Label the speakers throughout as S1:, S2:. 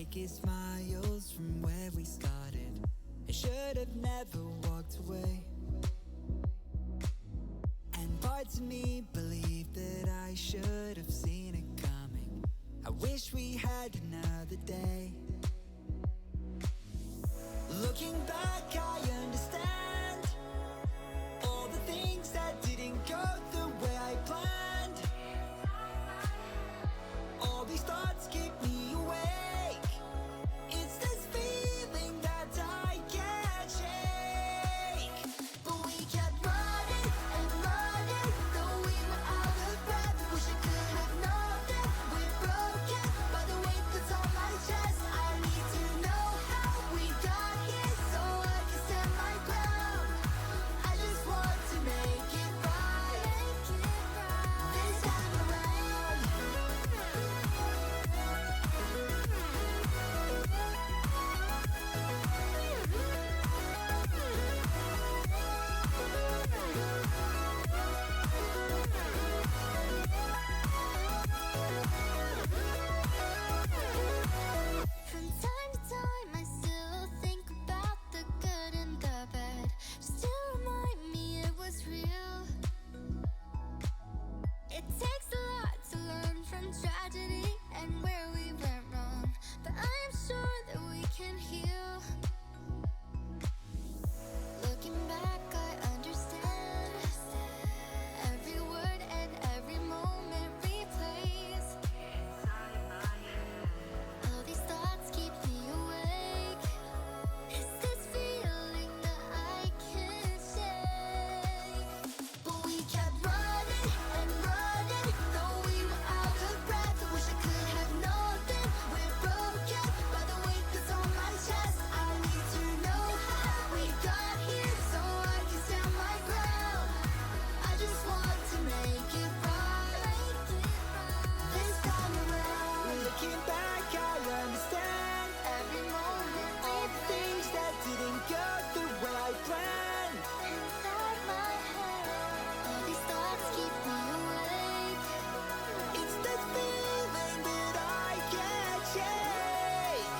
S1: fakest smiles from where we started. I should have never walked away. And parts of me believe that I should have seen it coming. I wish we had another day. Looking back, I understand all the things that didn't go the way I planned. All these thoughts keep me awake. It's this feeling that I can't shake. But we kept running and running, though we were out of breath. Wish I could have known that we're broken by the weight that's on my chest. I need to know how we got here so I can stand my ground. I just want to make it right this time around. From time to time, I still think about the good and the bad, just to remind me it was real. It takes a lot to learn from tragedy and where we went wrong, but I am sure that we can heal. Looking back, I understand every word and every moment replays. All these thoughts keep me awake. It's this feeling that I can't shake. But we kept running and running, though we were out of breath. Wish I could have known that we're broken by the weight that's on my chest. I need to know how we got here so I can stand my ground. I just want to make it right this time around. Looking back, I understand every moment, all the things that didn't go the way I planned. Inside my head, all these thoughts keep me awake. It's this feeling that I can't shake.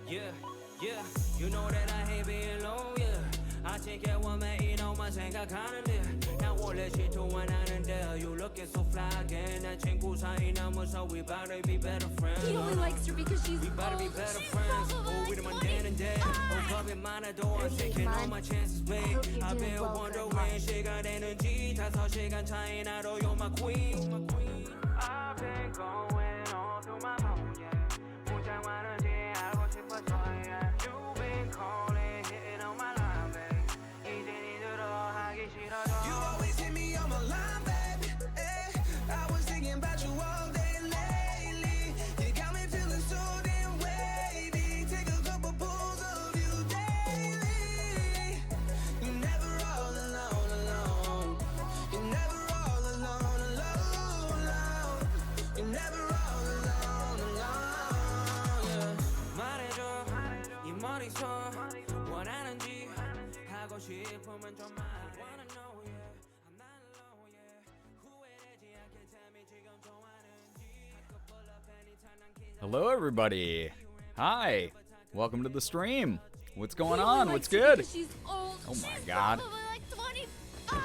S2: Yeah, yeah, you know that I hate being alone, yeah. I take it one man, you know my 생각하는데 난 원래 질투하는데 you looking so fly again 난 친구 사이 남아서 we better be better friends.
S3: He only likes her because she's
S2: We better be
S3: old.
S2: better
S3: She's
S2: friends.
S3: probably
S2: Oh, we the
S3: like
S2: mandating
S3: 25.
S2: Oh, 겁이 많아도 I'm taking all my chances, babe.
S3: I hope you're
S2: I've
S3: doing
S2: been
S3: well,
S2: wondering
S3: Girbeagly.
S2: 시간 되는지 5시간 차이 나도 you're my queen. I've been going all through my phone, yeah. 문자 많은지 알고 싶어서, yeah. You've been calling, hitting on my line, babe. 이제 니들어 하기 싫어져.
S1: You always hit me on my line, baby. I was thinking about you all day lately. You got me feeling so damn wavy. Take a couple pulls of you daily. You're never all alone, alone. You're never all alone, alone, alone. You're never all alone, alone. Yeah.
S2: 말해줘, 이 머릿속 원하는지 하고 싶으면 좀 말. Wanna know, yeah. I'm not alone, yeah. 후회되지 않게 tell me 지금 좋아하는지. I could pull up anytime 난 기다려.
S4: Hello, everybody. Hi. Welcome to the stream. What's going
S3: He only
S4: on? What's
S3: likes her
S4: good?
S3: because she's old.
S4: Oh my
S3: She's
S4: God.
S3: probably like 25.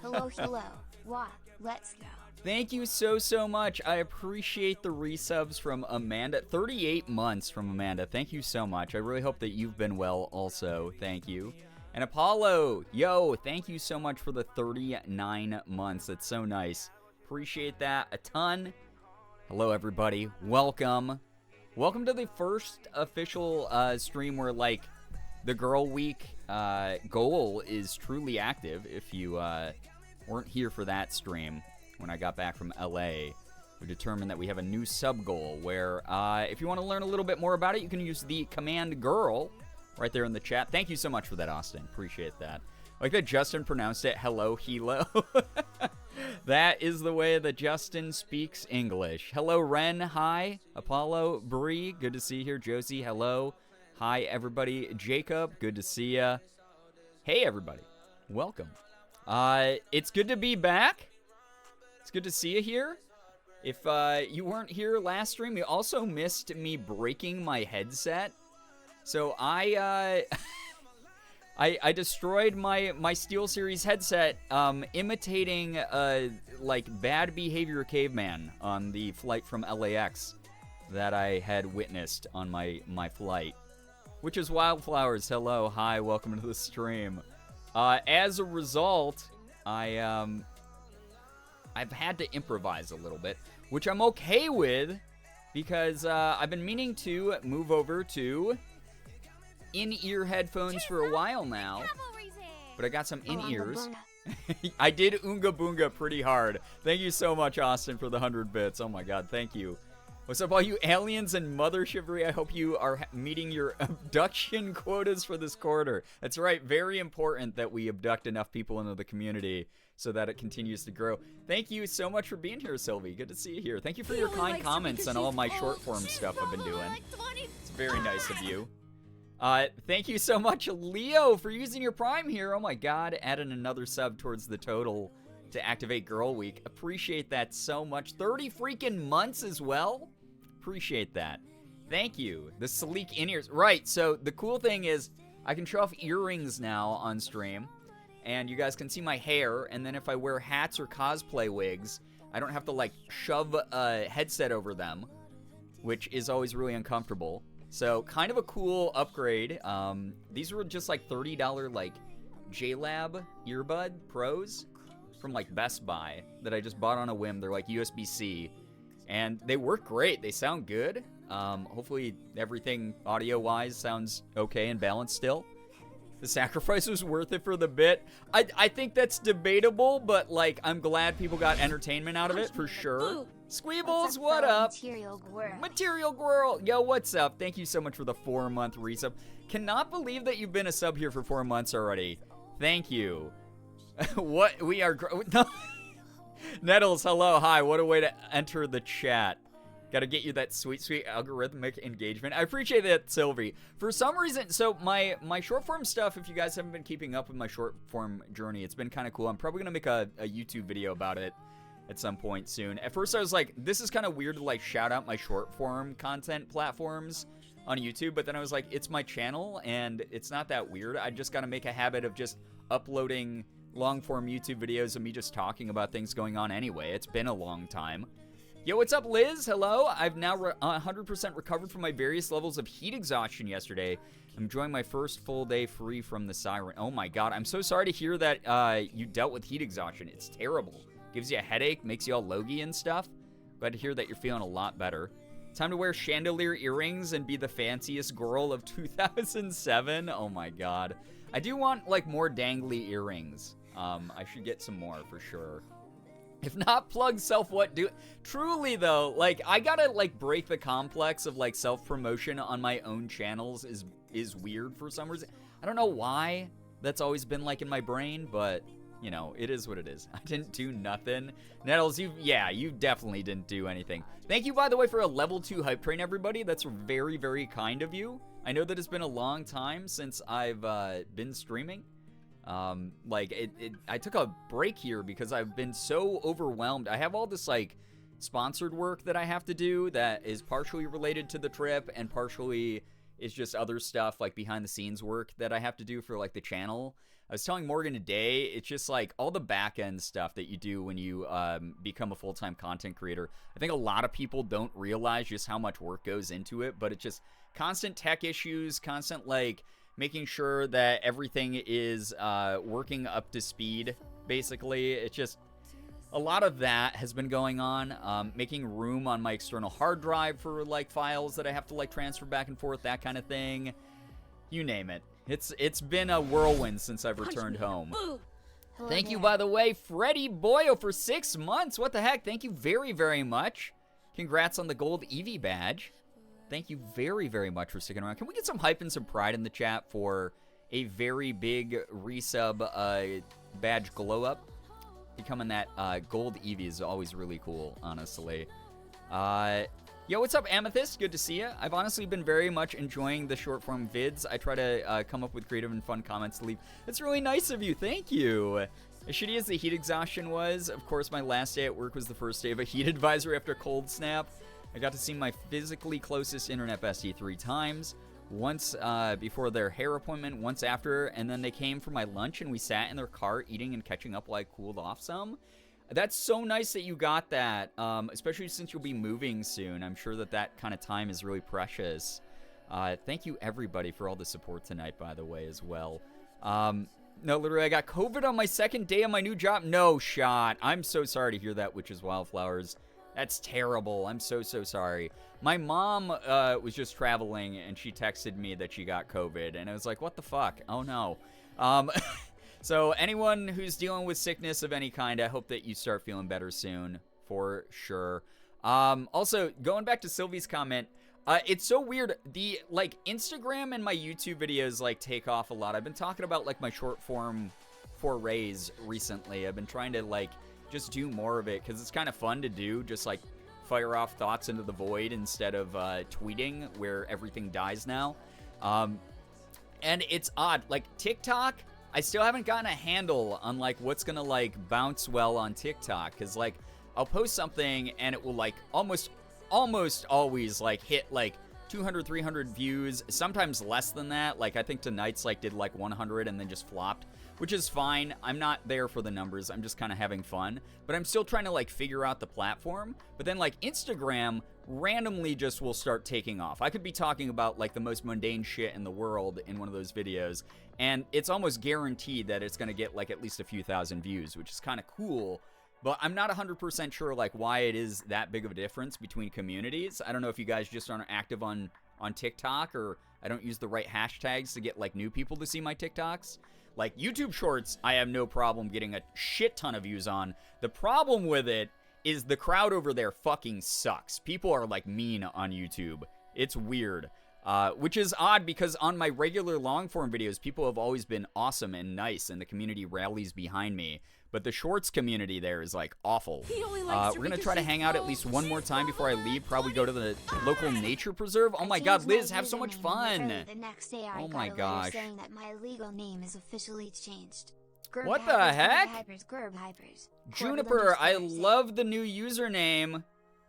S5: Hello, hello. What? Let's go.
S4: Thank you so much. I appreciate the resubs from Amanda. 38 months from Amanda. Thank you so much. I really hope that you've been well also. Thank you. And Apollo, yo, thank you so much for the 39 months. That's so nice. Appreciate that a ton. Hello, everybody. Welcome. Welcome to the first official stream where, like, the Girl Week goal is truly active. If you weren't here for that stream when I got back from LA, we determined that we have a new sub goal where if you want to learn a little bit more about it, you can use the command girl right there in the chat. Thank you so much for that, Austin. Appreciate that. I like that Justin pronounced it hello, helo. That is the way that Justin speaks English. Hello, Ren. Hi. Apollo. Bree. Good to see you here. Josie. Hello. Hi, everybody. Jacob. Good to see ya. Hey, everybody. Welcome. It's good to be back. It's good to see you here. If you weren't here last stream, you also missed me breaking my headset. So I destroyed my SteelSeries headset, imitating like bad behavior caveman on the flight from LAX that I had witnessed on my flight, which is Wildflowers. Hello, hi, welcome to the stream. As a result, I've had to improvise a little bit, which I'm okay with because I've been meaning to move over to in-ear headphones for a while now, but I got some in-ears. I did Oonga Boonga pretty hard. Thank you so much, Austin, for the 100 bits. Oh my god, thank you. What's up, all you aliens and mother chivalry? I hope you are meeting your abduction quotas for this quarter. That's right, very important that we abduct enough people into the community so that it continues to grow. Thank you so much for being here, Sylvie. Good to see you here. Thank you for your kind comments on all my short form stuff I've been doing. It's very nice of you. Thank you so much, Leo, for using your Prime here. Oh my god, adding another sub towards the total to activate Girl Week. Appreciate that so much. 30 freaking months as well. Appreciate that. Thank you. The sleek in-ears. Right, so the cool thing is I can show off earrings now on stream, and you guys can see my hair, and then if I wear hats or cosplay wigs, I don't have to, like, shove a headset over them, which is always really uncomfortable. So, kind of a cool upgrade. These were just like $30 like JLab earbud pros from like Best Buy that I just bought on a whim. They're like USB-C, and they work great. They sound good. Hopefully everything audio-wise sounds okay and balanced still. The sacrifice was worth it for the bit. I think that's debatable, but like I'm glad people got entertainment out of it for sure. Squeebles, what up? Material Girl. Yo, what's up? Thank you so much for the 4-month resub. Cannot believe that you've been a sub here for 4 months already. Thank you. What? We are... Nettles, hello, hi. What a way to enter the chat. Gotta get you that sweet, sweet algorithmic engagement. I appreciate that, Sylvie. For some reason, so my short form stuff, if you guys haven't been keeping up with my short form journey, it's been kind of cool. I'm probably gonna make a YouTube video about it at some point soon. At first I was like, this is kind of weird to like shout out my short form content platforms on YouTube, but then I was like, it's my channel and it's not that weird. I just gotta make a habit of just uploading long form YouTube videos of me just talking about things going on anyway. It's been a long time. Yo, what's up, Liz? Hello. I've now 100% recovered from my various levels of heat exhaustion yesterday. I'm enjoying my first full day free from the siren. Oh my god, I'm so sorry to hear that you dealt with heat exhaustion. It's terrible. Gives you a headache, makes you all logy and stuff. Glad to hear that you're feeling a lot better. Time to wear chandelier earrings and be the fanciest girl of 2007. Oh my god. I do want, like, more dangly earrings. I should get some more for sure. If not, plug self what do. Truly though, like, I gotta like break the complex of like self-promotion on my own channels is weird for some reason. I don't know why that's always been like in my brain, but you know, it is what it is. I didn't do nothing. Nettles, you definitely didn't do anything. Thank you, by the way, for a level 2 hype train, everybody. That's very, very kind of you. I know that it's been a long time since I've been streaming. I took a break here because I've been so overwhelmed. I have all this like sponsored work that I have to do that is partially related to the trip and partially is just other stuff like behind the scenes work that I have to do for like the channel. I was telling Morgan today, it's just like all the back end stuff that you do when you become a full-time content creator. I think a lot of people don't realize just how much work goes into it, but it's just constant tech issues, constant like making sure that everything is working up to speed, basically. It's just a lot of that has been going on. Making room on my external hard drive for like files that I have to like transfer back and forth, that kind of thing. You name it. It's been a whirlwind since I've returned home.
S5: Hello
S4: Thank you,
S5: there.
S4: by the way, Freddie Boyo for 6 months. What the heck? Thank you very, very much. Congrats on the gold Eevee badge. Thank you very, very much for sticking around. Can we get some hype and some pride in the chat for a very big resub badge glow up? Becoming that gold Eevee is always really cool, honestly. Yo, what's up, Amethyst? Good to see you. I've honestly been very much enjoying the short form vids. I try to come up with creative and fun comments to leave. That's really nice of you. Thank you. As shitty as the heat exhaustion was, of course, my last day at work was the first day of a heat advisory after cold snap. I got to see my physically closest internet bestie 3 times. Once before their hair appointment, once after, and then they came for my lunch and we sat in their car eating and catching up while I cooled off some. That's so nice that you got that, especially since you'll be moving soon. I'm sure that that kind of time is really precious. Thank you, everybody, for all the support tonight, by the way, as well. No, literally, I got COVID on my second day of my new job. No shot. I'm so sorry to hear that, Witches Wildflowers. That's terrible. I'm so, so sorry. My mom was just traveling, and she texted me that she got COVID, and I was like, what the fuck? Oh, no. So anyone who's dealing with sickness of any kind, I hope that you start feeling better soon, for sure. Also, going back to Sylvie's comment, it's so weird. The, like, Instagram and my YouTube videos, like, take off a lot. I've been talking about, like, my short form forays recently. I've been trying to, like, just do more of it, because it's kind of fun to do, just, like, fire off thoughts into the void instead of tweeting, where everything dies now. And it's odd. Like, TikTok, I still haven't gotten a handle on, like, what's gonna, like, bounce well on TikTok. Because, like, I'll post something and it will, like, almost always, like, hit, like, 200, 300 views. Sometimes less than that. Like, I think tonight's, like, did, like, 100 and then just flopped. Which is fine. I'm not there for the numbers. I'm just kind of having fun. But I'm still trying to, like, figure out the platform. But then, like, Instagram randomly just will start taking off. I could be talking about, like, the most mundane shit in the world in one of those videos. And it's almost guaranteed that it's going to get, like, at least a few thousand views, which is kind of cool. But I'm not 100% sure, like, why it is that big of a difference between communities. I don't know if you guys just aren't active on TikTok, or I don't use the right hashtags to get, like, new people to see my TikToks. Like, YouTube Shorts, I have no problem getting a shit ton of views on. The problem with it is the crowd over there fucking sucks. People are, like, mean on YouTube. It's weird. Which is odd, because on my regular long-form videos, people have always been awesome and nice, and the community rallies behind me. But the Shorts community there is, like, awful. We're going to try to hang out at least one more time before I leave. Probably go to the local nature preserve. Oh my god, Liz, have so much fun!
S5: The next day I
S4: Oh
S5: got
S4: my
S5: a letter
S4: gosh.
S5: saying that my legal name is officially changed.
S4: What the heck?
S5: Gerbeagly.
S4: Juniper, I love the new username.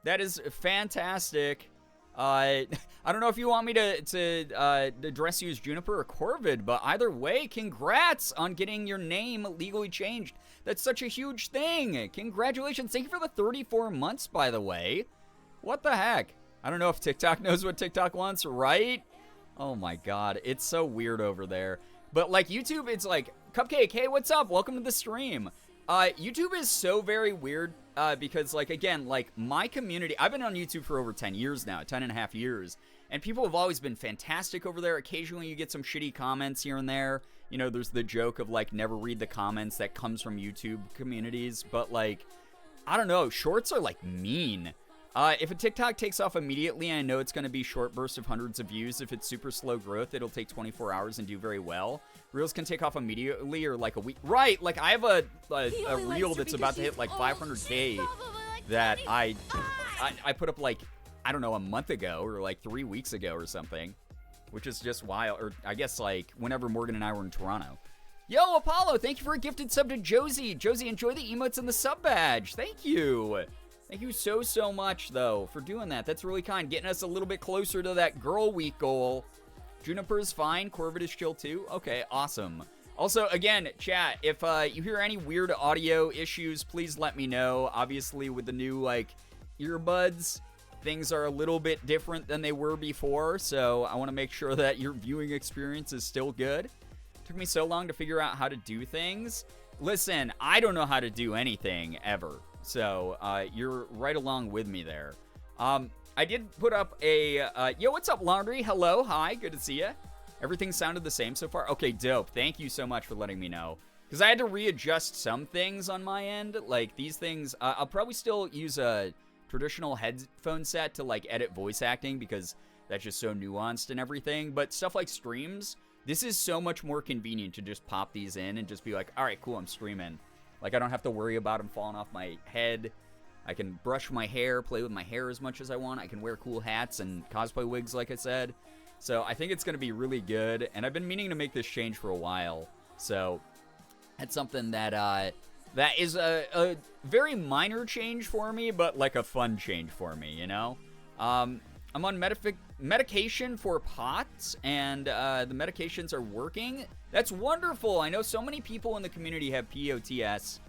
S4: That is fantastic. I don't know if you want me to address you as Juniper or Corvid, but either way, congrats on getting your name legally changed. That's such a huge thing. Congratulations. Thank you for the 34 months, by the way. What the heck? I don't know if TikTok knows what TikTok wants, right? Oh my god, it's so weird over there. But like YouTube, it's like, Cupcake, hey, what's up? Welcome to the stream. YouTube is so very weird because, like, again, like, my community, I've been on YouTube for over 10 years now, 10 and a half years, and people have always been fantastic over there. Occasionally you get some shitty comments here and there. You know, there's the joke of, like, never read the comments that comes from YouTube communities, but, like, I don't know, Shorts are, like, mean. If a TikTok takes off immediately, I know it's going to be short bursts of hundreds of views. If it's super slow growth, it'll take 24 hours and do very well. Reels can take off immediately or like a week. Right, like I have a reel that's about to hit like 500K that I put up like, I don't know, a month ago or like 3 weeks ago or something, which is just wild. Or I guess like whenever Morgan and I were in Toronto. Yo, Apollo, thank you for a gifted sub to Josie. Josie, enjoy the emotes and the sub badge. Thank you. Thank you so, so much, though, for doing that. That's really kind. Getting us a little bit closer to that Girl Week goal. Juniper's fine. Corvid is chill, too. Okay, awesome. Also, again, chat, if you hear any weird audio issues, please let me know. Obviously, with the new, like, earbuds, things are a little bit different than they were before, so I want to make sure that your viewing experience is still good. It took me so long to figure out how to do things. Listen, I don't know how to do anything, ever. So, you're right along with me there. I did put up a, yo, what's up, Laundry? Hello, hi, good to see you. Everything sounded the same so far? Okay, dope. Thank you so much for letting me know. Because I had to readjust some things on my end. Like, these things, I'll probably still use a traditional headphone set to, like, edit voice acting because that's just so nuanced and everything. But stuff like streams, this is so much more convenient to just pop these in and just be like, all right, cool, I'm streaming. Like, I don't have to worry about them falling off my head. I can brush my hair, play with my hair as much as I want. I can wear cool hats and cosplay wigs, like I said. So I think it's going to be really good. And I've been meaning to make this change for a while. So that's something that that is a very minor change for me, but like a fun change for me, you know? I'm on medication for POTS, and the medications are working. That's wonderful. I know so many people in the community have POTS,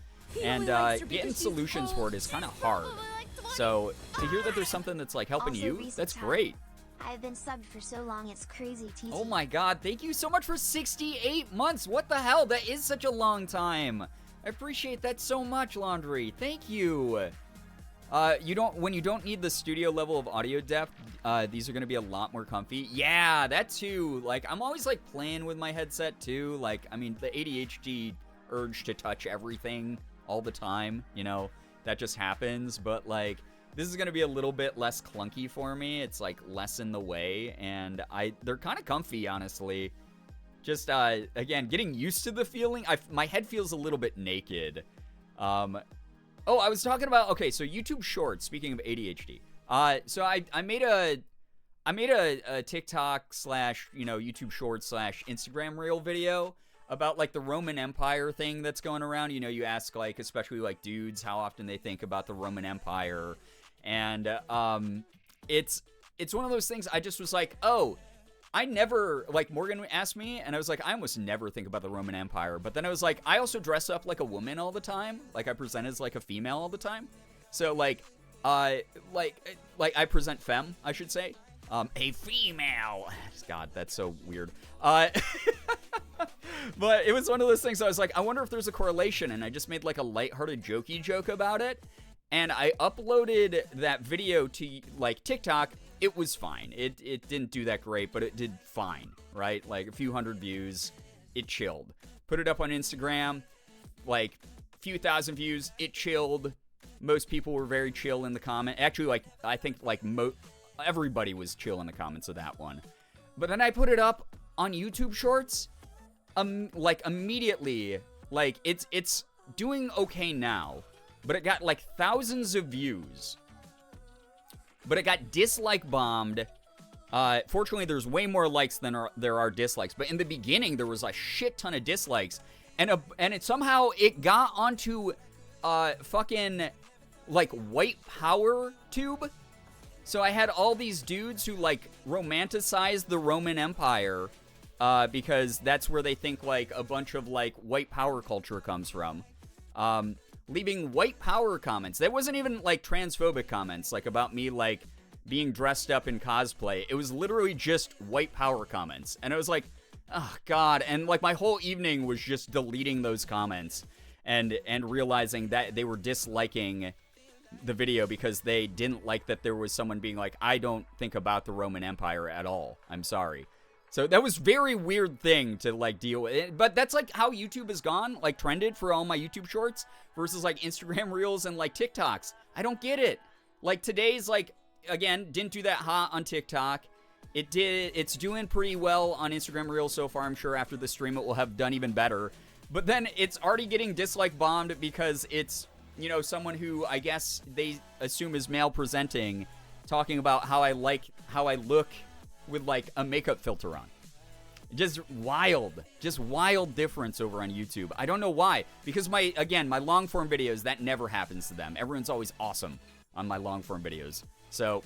S4: and getting solutions for it is kind of hard. So to hear that there's something that's like helping
S5: Also,
S4: you,
S5: recent
S4: that's
S5: time.
S4: great.
S5: I've been subbed for so long, it's crazy, TT.
S4: Oh my god, thank you so much for 68 months. What the hell? That is such a long time. I appreciate that so much, Laundry. Thank you. When you don't need the studio level of audio depth, these are going to be a lot more comfy. Yeah, that too. Like, I'm always like playing with my headset too. Like, I mean, the ADHD urge to touch everything all the time, you know, that just happens. But like, this is going to be a little bit less clunky for me. It's like less in the way, and they're kind of comfy, honestly. Just, again, getting used to the feeling. My head feels a little bit naked. Oh, I was talking about, okay, so YouTube Shorts, speaking of ADHD. So I made a TikTok slash, you know, YouTube Shorts slash Instagram Reel video about, like, the Roman Empire thing that's going around. You know, you ask, like, especially, like, dudes how often they think about the Roman Empire. And it's one of those things I just was like, oh, I never, like, Morgan asked me, and I was like, I almost never think about the Roman Empire. But then I was like, I also dress up like a woman all the time. Like, I present as, like, a female all the time. So, like I present femme, I should say. A female. God, that's so weird. But it was one of those things I was like, I wonder if there's a correlation. And I just made, like, a lighthearted, jokey joke about it. And I uploaded that video to, like, TikTok. It was fine. It didn't do that great, but it did fine, right? Like, a few hundred views. It chilled. Put it up on Instagram. Like, a few thousand views. It chilled. Most people were very chill in the comment. Actually, like, I think, like, everybody was chill in the comments of that one. But then I put it up on YouTube Shorts. Like, immediately. Like, it's doing okay now. But it got, like, thousands of views. But it got dislike bombed. Fortunately, there's way more likes than there are dislikes. But in the beginning, there was a shit ton of dislikes. And it somehow, it got onto, fucking, like, white power tube. So I had all these dudes who, like, romanticized the Roman Empire. Because that's where they think, like, a bunch of, like, white power culture comes from. Leaving white power comments. That wasn't even, like, transphobic comments, like, about me, like, being dressed up in cosplay. It was literally just white power comments. And I was like, oh, God. And, like, my whole evening was just deleting those comments and realizing that they were disliking the video because they didn't like that there was someone being like, I don't think about the Roman Empire at all. I'm sorry. So that was very weird thing to, like, deal with. But that's, like, how YouTube has gone, like, trended for all my YouTube Shorts versus, like, Instagram Reels and, like, TikToks. I don't get it. Like, today's, like, again, didn't do that hot on TikTok. It's doing pretty well on Instagram Reels so far. I'm sure after the stream it will have done even better. But then it's already getting dislike bombed because it's, you know, someone who I guess they assume is male presenting, talking about how I look with, like, a makeup filter on. Just wild difference over on YouTube. I don't know why, because my long form videos, that never happens to them. Everyone's always awesome on my long form videos. So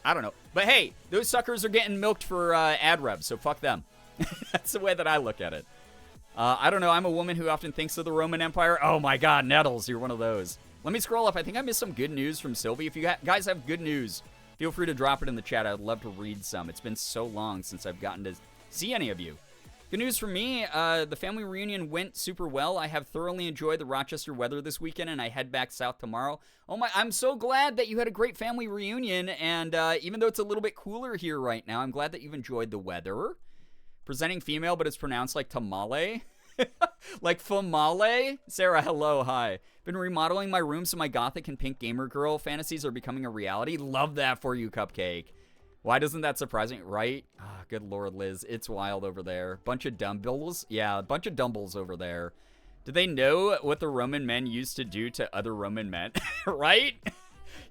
S4: I don't know, but hey, those suckers are getting milked for ad rev, so fuck them. That's the way that I look at it. I don't know, I'm a woman who often thinks of the Roman Empire. Oh my God, Nettles, you're one of those. Let me scroll up. I think I missed some good news from Sylvie. If you guys have good news, feel free to drop it in the chat. I'd love to read some. It's been so long since I've gotten to see any of you. Good news for me, the family reunion went super well. I have thoroughly enjoyed the Rochester weather this weekend, and I head back south tomorrow. Oh my, I'm so glad that you had a great family reunion, and even though it's a little bit cooler here right now, I'm glad that you've enjoyed the weather. Presenting female, but it's pronounced like tamale. Like famale? Sarah, hello, hi. Been remodeling my room so my gothic and pink gamer girl fantasies are becoming a reality. Love that for you, Cupcake. Why doesn't that surprise me, right? Ah, good lord, Liz. It's wild over there. Bunch of dumbbells? Yeah, a bunch of dumbbells over there. Do they know what the Roman men used to do to other Roman men? Right?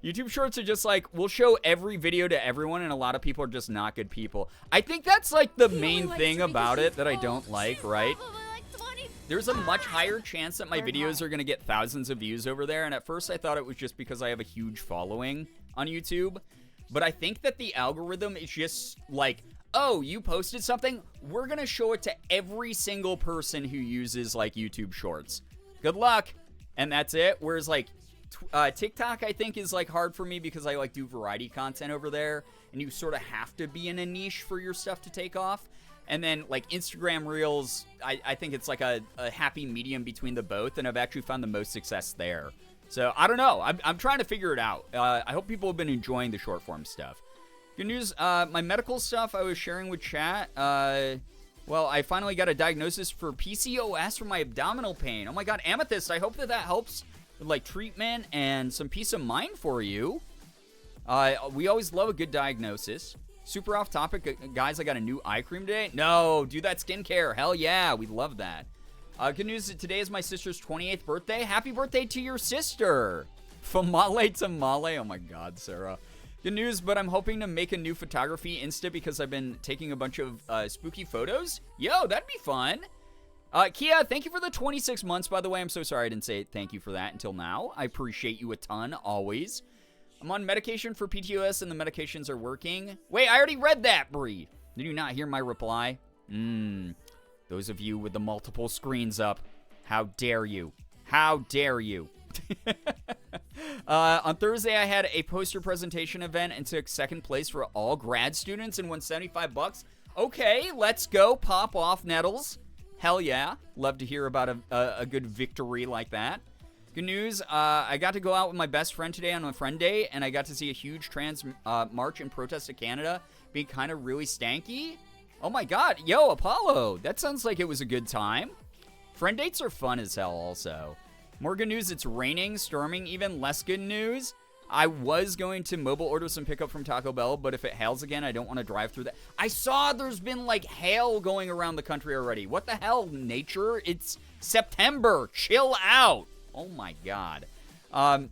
S4: YouTube Shorts are just like, we'll show every video to everyone, and a lot of people are just not good people. I think that's like the main thing about it that I don't like, right? There's a much higher chance that my videos are going to get thousands of views over there, and at first I thought it was just because I have a huge following on YouTube. But I think that the algorithm is just like, oh, you posted something? We're going to show it to every single person who uses, like, YouTube Shorts. Good luck. And that's it. Whereas, like, TikTok, I think, is, like, hard for me because I, like, do variety content over there. And you sort of have to be in a niche for your stuff to take off. And then, like, Instagram Reels, I think it's, like, a happy medium between the both. And I've actually found the most success there. So, I don't know. I'm trying to figure it out. I hope people have been enjoying the short form stuff. Good news, my medical stuff I was sharing with chat. Well, I finally got a diagnosis for PCOS for my abdominal pain. Oh my god, Amethyst, I hope that helps with, like, treatment and some peace of mind for you. We always love a good diagnosis. Super off topic, guys, I got a new eye cream today. No, do that skincare. Hell yeah, we love that. Good news, today is my sister's 28th birthday. Happy birthday to your sister. Famale tamale. Oh my god, Sarah. Good news, but I'm hoping to make a new photography Insta because I've been taking a bunch of spooky photos. Yo, that'd be fun. Kia, thank you for the 26 months, by the way. I'm so sorry I didn't say thank you for that until now. I appreciate you a ton, always. I'm on medication for PTOS, and the medications are working. Wait, I already read that, Bree. Did you not hear my reply? Those of you with the multiple screens up, how dare you? How dare you? On Thursday, I had a poster presentation event and took second place for all grad students and won $75. Okay, let's go. Pop off, Nettles. Hell yeah. Love to hear about a good victory like that. Good news, I got to go out with my best friend today on my friend day, and I got to see a huge trans march and protest to Canada being kind of really stanky. Oh my god, yo, Apollo, that sounds like it was a good time. Friend dates are fun as hell also. More good news, it's raining, storming, even less good news. I was going to mobile order some pickup from Taco Bell, but if it hails again, I don't want to drive through that. I saw there's been, like, hail going around the country already. What the hell, nature? It's September. Chill out. Oh, my God. I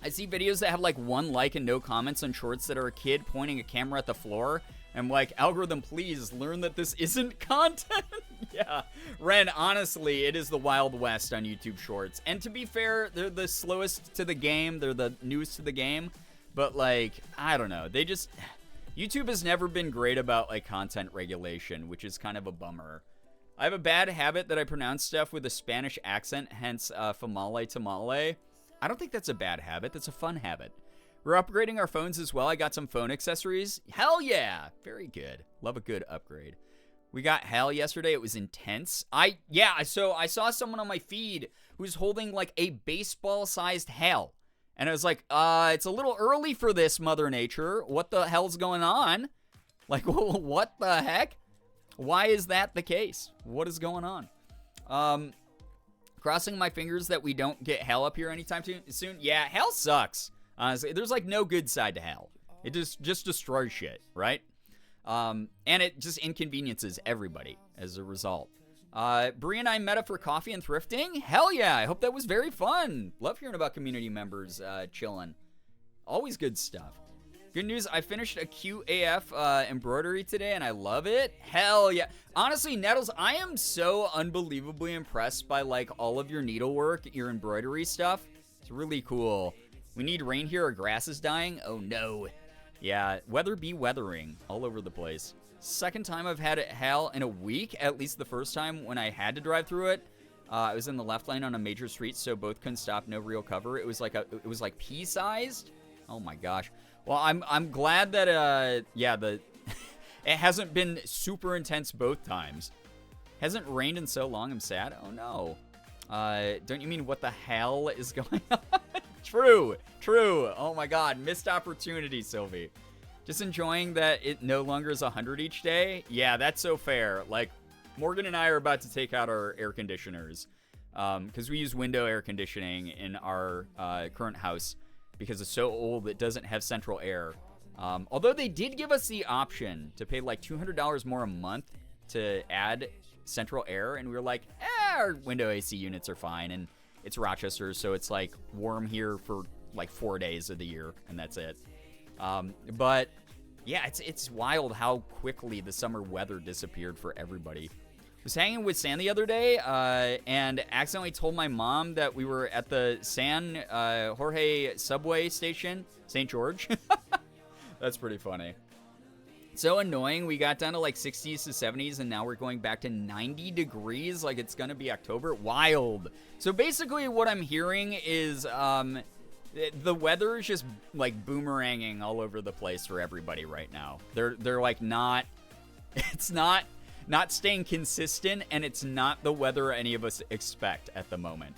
S4: see videos that have, like, 1 like and no comments on shorts that are a kid pointing a camera at the floor. I'm like, algorithm, please learn that this isn't content. Yeah. Ren, honestly, it is the Wild West on YouTube Shorts. And to be fair, they're the slowest to the game. They're the newest to the game. But, like, I don't know. They just... YouTube has never been great about, like, content regulation, which is kind of a bummer. I have a bad habit that I pronounce stuff with a Spanish accent, hence famale tamale. I don't think that's a bad habit. That's a fun habit. We're upgrading our phones as well. I got some phone accessories. Hell yeah. Very good. Love a good upgrade. We got hell yesterday. It was intense. So I saw someone on my feed who's holding like a baseball-sized hell. And I was like, it's a little early for this, Mother Nature. What the hell's going on? Like, what the heck? Why is that the case? What is going on? Crossing my fingers that we don't get hell up here anytime soon. Yeah, hell sucks. Honestly, there's like no good side to hell. It just destroys shit, right? And it just inconveniences everybody as a result. Bree and I met up for coffee and thrifting. Hell yeah, I hope that was very fun. Love hearing about community members chilling. Always good stuff. Good news, I finished a cute AF embroidery today, and I love it. Hell yeah. Honestly, Nettles, I am so unbelievably impressed by, like, all of your needlework, your embroidery stuff. It's really cool. We need rain here, our grass is dying. Oh, no. Yeah, weather be weathering all over the place. Second time I've had it hail in a week, at least the first time when I had to drive through it. I was in the left lane on a major street, so both couldn't stop, no real cover. It was like pea-sized. Oh, my gosh. Well, I'm glad that, it hasn't been super intense both times. Hasn't rained in so long, I'm sad. Oh, no. Don't you mean what the hell is going on? True. Oh, my God. Missed opportunity, Sylvie. Just enjoying that it no longer is 100 each day. Yeah, that's so fair. Like, Morgan and I are about to take out our air conditioners because we use window air conditioning in our current house because it's so old it doesn't have central air. Although they did give us the option to pay like $200 more a month to add central air, and we were like, our window AC units are fine, and it's Rochester, so it's like warm here for like 4 days of the year, and that's it. But yeah, it's wild how quickly the summer weather disappeared for everybody. I was hanging with Sam the other day, and accidentally told my mom that we were at the San Jorge subway station, St. George. That's pretty funny. So annoying. We got down to like 60s to 70s, and now we're going back to 90 degrees like it's going to be October. Wild. So basically what I'm hearing is the weather is just like boomeranging all over the place for everybody right now. They're like not, it's not staying consistent, and it's not the weather any of us expect at the moment.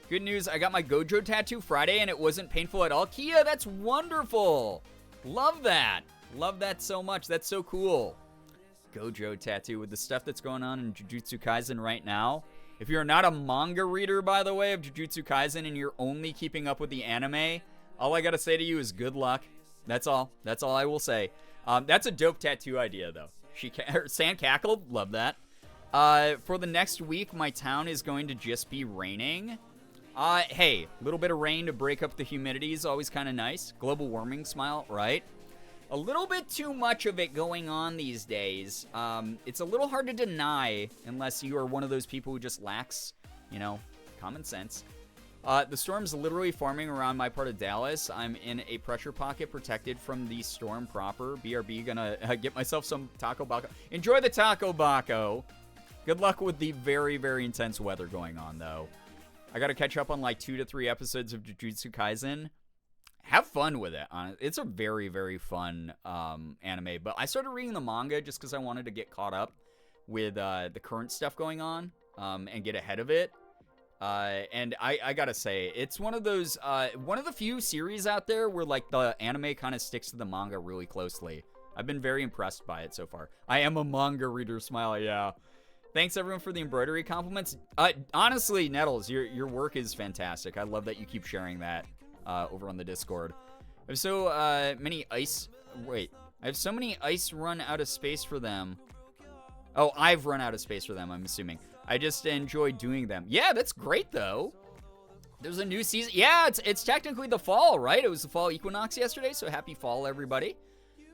S4: Good news, I got my Gojo tattoo Friday, and it wasn't painful at all. Kia, that's wonderful. Love that. Love that so much. That's so cool. Gojo tattoo with the stuff that's going on in Jujutsu Kaisen right now. If you're not a manga reader, by the way, of Jujutsu Kaisen, and you're only keeping up with the anime, all I gotta say to you is good luck. That's all. That's all I will say. That's a dope tattoo idea, though. Sand cackled. Love that. For the next week, my town is going to just be raining. Hey, a little bit of rain to break up the humidity is always kind of nice. Global warming smile, right? A little bit too much of it going on these days. It's a little hard to deny unless you are one of those people who just lacks, common sense. The storm's literally forming around my part of Dallas. I'm in a pressure pocket protected from the storm proper. BRB gonna get myself some Taco Baco. Enjoy the Taco Baco. Good luck with the very, very intense weather going on, though. I gotta catch up on like 2 to 3 episodes of Jujutsu Kaisen. Have fun with it. It's a very, very fun anime. But I started reading the manga just because I wanted to get caught up with the current stuff going on and get ahead of it. And I gotta say, it's one of those, one of the few series out there where like the anime kind of sticks to the manga really closely. I've been very impressed by it so far. I am a manga reader, smile, yeah. Thanks everyone for the embroidery compliments. Honestly, Nettles, your work is fantastic. I love that you keep sharing that over on the Discord. I have so many ice. Wait, I have so many ice run out of space for them. Oh, I've run out of space for them, I'm assuming. I just enjoy doing them. Yeah, that's great, though. There's a new season. Yeah, it's technically the fall, right? It was the fall equinox yesterday, so happy fall, everybody.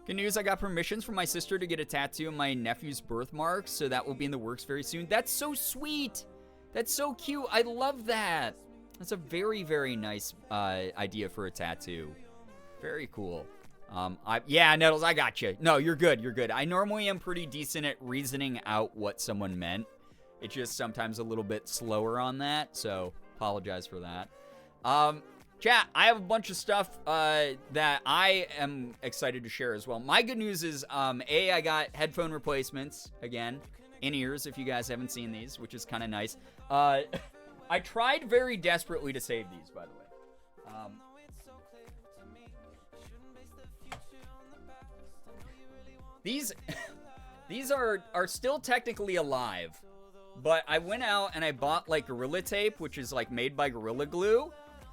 S4: Good news, I got permissions from my sister to get a tattoo of my nephew's birthmark, so that will be in the works very soon. That's so sweet. That's so cute. I love that. That's a very, very nice idea for a tattoo. Very cool. Yeah, Nettles, I got you. No, you're good. You're good. I normally am pretty decent at reasoning out what someone meant. It's just sometimes a little bit slower on that, so apologize for that. Chat, I have a bunch of stuff that I am excited to share as well. My good news is, I got headphone replacements, again, in-ears, if you guys haven't seen these, which is kind of nice. I tried very desperately to save these, by the way. These are still technically alive, but I went out and I bought like Gorilla Tape, which is like made by Gorilla Glue,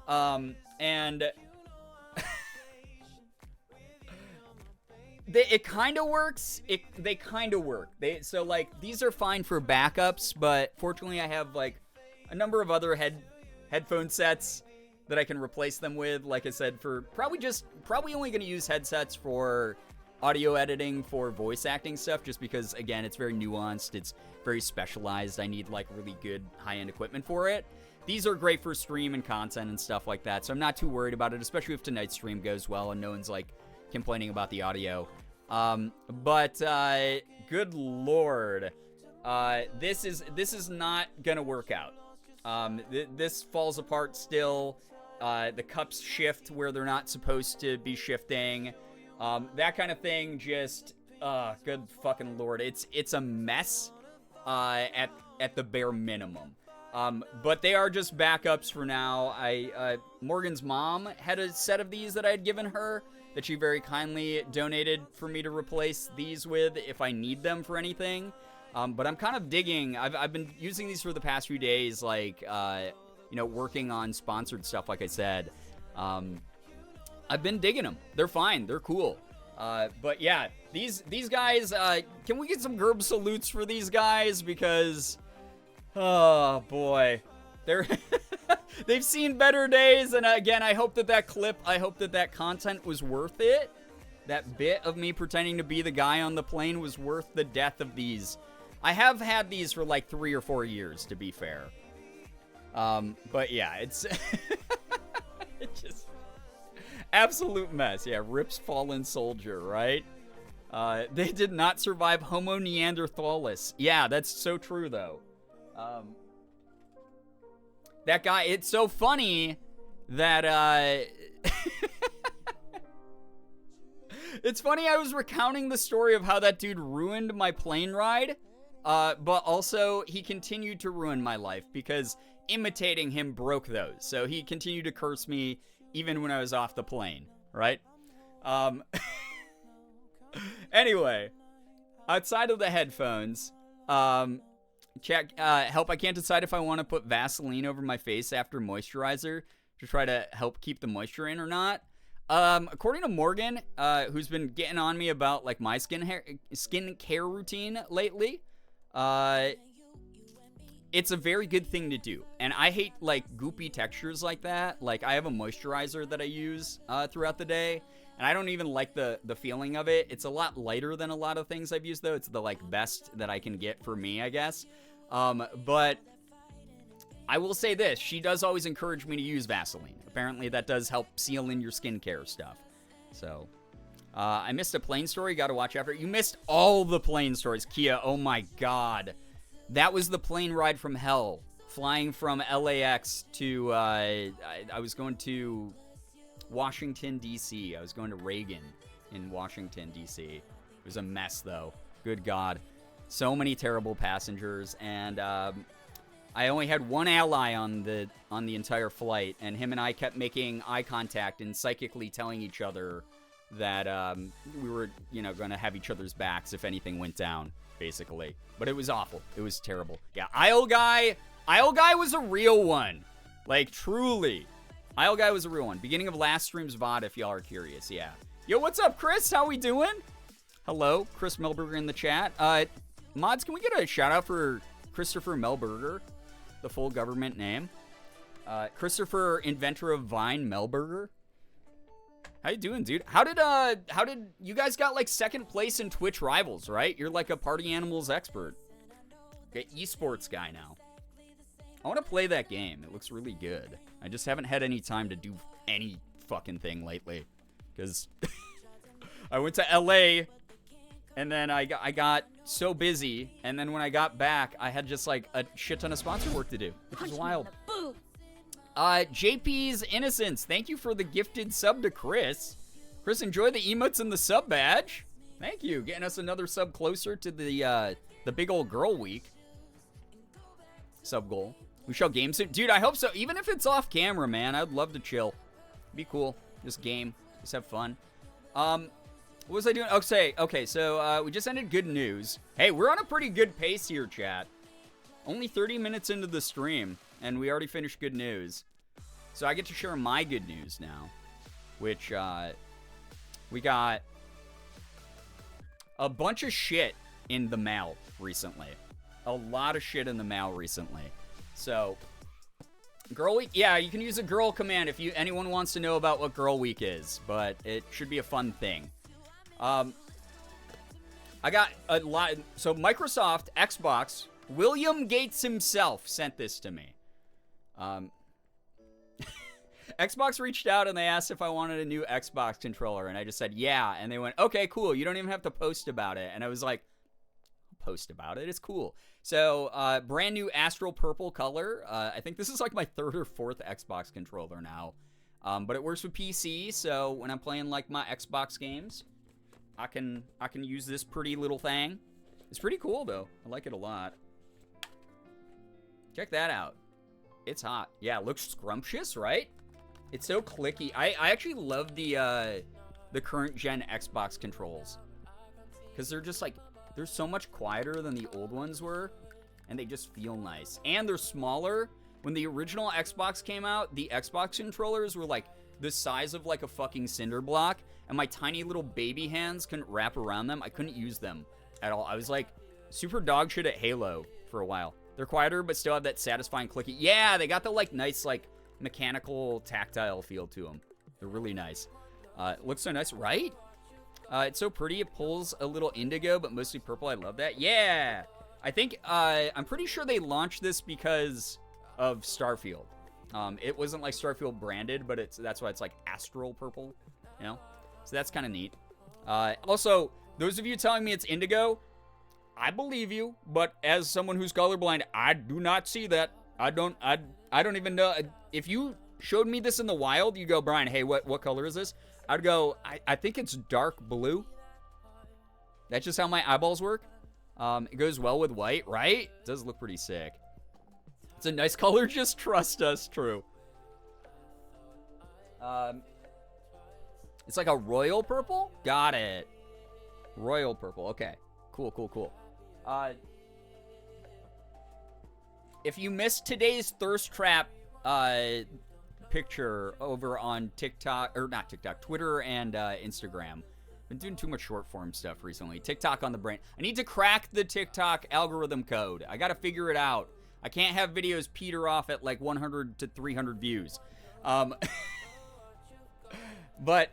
S4: and it kind of works. They kind of work. So like these are fine for backups, but fortunately I have like a number of other headphone sets that I can replace them with. Like I said, for probably only going to use headsets for audio editing, for voice acting stuff, just because again it's very nuanced, it's very specialized. I need like really good high-end equipment for it. These are great for stream and content and stuff like that, so I'm not too worried about it, especially if tonight's stream goes well and no one's like complaining about the audio. But good lord, this is not gonna work out. This falls apart still. The cups shift where they're not supposed to be shifting. That kind of thing, just, good fucking lord. It's a mess, at the bare minimum. But they are just backups for now. Morgan's mom had a set of these that I had given her, that she very kindly donated for me to replace these with if I need them for anything. But I'm kind of digging. I've been using these for the past few days, like, working on sponsored stuff, like I said. I've been digging them. They're fine. They're cool. But yeah, these guys, can we get some Gerb salutes for these guys? Because, oh boy, they've seen better days. And again, I hope that that content was worth it. That bit of me pretending to be the guy on the plane was worth the death of these. I have had these for like 3 or 4 years, to be fair. But yeah, it's it's just absolute mess. Yeah, Rip's fallen soldier, right? They did not survive Homo neanderthalis. Yeah, that's so true, though. That guy, it's so funny that, it's funny I was recounting the story of how that dude ruined my plane ride, but also he continued to ruin my life because imitating him broke those. So he continued to curse me even when I was off the plane, right? Anyway, outside of the headphones, check, help, I can't decide if I want to put Vaseline over my face after moisturizer to try to help keep the moisture in or not. According to Morgan, who's been getting on me about, like, my skincare routine lately, it's a very good thing to do. And I hate, like, goopy textures like that. Like, I have a moisturizer that I use throughout the day, and I don't even like the feeling of it. It's a lot lighter than a lot of things I've used, though. It's the, like, best that I can get for me, I guess. But I will say this. She does always encourage me to use Vaseline. Apparently, that does help seal in your skincare stuff. So, I missed a plane story. Got to watch after. You missed all the plane stories, Kia. Oh, my God. That was the plane ride from hell. Flying from LAX to, I was going to Washington, D.C. I was going to Reagan in Washington, D.C. It was a mess, though. Good God. So many terrible passengers. And I only had one ally on the entire flight. And him and I kept making eye contact and psychically telling each other that we were, going to have each other's backs if anything went down, basically. But it was awful. It was terrible. Yeah, Aisle Guy was a real one. Like, truly. Aisle Guy was a real one. Beginning of last stream's VOD, if y'all are curious, yeah. Yo, what's up, Chris? How we doing? Hello, Chris Melberger in the chat. Mods, can we get a shout-out for Christopher Melberger? The full government name. Christopher, inventor of Vine, Melberger. How you doing, dude? How did you guys got like second place in Twitch Rivals, right? You're like a party animals expert. Okay, esports guy now. I want to play that game. It looks really good. I just haven't had any time to do any fucking thing lately. Because I went to LA and then I got so busy. And then when I got back, I had just like a shit ton of sponsor work to do, which is wild. JP's Innocence, thank you for the gifted sub to Chris. Chris, enjoy the emotes and the sub badge. Thank you, getting us another sub closer to the big old girl week. Sub goal. We shall game soon. Dude, I hope so. Even if it's off camera, man, I'd love to chill. Be cool. Just game. Just have fun. What was I doing? Okay, so we just ended good news. Hey, we're on a pretty good pace here, chat. Only 30 minutes into the stream, and we already finished good news. So I get to share my good news now, which we got a bunch of shit in the mail recently. A lot of shit in the mail recently. So, Girl Week, yeah, you can use a girl command if anyone wants to know about what Girl Week is, but it should be a fun thing. I got a lot. So Microsoft, Xbox, William Gates himself sent this to me. Xbox reached out and they asked if I wanted a new Xbox controller, and I just said yeah, and they went, okay, cool, you don't even have to post about it. And I was like, post about it, it's cool. So brand new Astral Purple color. I think this is like my third or fourth Xbox controller now, but it works with PC, so when I'm playing like my Xbox games, I can use this pretty little thing. It's pretty cool though. I like it a lot. Check that out. It's hot. Yeah, it looks scrumptious, right? It's so clicky. I actually love the the current gen Xbox controls. Because they're just like, they're so much quieter than the old ones were, and they just feel nice. And they're smaller. When the original Xbox came out, the Xbox controllers were like the size of like a fucking cinder block, and my tiny little baby hands couldn't wrap around them. I couldn't use them at all. I was like super dog shit at Halo for a while. They're quieter, but still have that satisfying clicky. Yeah, they got the like nice like mechanical tactile feel to them. They're really nice. It looks so nice, right? It's so pretty. It pulls a little indigo, but mostly purple. I love that. Yeah. I think, I'm pretty sure they launched this because of Starfield. It wasn't like Starfield branded, but that's why it's like astral purple, you know? So that's kind of neat. Also, those of you telling me it's indigo, I believe you, but as someone who's colorblind, I do not see that. I don't even know. If you showed me this in the wild, you go, Brian, hey, what color is this? I'd go, I think it's dark blue. That's just how my eyeballs work. It goes well with white, right? It does look pretty sick. It's a nice color, just trust us, true. It's like a royal purple? Got it. Royal purple, okay. Cool. If you missed today's thirst trap picture over on TikTok, or not TikTok, Twitter and Instagram. Been doing too much short form stuff recently. TikTok on the brain. I need to crack the TikTok algorithm code. I gotta figure it out. I can't have videos peter off at like 100 to 300 views. But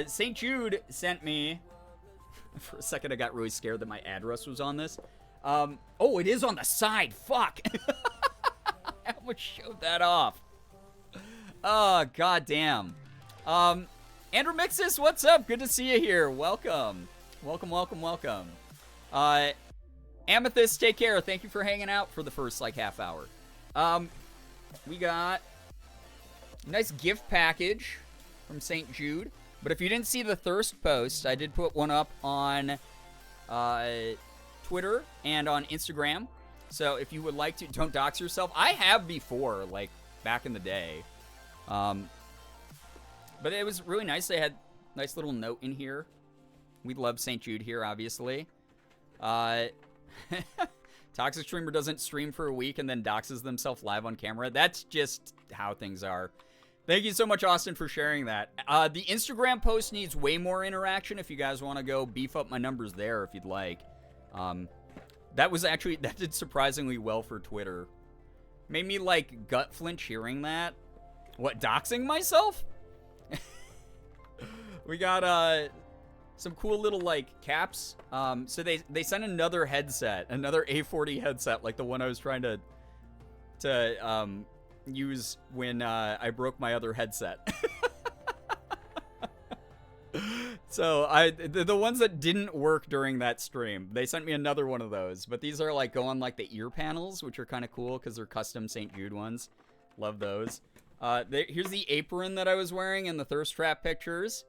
S4: St. Jude sent me, for a second I got really scared that my address was on this. Oh, it is on the side, fuck. I almost showed that off. Oh, goddamn. Andrew Mixus, what's up? Good to see you here. Welcome. Welcome. Amethyst, take care. Thank you for hanging out for the first, like, half hour. We got a nice gift package from St. Jude. But if you didn't see the thirst post, I did put one up on Twitter and on Instagram. So if you would like to, don't dox yourself. I have before, like, back in the day. But it was really nice. They had a nice little note in here. We love St. Jude here, obviously. Toxic streamer doesn't stream for a week and then doxes themselves live on camera. That's just how things are. Thank you so much, Austin, for sharing that. The Instagram post needs way more interaction if you guys want to go beef up my numbers there if you'd like. That did surprisingly well for Twitter. Made me, like, gut flinch hearing that. What, doxing myself? We got, some cool little, like, caps. So they sent another headset, another A40 headset, like the one I was trying to use when, I broke my other headset. So, the ones that didn't work during that stream, they sent me another one of those. But these are, like, go on, like, the ear panels, which are kind of cool because they're custom St. Jude ones. Love those. Here's the apron that I was wearing in the thirst trap pictures.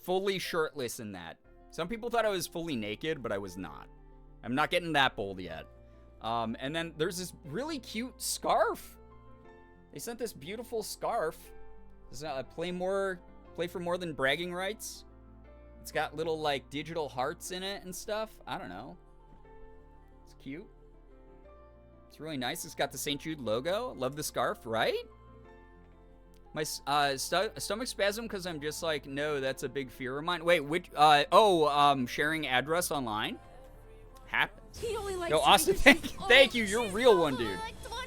S4: Fully shirtless in that. Some people thought I was fully naked, but I was not. I'm not getting that bold yet. And then there's this really cute scarf. They sent this beautiful scarf. Does play for more than bragging rights? It's got little, like, digital hearts in it and stuff. I don't know. It's cute. It's really nice. It's got the St. Jude logo. Love the scarf, right? My stomach spasm because I'm just like, no, that's a big fear of mine. Wait, sharing address online? Happens. Yo, Austin, thank you. You're a real one, dude.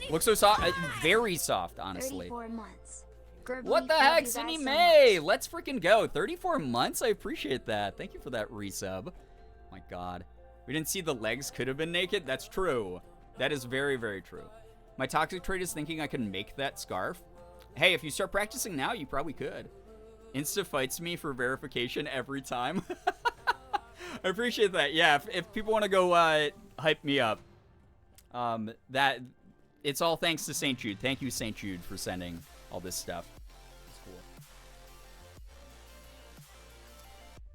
S4: Looks so soft. Very soft, honestly.
S5: 34 months. Girbeagly,
S4: What the heck, Cindy May? Let's freaking go. 34 months? I appreciate that. Thank you for that resub. My God. We didn't see the legs could have been naked? That's true. That is very, very true. My toxic trait is thinking I can make that scarf. Hey, if you start practicing now, you probably could. Insta fights me for verification every time. I appreciate that. Yeah, if people want to go hype me up, it's all thanks to St. Jude. Thank you, St. Jude, for sending all this stuff. It's cool.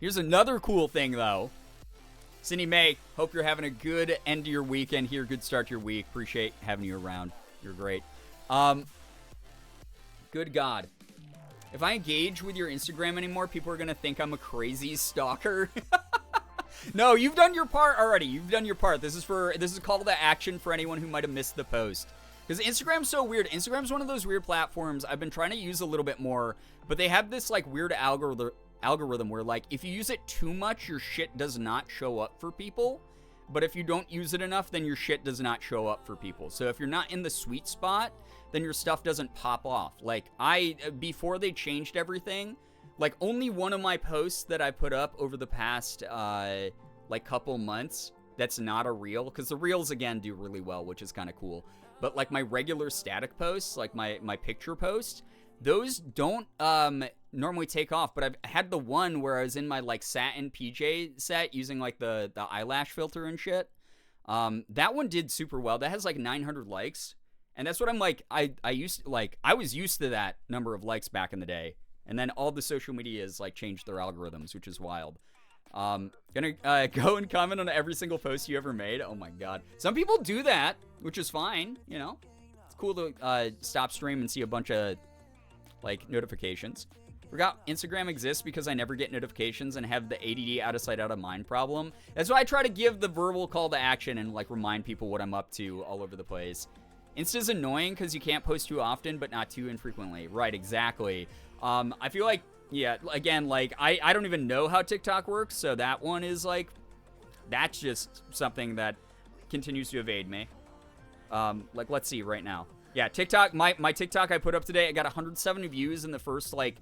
S4: Here's another cool thing, though. Cindy May, hope you're having a good end to your weekend here. Good start to your week. Appreciate having you around. You're great. Good God. If I engage with your Instagram anymore, people are gonna think I'm a crazy stalker. No, you've done your part already. You've done your part. This is a call to action for anyone who might have missed the post. Because Instagram's so weird. Instagram's one of those weird platforms I've been trying to use a little bit more, but they have this like weird algorithm where like if you use it too much, your shit does not show up for people. But if you don't use it enough, then your shit does not show up for people. So if you're not in the sweet spot, then your stuff doesn't pop off. Like before they changed everything, like only one of my posts that I put up over the past like couple months, that's not a reel, because the reels again do really well, which is kind of cool. But like my regular static posts, like my picture posts, those don't normally take off. But I've had the one where I was in my like satin PJ set using like the eyelash filter and shit. That one did super well. That has like 900 likes. And that's what I'm like, I was used to that number of likes back in the day. And then all the social medias like changed their algorithms, which is wild. Gonna go and comment on every single post you ever made. Oh my god. Some people do that, which is fine, you know. It's cool to stop stream and see a bunch of like notifications. Forgot Instagram exists because I never get notifications and have the ADD out of sight out of mind problem. That's why I try to give the verbal call to action and like remind people what I'm up to all over the place. Insta's annoying because you can't post too often, but not too infrequently. Right, exactly. I feel like, yeah, again, like, I don't even know how TikTok works, so that one is, like, that's just something that continues to evade me. Like, let's see right now. Yeah, TikTok, my TikTok I put up today, I got 170 views in the first, like,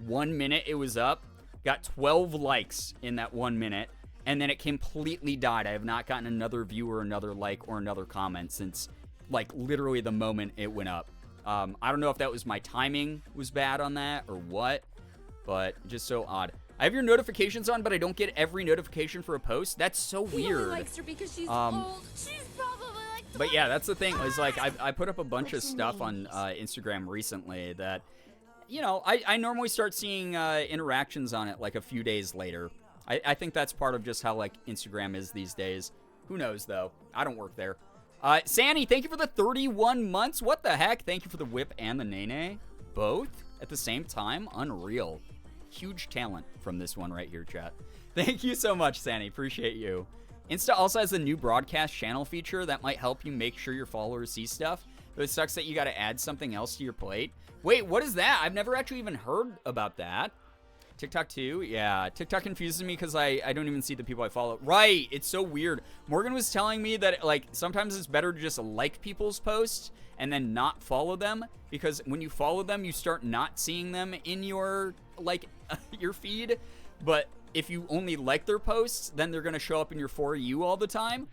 S4: 1 minute it was up. Got 12 likes in that 1 minute, and then it completely died. I have not gotten another view or another like or another comment since, like, literally the moment it went up. I don't know if that was my timing was bad on that or what, but just so odd. I have your notifications on, but I don't get every notification for a post. That's so weird.
S1: He only likes her because she's old. She's probably like 20.
S4: But yeah, that's the thing. Is like I put up a bunch of stuff on Instagram recently that, you know, I normally start seeing interactions on it like a few days later. I think that's part of just how like Instagram is these days. Who knows though? I don't work there. Sandy, thank you for the 31 months. What the heck? Thank you for the whip and the nene. Both at the same time? Unreal. Huge talent from this one right here, chat. Thank you so much, Sandy. Appreciate you. Insta also has a new broadcast channel feature that might help you make sure your followers see stuff. But it sucks that you got to add something else to your plate. Wait, what is that? I've never actually even heard about that. TikTok too? Yeah, TikTok confuses me because I don't even see the people I follow. Right, it's so weird. Morgan was telling me that like sometimes it's better to just like people's posts and then not follow them, because when you follow them, you start not seeing them in your like your feed. But if you only like their posts, then they're gonna show up in your For You all the time.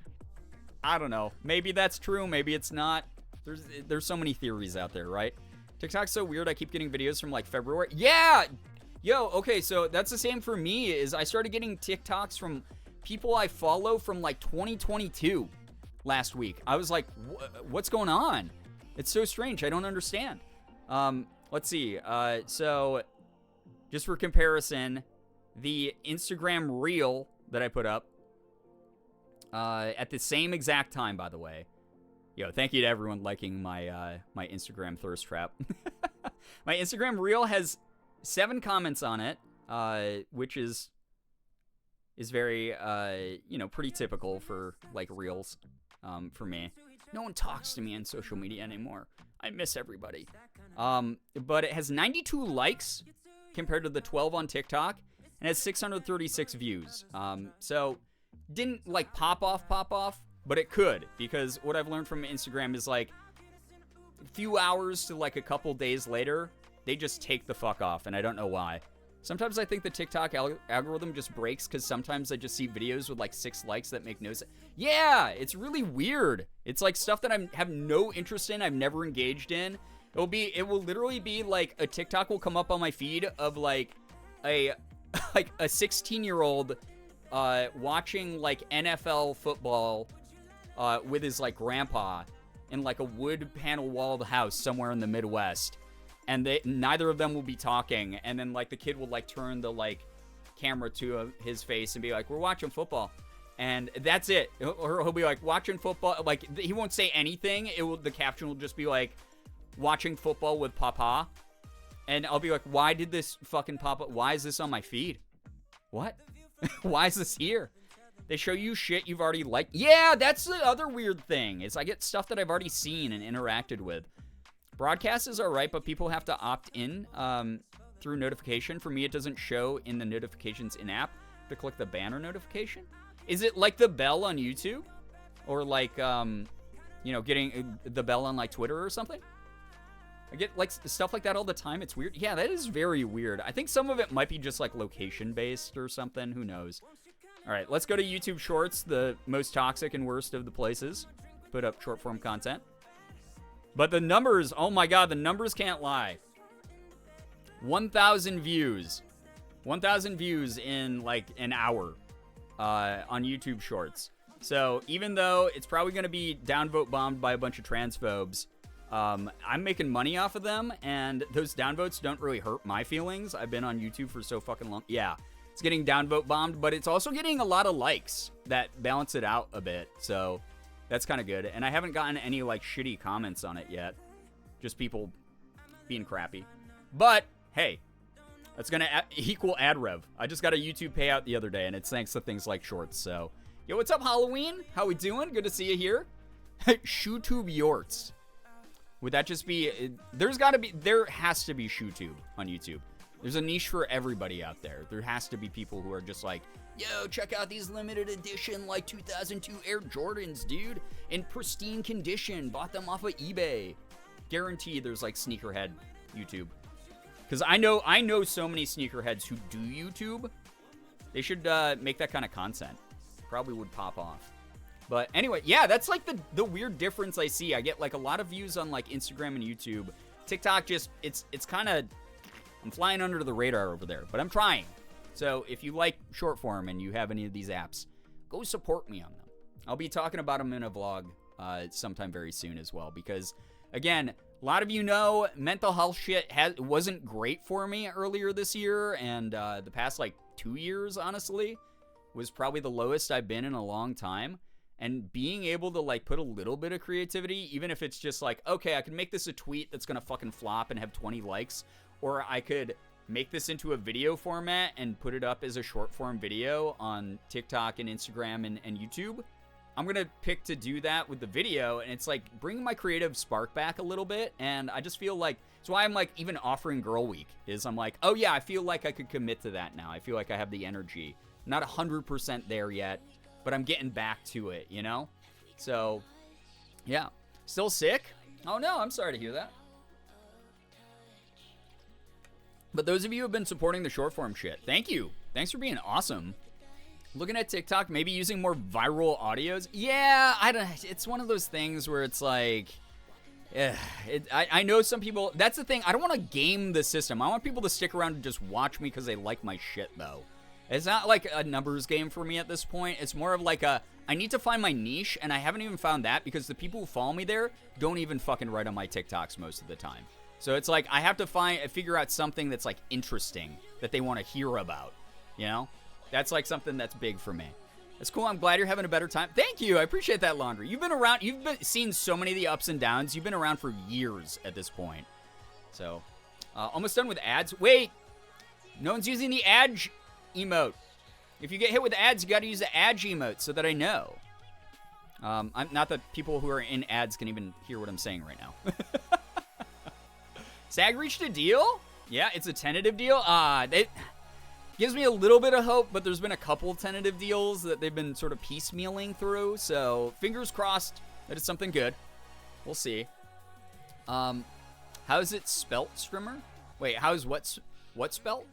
S4: I don't know. Maybe that's true. Maybe it's not. There's so many theories out there, right? TikTok's so weird. I keep getting videos from like February. Yeah. Yo, okay, so that's the same for me, is I started getting TikToks from people I follow from like 2022 last week. I was like, what's going on? It's so strange. I don't understand. Let's see. So just for comparison, the Instagram reel that I put up at the same exact time, by the way. Yo, thank you to everyone liking my my Instagram thirst trap. My Instagram reel has 7 comments on it, which is very, you know, pretty typical for, like, reels, for me. No one talks to me on social media anymore. I miss everybody. But it has 92 likes compared to the 12 on TikTok, and has 636 views. So, didn't, like, pop off, but it could, because what I've learned from Instagram is, like, a few hours to, like, a couple days later, they just take the fuck off, and I don't know why. Sometimes I think the TikTok algorithm just breaks because sometimes I just see videos with like 6 likes that make no sense. Yeah, it's really weird. It's like stuff that I have no interest in, I've never engaged in. It will literally be like a TikTok will come up on my feed of like a 16-year-old watching like NFL football with his like grandpa in like a wood panel walled house somewhere in the Midwest. And neither of them will be talking, and then like the kid will like turn the like camera to his face and be like, "We're watching football," and that's it. Or he'll be like, "Watching football." Like he won't say anything. The caption will just be like, "Watching football with Papa," And I'll be like, why did this fucking pop up? Why is this on my feed? What? Why is this here? They show you shit you've already liked. Yeah, that's the other weird thing. Is I get stuff that I've already seen and interacted with. Broadcast is alright, but people have to opt in through notification. For me, it doesn't show in the notifications in-app to click the banner notification. Is it like the bell on YouTube? Or like, you know, getting the bell on like Twitter or something? I get like stuff like that all the time. It's weird. Yeah, that is very weird. I think some of it might be just like location based or something. Who knows? All right, let's go to YouTube Shorts, the most toxic and worst of the places. Put up short form content. But the numbers, oh my God, the numbers can't lie. 1,000 views. 1,000 views in like an hour on YouTube Shorts. So even though it's probably going to be downvote bombed by a bunch of transphobes, I'm making money off of them, and those downvotes don't really hurt my feelings. I've been on YouTube for so fucking long. Yeah, it's getting downvote bombed, but it's also getting a lot of likes that balance it out a bit. So that's kind of good. And I haven't gotten any like shitty comments on it yet. Just people being crappy. But hey, that's going to equal ad rev. I just got a YouTube payout the other day, and it's thanks to things like Shorts. So, yo, what's up, Halloween? How we doing? Good to see you here. ShoeTube Yorts. Would that just be... there has to be ShoeTube on YouTube. There's a niche for everybody out there. There has to be people who are just like, yo, check out these limited edition, like, 2002 Air Jordans, dude. In pristine condition. Bought them off of eBay. Guaranteed there's, like, sneakerhead YouTube. Because I know so many sneakerheads who do YouTube. They should make that kind of content. Probably would pop off. But anyway, yeah, that's like the weird difference I see. I get like a lot of views on like Instagram and YouTube. TikTok just, it's kind of, I'm flying under the radar over there, but I'm trying. So if you like short form and you have any of these apps, go support me on them. I'll be talking about them in a vlog sometime very soon as well, because again, a lot of you know mental health shit wasn't great for me earlier this year, and the past like 2 years, honestly, was probably the lowest I've been in a long time. And being able to, like, put a little bit of creativity, even if it's just like, okay, I can make this a tweet that's gonna fucking flop and have 20 likes, or I could make this into a video format and put it up as a short form video on TikTok and Instagram and YouTube. I'm gonna pick to do that with the video, and it's like bringing my creative spark back a little bit, and I just feel like, that's why I'm like even offering Girl Week, is I'm like, oh yeah, I feel like I could commit to that now. I feel like I have the energy. Not 100% there yet, but I'm getting back to it, you know? So, yeah. Still sick? Oh no, I'm sorry to hear that. But those of you who have been supporting the short form shit, thank you. Thanks for being awesome. Looking at TikTok, maybe using more viral audios. Yeah, it's one of those things where it's like, I know some people, that's the thing, I don't want to game the system. I want people to stick around and just watch me because they like my shit, though. It's not like a numbers game for me at this point. It's more of like I need to find my niche, and I haven't even found that because the people who follow me there don't even fucking write on my TikToks most of the time. So it's like I have to figure out something that's like interesting that they want to hear about, you know? That's like something that's big for me. That's cool. I'm glad you're having a better time. Thank you. I appreciate that, Laundry. You've been around. Seen so many of the ups and downs. You've been around for years at this point. So, almost done with ads. Wait, no one's using the ad emote. If you get hit with ads, you got to use the ad emote so that I know. I'm not that people who are in ads can even hear what I'm saying right now. SAG reached a deal? Yeah, it's a tentative deal. It gives me a little bit of hope, but there's been a couple tentative deals that they've been sort of piecemealing through. So fingers crossed that it's something good. We'll see. How's it spelt, Strimmer? Wait, how's what spelt?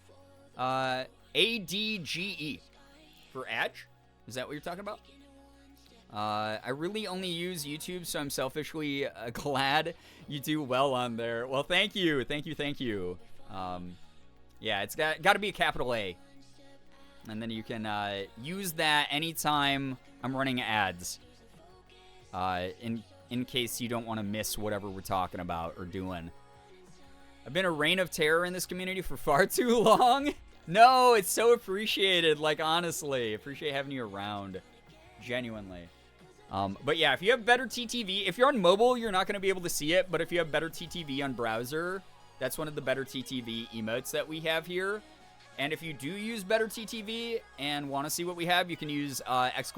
S4: ADGE for Adge? Is that what you're talking about? I really only use YouTube, so I'm selfishly glad you do well on there. Well, thank you. Thank you. Yeah, it's got to be a capital A. And then you can use that anytime I'm running ads. In case you don't want to miss whatever we're talking about or doing. I've been a reign of terror in this community for far too long. No, it's so appreciated. Like, honestly, appreciate having you around. Genuinely. But yeah, if you have better TTV, if you're on mobile, you're not going to be able to see it. But if you have better TTV on browser, That's one of the better TTV emotes that we have here. And if you do use better TTV and want to see what we have, you can use !BTTV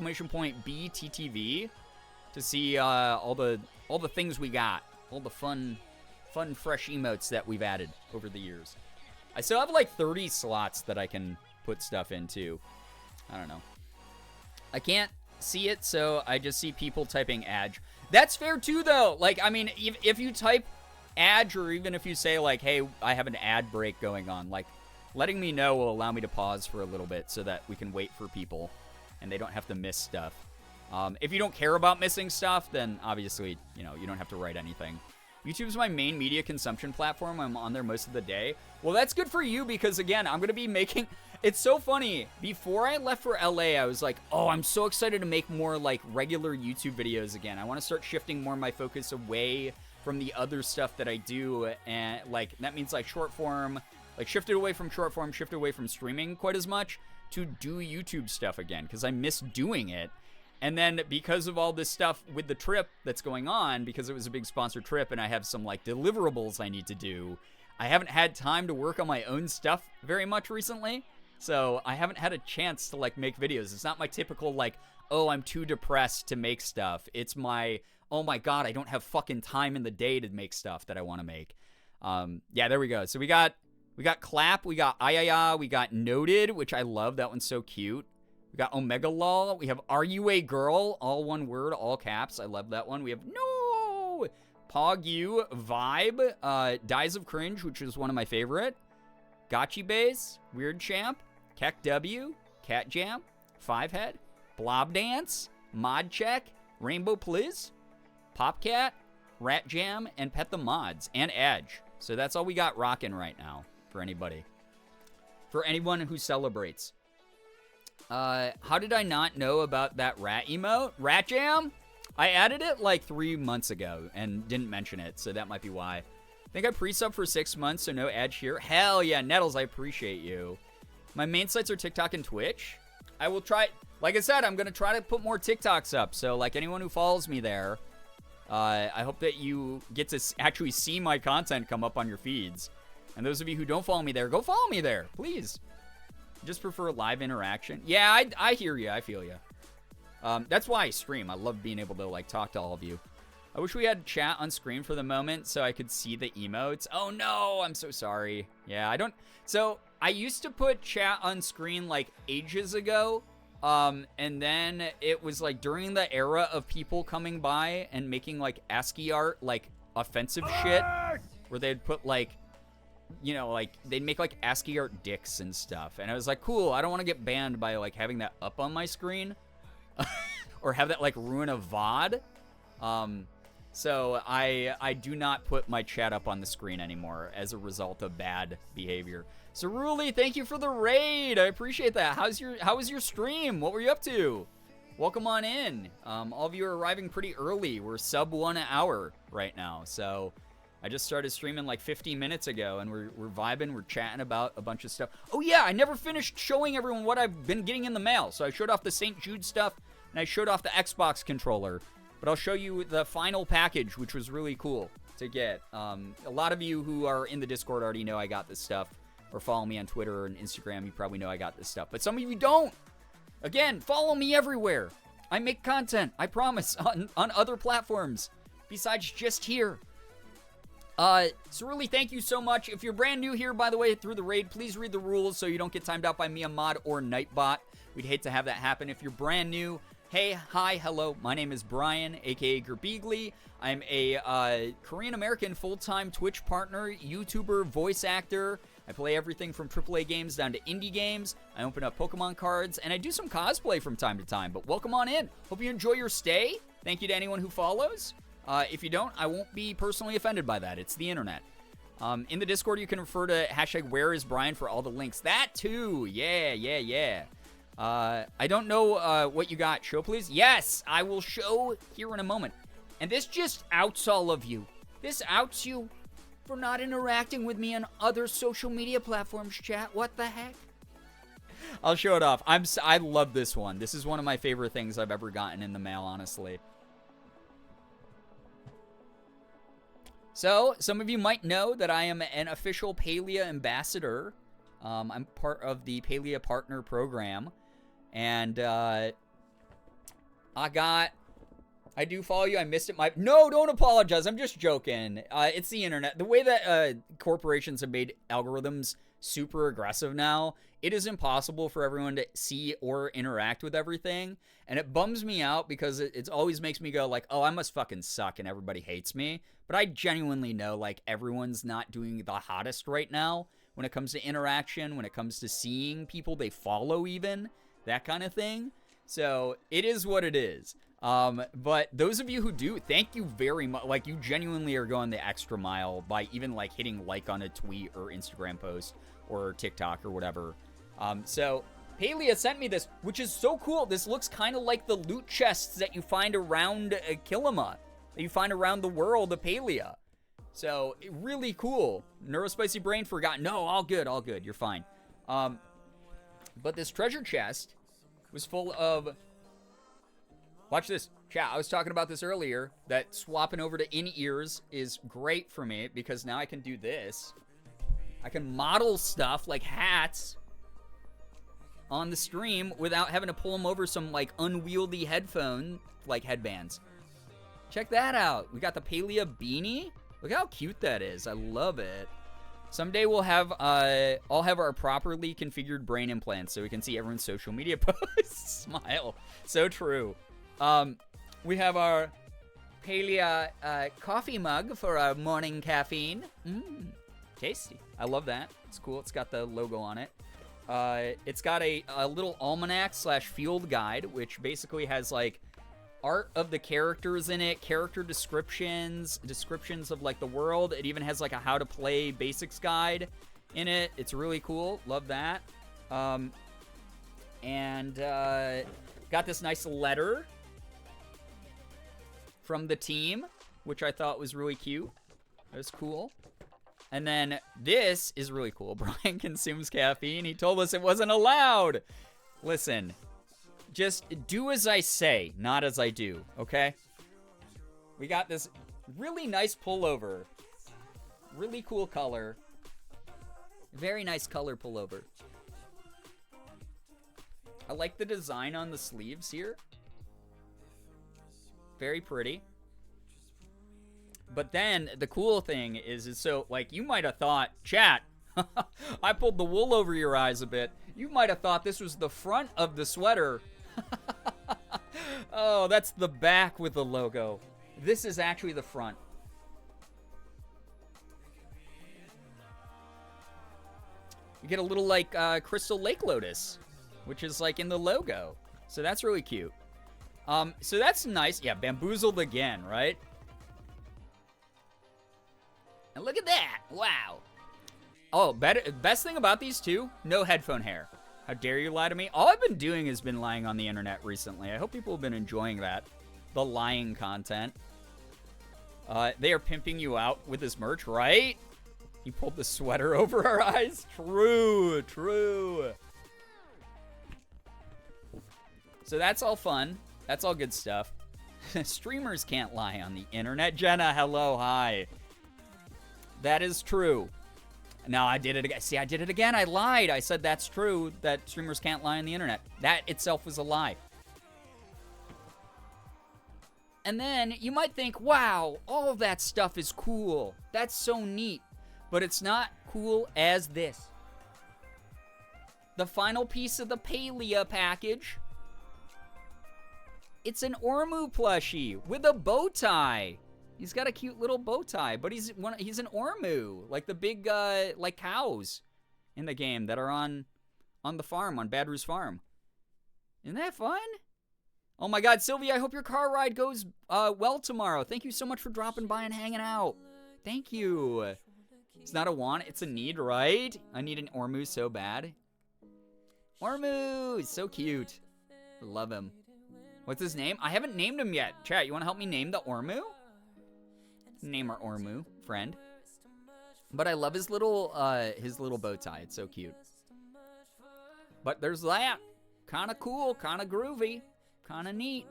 S4: to see all the things we got, all the fun, fresh emotes that we've added over the years. I still have like 30 slots that I can put stuff into. I don't know. I can't see it, so I just see people typing Adge. That's fair too, though. Like, I mean, if you type Adge, or even if you say like, hey, I have an ad break going on, like, letting me know will allow me to pause for a little bit so that we can wait for people and they don't have to miss stuff. If you don't care about missing stuff, then obviously, you know, you don't have to write anything. YouTube's my main media consumption platform. I'm on there most of the day. Well, that's good for you because, again, I'm going to be making... It's so funny. Before I left for LA, I was like, oh, I'm so excited to make more, like, regular YouTube videos again. I want to start shifting more of my focus away from the other stuff that I do. And, like, that means, like, short form... Like, shifted away from short form, shifted away from streaming quite as much to do YouTube stuff again, because I miss doing it. And then because of all this stuff with the trip that's going on, because it was a big sponsored trip and I have some, like, deliverables I need to do, I haven't had time to work on my own stuff very much recently. So I haven't had a chance to, like, make videos. It's not my typical, like, oh, I'm too depressed to make stuff. It's my, oh my god, I don't have fucking time in the day to make stuff that I want to make. Yeah, there we go. So we got Clap, we got Ayaya, we got Noted, which I love. That one's so cute. We got Omega Lol. We have Are You a Girl? All one word, all caps. I love that one. We have No! Pog U, Vibe, Dies of Cringe, which is one of my favorite. Gotchi Base, Weird Champ, Keck W, Cat Jam, Fivehead, Blob Dance, Mod Check, Rainbow Pliz, Popcat, Rat Jam, and Pet the Mods, and Edge. So that's all we got rocking right now. For anybody. For anyone who celebrates. How did I not know about that rat emote? Rat Jam? I added it like 3 months ago and didn't mention it, so that might be why. I think I pre-subbed for 6 months, so no Edge here. Hell yeah, Nettles, I appreciate you. My main sites are TikTok and Twitch. I will try, like I said, I'm going to try to put more TikToks up, so like anyone who follows me there, I hope that you get to actually see my content come up on your feeds. And those of you who don't follow me there, go follow me there, please. Just prefer live interaction. Yeah, I hear you. I feel you. That's why I stream. I love being able to, like, talk to all of you. I wish we had chat on screen for the moment so I could see the emotes. Oh, no. I'm so sorry. Yeah, I don't... So, I used to put chat on screen, like, ages ago. And then it was, like, during the era of people coming by and making, like, ASCII art, like, offensive shit. Where they'd put, like... You know, like, they'd make, like, ASCII art dicks and stuff. And I was like, cool, I don't want to get banned by, like, having that up on my screen. Or have that, like, ruin a VOD. So I do not put my chat up on the screen anymore as a result of bad behavior. Ceruli, thank you for the raid. I appreciate that. How was your stream? What were you up to? Welcome on in. All of you are arriving pretty early. We're sub 1 hour right now, so... I just started streaming like 15 minutes ago, and we're vibing, we're chatting about a bunch of stuff. Oh yeah, I never finished showing everyone what I've been getting in the mail. So I showed off the St. Jude stuff, and I showed off the Xbox controller. But I'll show you the final package, which was really cool to get. A lot of you who are in the Discord already know I got this stuff, or follow me on Twitter and Instagram, you probably know I got this stuff. But some of you don't. Again, follow me everywhere. I make content, I promise, on other platforms, besides just here. So really, thank you so much. If you're brand new here, by the way, through the raid, please read the rules so you don't get timed out by me, a mod, or Nightbot. We'd hate to have that happen. If you're brand new, hey, hi, hello, my name is Brian, aka Girbeagly. I'm a Korean-American full-time Twitch partner, YouTuber, voice actor. I play everything from AAA games down to indie games. I open up Pokemon cards, and I do some cosplay from time to time, but welcome on in. Hope you enjoy your stay. Thank you to anyone who follows. If you don't, I won't be personally offended by that. It's the internet. In the Discord, you can refer to hashtag #WhereIsBrian for all the links. That too. Yeah. I don't know what you got. Show, please. Yes, I will show here in a moment. And this just outs all of you. This outs you for not interacting with me on other social media platforms, chat. What the heck? I'll show it off. I love this one. This is one of my favorite things I've ever gotten in the mail, honestly. So, some of you might know that I am an official Palia ambassador. I'm part of the Palia Partner Program. And, I do follow you. I missed it. No, don't apologize. I'm just joking. It's the internet. The way that corporations have made algorithms super aggressive now, it is impossible for everyone to see or interact with everything. And it bums me out because it always makes me go like, oh, I must fucking suck and everybody hates me. But I genuinely know like everyone's not doing the hottest right now when it comes to interaction, when it comes to seeing people they follow even, that kind of thing. So it is what it is. But those of you who do, thank you very much. Like, you genuinely are going the extra mile by even like hitting like on a tweet or Instagram post or TikTok or whatever. So Palia sent me this, which is so cool. This looks kind of like the loot chests that you find around Kilima, that you find around the world of Palia. So really cool. Neurospicy Brain forgot. No, all good, all good. You're fine. But this treasure chest was full of... Watch this. Chat, I was talking about this earlier, that swapping over to in-ears is great for me because now I can do this. I can model stuff like hats on the stream without having to pull them over some like unwieldy headphone like headbands. Check that out. We got the Palia beanie. Look how cute that is. I love it. Someday we'll have I'll have our properly configured brain implants so we can see everyone's social media posts. Smile. So true. We have our Palia coffee mug for our morning caffeine. Tasty. I love that. It's cool. It's got the logo on it. It's got a little almanac / field guide, which basically has like art of the characters in it, character descriptions of like the world. It even has like a how to play basics guide in it. It's really cool. Love that. And got this nice letter from the team, which I thought was really cute. That was cool. And then this is really cool. Brian consumes caffeine. He told us it wasn't allowed. Listen, just do as I say, not as I do, okay? We got this really nice pullover. Really cool color. Very nice color pullover. I like the design on the sleeves here. Very pretty. But then the cool thing is so, like, you might have thought, chat, I pulled the wool over your eyes a bit. You might have thought this was the front of the sweater. Oh, that's the back with the logo. This is actually the front. You get a little, like, Crystal Lake Lotus, which is, like, in the logo. So that's really cute. So that's nice. Yeah, bamboozled again, right? And look at that. Wow. Oh, best thing about these two, no headphone hair. How dare you lie to me? All I've been doing has been lying on the internet recently. I hope people have been enjoying that. The lying content. They are pimping you out with this merch, right? He pulled the sweater over our eyes. True, true. So that's all fun. That's all good stuff. Streamers can't lie on the internet. Jenna, hello, hi. That is true. No, I did it again. See, I did it again. I lied. I said that's true, that streamers can't lie on the internet. That itself was a lie. And then you might think, wow, all of that stuff is cool. That's so neat. But it's not cool as this. The final piece of the Palia package. It's an Ormu plushie with a bow tie. He's got a cute little bow tie, but he's an Ormu, like the big like cows in the game that are on the farm, on Badru's farm. Isn't that fun? Oh my God, Sylvia, I hope your car ride goes well tomorrow. Thank you so much for dropping by and hanging out. Thank you. It's not a want, it's a need, right? I need an Ormu so bad. Ormu, so cute. I love him. What's his name? I haven't named him yet. Chat, you want to help me name the Ormu? Name our Ormu friend. But I love his little bow tie. It's so cute. But there's that. Kind of cool, kind of groovy, kind of neat.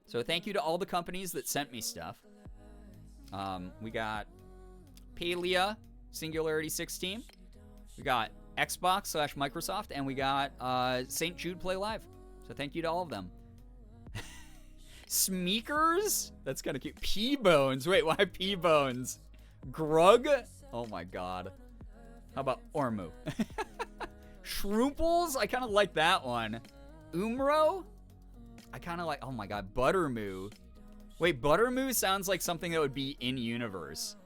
S4: So thank you to all the companies that sent me stuff. We got Palia Singularity 16. We got Xbox/Microsoft, and we got St. Jude Play Live. So thank you to all of them. Smeekers? That's kind of cute. P-Bones. Wait, why P-Bones? Grug? Oh my god. How about Ormu? Shrooples? I kind of like that one. Umro? I kind of like, oh my god, Buttermoo. Wait, Buttermoo sounds like something that would be in universe.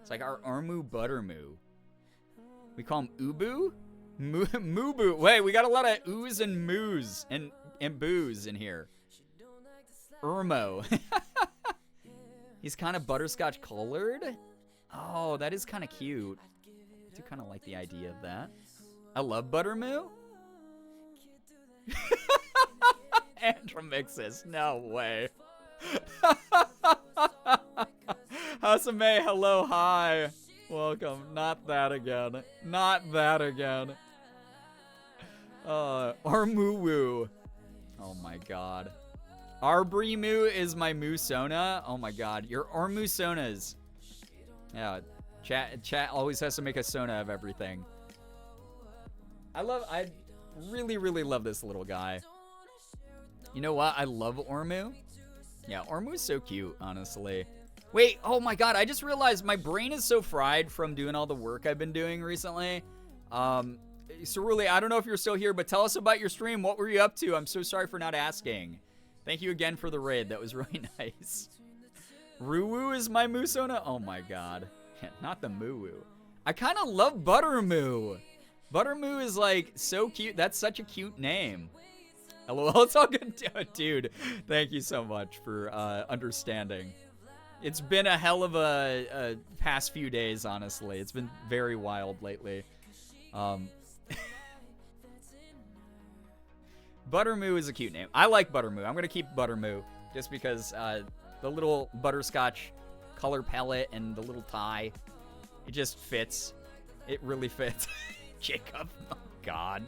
S4: It's like our Ormu Buttermoo. We call him Ubu? Mubu. Wait, we got a lot of oohs and moos and boos in here. Irmo. He's kind of butterscotch colored. Oh, that is kind of cute. I do kind of like the idea of that. I love Buttermoo. Andromixis. No way. Hasame, hello, hi. Welcome. Not that again. Not that again. Armuwu. Oh my god. Arbrimu is my Musona. Oh my god. Your Armusonas. Yeah. Chat always has to make a Sona of everything. I really, really love this little guy. You know what? I love Ormu. Yeah, Ormu's so cute, honestly. Wait, oh my god, I just realized my brain is so fried from doing all the work I've been doing recently. Cerulli, I don't know if you're still here, but tell us about your stream. What were you up to? I'm so sorry for not asking. Thank you again for the raid. That was really nice. Ruwu is my Musona? Oh my god. Not the Muwu. I kind of love Buttermoo. Buttermoo is like so cute. That's such a cute name. LOL, it's all good. Dude, thank you so much for understanding. It's been a hell of a past few days, honestly. It's been very wild lately. Buttermoo is a cute name. I like Buttermoo. I'm going to keep Buttermoo just because the little butterscotch color palette and the little tie, it just fits. It really fits. Jacob. Oh, God.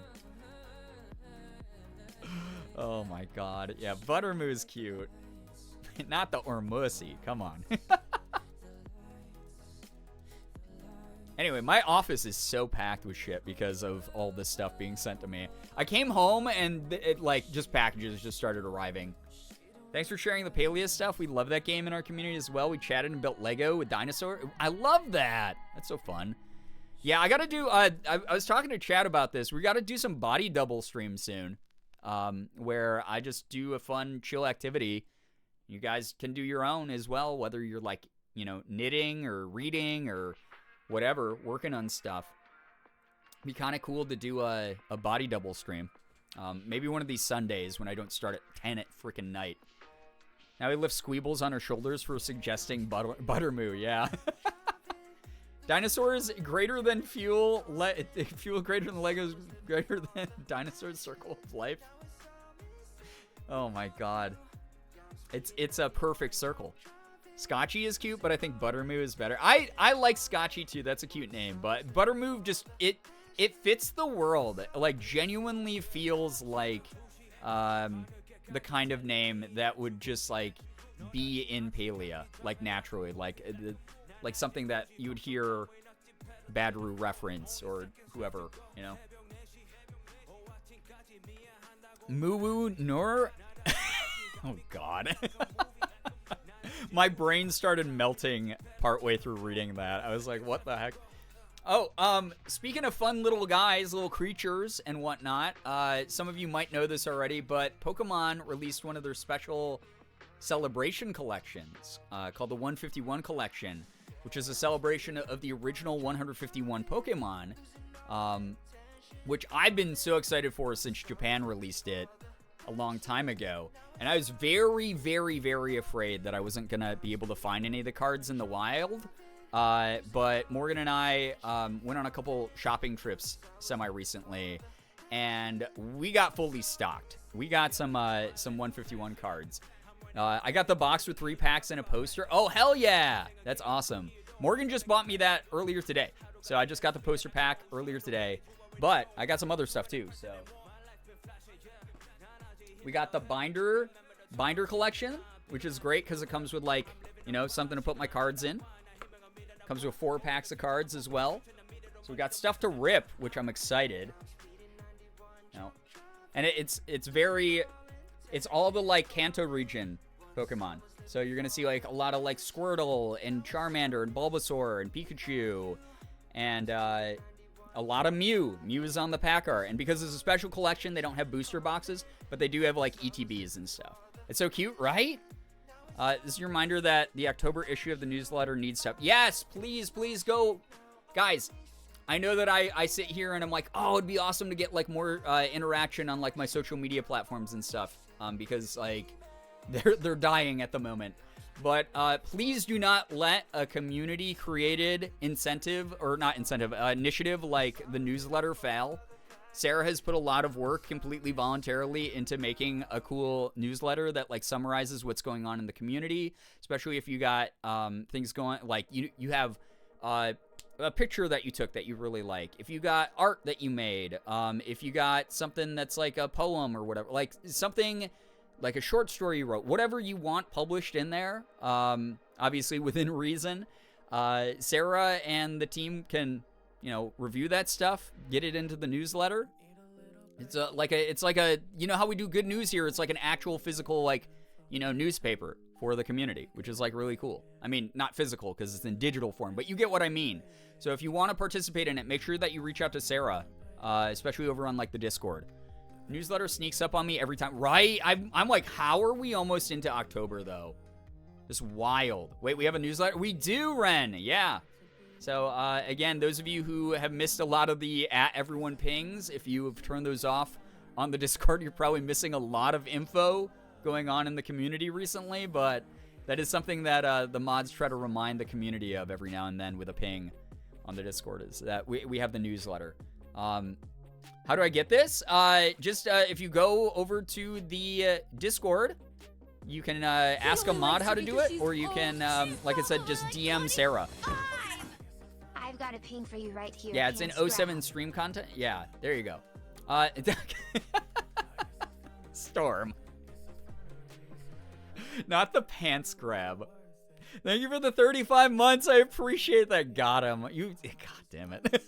S4: Oh, my God. Yeah, Buttermoo's cute. Not the Ormusi. Come on. Anyway, my office is so packed with shit because of all this stuff being sent to me. I came home and just packages just started arriving. Thanks for sharing the Palia stuff. We love that game in our community as well. We chatted and built Lego with dinosaur. I love that. That's so fun. Yeah, I gotta do, I was talking to Chad about this. We gotta do some body double streams soon. Where I just do a fun, chill activity. You guys can do your own as well, whether you're like, you know, knitting or reading or whatever, working on stuff. Be kind of cool to do a body double stream. Maybe one of these Sundays when I don't start at 10 at freaking night. Now we lift Squeebles on her shoulders for suggesting Buttermoo, yeah. Dinosaurs greater than fuel, fuel greater than Legos, greater than dinosaurs circle of life. Oh my god. It's a perfect circle. Scotchy is cute, but I think Buttermoo is better. I like Scotchy too. That's a cute name, but Buttermoo just it fits the world. Like genuinely feels like the kind of name that would just like be in Palia, like naturally, like something that you would hear Badru reference or whoever, you know. Muwu Nur. Oh god. My brain started melting partway through reading that. I was like, what the heck? Oh, speaking of fun little guys, little creatures and whatnot, some of you might know this already, but Pokemon released one of their special celebration collections called the 151 collection, which is a celebration of the original 151 Pokemon, which I've been so excited for since Japan released it a long time ago. And I was very, very, very afraid that I wasn't going to be able to find any of the cards in the wild. But Morgan and I went on a couple shopping trips semi-recently, and we got fully stocked. We got some 151 cards. I got the box with 3 packs and a poster. Oh, hell yeah! That's awesome. Morgan just bought me that earlier today. So I just got the poster pack earlier today. But I got some other stuff too, so... We got the binder collection, which is great because it comes with like You know, something to put my cards in. Comes with 4 packs of cards as well. So we got stuff to rip, which I'm excited. And it's all the, like, Kanto region Pokemon. So you're going to see, like, a lot of, like, Squirtle and Charmander and Bulbasaur and Pikachu. And a lot of Mew. Mew is on the pack art. And because it's a special collection, they don't have booster boxes, but they do have, like, ETBs and stuff. It's so cute, right? This is a reminder that the October issue of the newsletter needs stuff. Yes, please go. Guys, I know that I sit here and I'm like, oh, it'd be awesome to get, like, more interaction on, like, my social media platforms and stuff. Because, like, they're dying at the moment. But please do not let a community created initiative like the newsletter fail. Sarah has put a lot of work completely voluntarily into making a cool newsletter that, like, summarizes what's going on in the community, especially if you got things going, like you have a picture that you took that you really like, if you got art that you made, if you got something that's like a poem or whatever, like something like a short story you wrote, whatever you want published in there, obviously within reason, Sarah and the team can, you know, review that stuff, get it into the newsletter. It's like a, you know how we do good news here? It's like an actual physical, like, you know, newspaper for the community, which is, like, really cool. I mean, not physical because it's in digital form, but you get what I mean. So if you want to participate in it, make sure that you reach out to Sarah, especially over on, like, the Discord. Newsletter sneaks up on me every time, right? I'm like, how are we almost into October, though? Just wild. Wait, we have a newsletter? We do, Ren. Yeah. So, again, those of you who have missed a lot of the @everyone pings, if you have turned those off on the Discord, you're probably missing a lot of info going on in the community recently, but that is something that the mods try to remind the community of every now and then with a ping on the Discord, is that we have the newsletter. How do I get this? If you go over to the Discord, you can ask a mod how to do it, or you can, like I said, just DM Sarah.
S5: I've got a ping for you right here.
S4: Yeah, it's in
S5: Pants
S4: 07
S5: grab.
S4: stream content. Yeah, there you go. Storm. Not the pants grab. Thank you for the 35 months. I appreciate that. Got him. God damn it.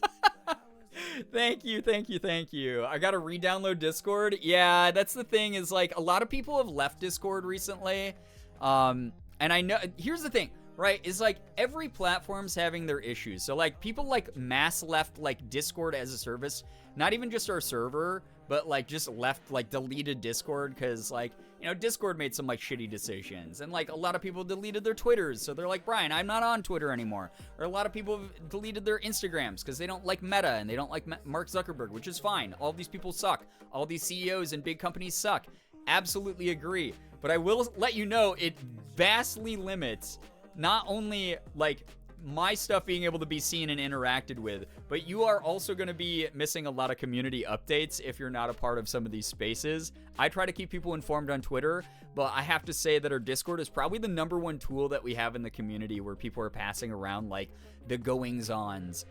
S4: Thank you. I gotta re-download Discord. Yeah, that's the thing, is, like, a lot of people have left Discord recently. And I know, here's the thing, right, is, like, every platform's having their issues. So, like, people, like, mass left, like, Discord as a service, not even just our server, but, like, just left, like, deleted Discord because, like, you know, Discord made some, like, shitty decisions. And, like, a lot of people deleted their Twitters, so they're like, Brian, I'm not on Twitter anymore. Or a lot of people have deleted their Instagrams because they don't like Meta and they don't like Mark Zuckerberg, which is fine. All these people suck. All these CEOs and big companies suck. Absolutely agree. But I will let you know, it vastly limits not only, like, my stuff being able to be seen and interacted with, but you are also going to be missing a lot of community updates if you're not a part of some of these spaces. I try to keep people informed on Twitter, but I have to say that our Discord is probably the #1 tool that we have in the community where people are passing around, like, the goings-ons.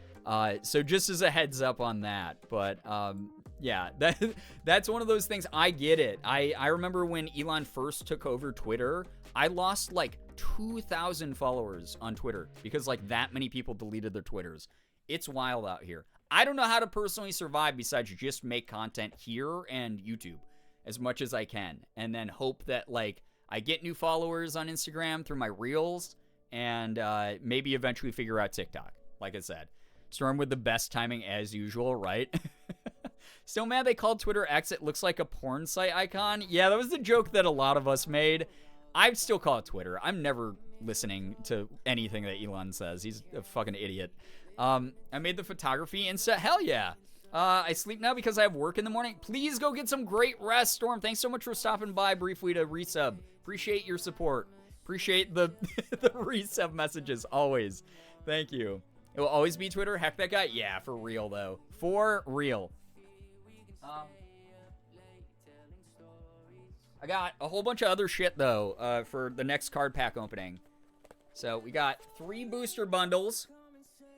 S4: So just as a heads up on that. But yeah, that's one of those things. I get it. I remember when Elon first took over Twitter, I lost, like, 2,000 followers on Twitter because, like, that many people deleted their Twitters. It's wild out here. I don't know how to personally survive besides just make content here and YouTube as much as I can, and then hope that, like, I get new followers on Instagram through my reels, and maybe eventually figure out TikTok. Like I said, Storm with the best timing as usual, right? Still mad they called Twitter X. It looks like a porn site icon. Yeah, that was the joke that a lot of us made. I still call it Twitter. I'm never listening to anything that Elon says. He's a fucking idiot. I made the photography Insta. Hell yeah. I sleep now because I have work in the morning. Please go get some great rest, Storm. Thanks so much for stopping by briefly to resub. Appreciate your support. Appreciate the the resub messages always. Thank you. It will always be Twitter. Heck that guy. Yeah, for real though. For real. I got a whole bunch of other shit, though, for the next card pack opening. So we got 3 booster bundles.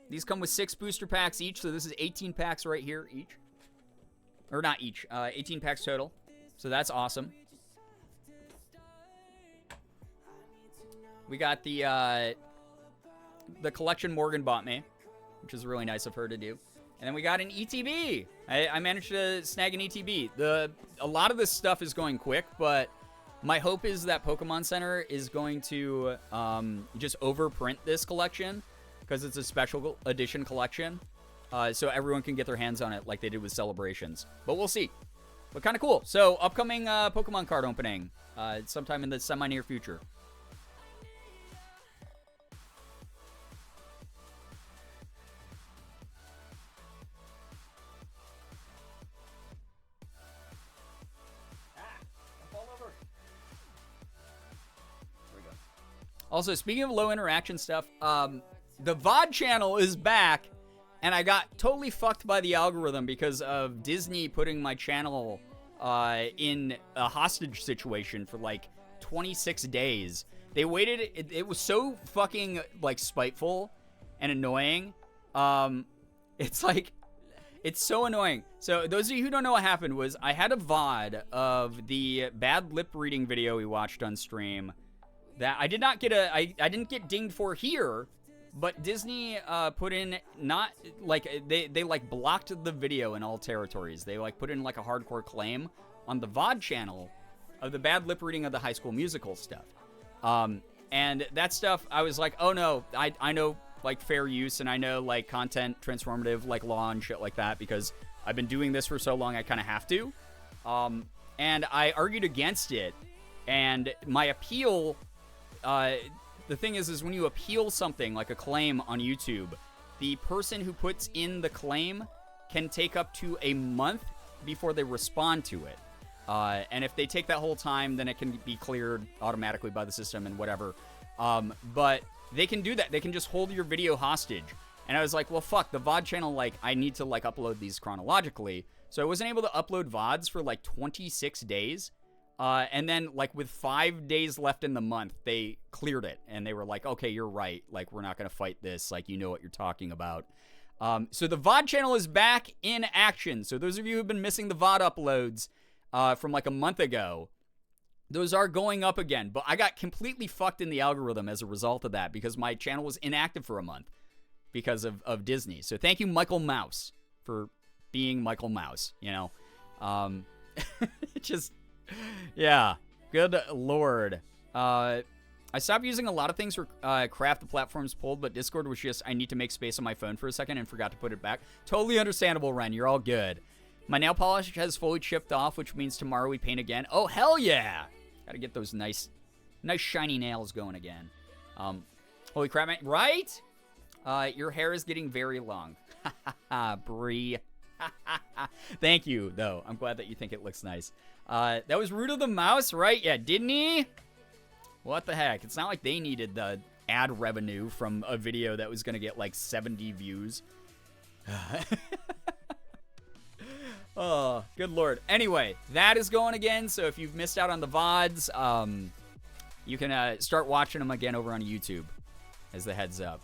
S4: These come with 6 booster packs each, so this is 18 packs right here each. Or not each, 18 packs total. So that's awesome. We got the collection Morgan bought me, which is really nice of her to do. And then we got an ETB. I managed to snag an ETB. A lot of this stuff is going quick, but my hope is that Pokemon Center is going to just overprint this collection because it's a special edition collection. So everyone can get their hands on it like they did with Celebrations. But we'll see. But kind of cool. So upcoming Pokemon card opening sometime in the semi-near future. Also, speaking of low interaction stuff, the VOD channel is back, and I got totally fucked by the algorithm because of Disney putting my channel in a hostage situation for like 26 days. They waited. It was so fucking like spiteful and annoying. It's like, it's so annoying. So those of you who don't know what happened was I had a VOD of the bad lip reading video we watched on stream that I did not get I didn't get dinged for here, but Disney put in not like they like blocked the video in all territories. They like put in like a hardcore claim on the VOD channel of the bad lip reading of the High School Musical stuff. And that stuff I was like, oh no, I know like fair use and I know like content transformative like law and shit like that because I've been doing this for so long I kind of have to. And I argued against it, and my appeal. The thing is when you appeal something like a claim on YouTube, the person who puts in the claim can take up to a month before they respond to it. And if they take that whole time, then it can be cleared automatically by the system and whatever. But they can do that. They can just hold your video hostage. And I was like, well, fuck, the VOD channel, like, I need to, like, upload these chronologically. So I wasn't able to upload VODs for, like, 26 days. And then, like, with 5 days left in the month, they cleared it. And they were like, okay, you're right. Like, we're not going to fight this. Like, you know what you're talking about. So the VOD channel is back in action. So those of you who've been missing the VOD uploads from, like, a month ago, those are going up again. But I got completely fucked in the algorithm as a result of that because my channel was inactive for a month because of Disney. So thank you, Michael Mouse, for being Michael Mouse, you know. Just... yeah, good lord. I stopped using a lot of things for craft the platforms pulled, but Discord was just, I need to make space on my phone for a second and forgot to put it back. Totally understandable, Ren. You're all good. My nail polish has fully chipped off, which means tomorrow we paint again. Oh, hell yeah! Gotta get those nice shiny nails going again. Holy crap, man. Right? Your hair is getting very long. Bree. Thank you, though. I'm glad that you think it looks nice. That was Rude of the Mouse, right? Yeah, didn't he? What the heck? It's not like they needed the ad revenue from a video that was going to get like 70 views. Oh, good lord. Anyway, that is going again, so if you've missed out on the VODs, you can start watching them again over on YouTube as the heads up.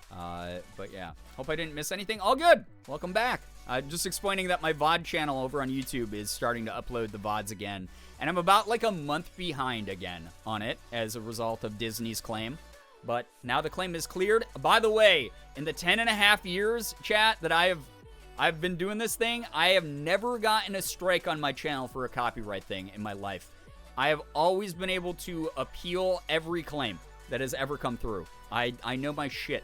S4: But yeah, hope I didn't miss anything. All good. Welcome back. Just explaining that my VOD channel over on YouTube is starting to upload the VODs again. And I'm about like a month behind again on it as a result of Disney's claim. But now the claim is cleared. By the way, in the 10.5 years, chat, that I've been doing this thing, I have never gotten a strike on my channel for a copyright thing in my life. I have always been able to appeal every claim that has ever come through. I know my shit.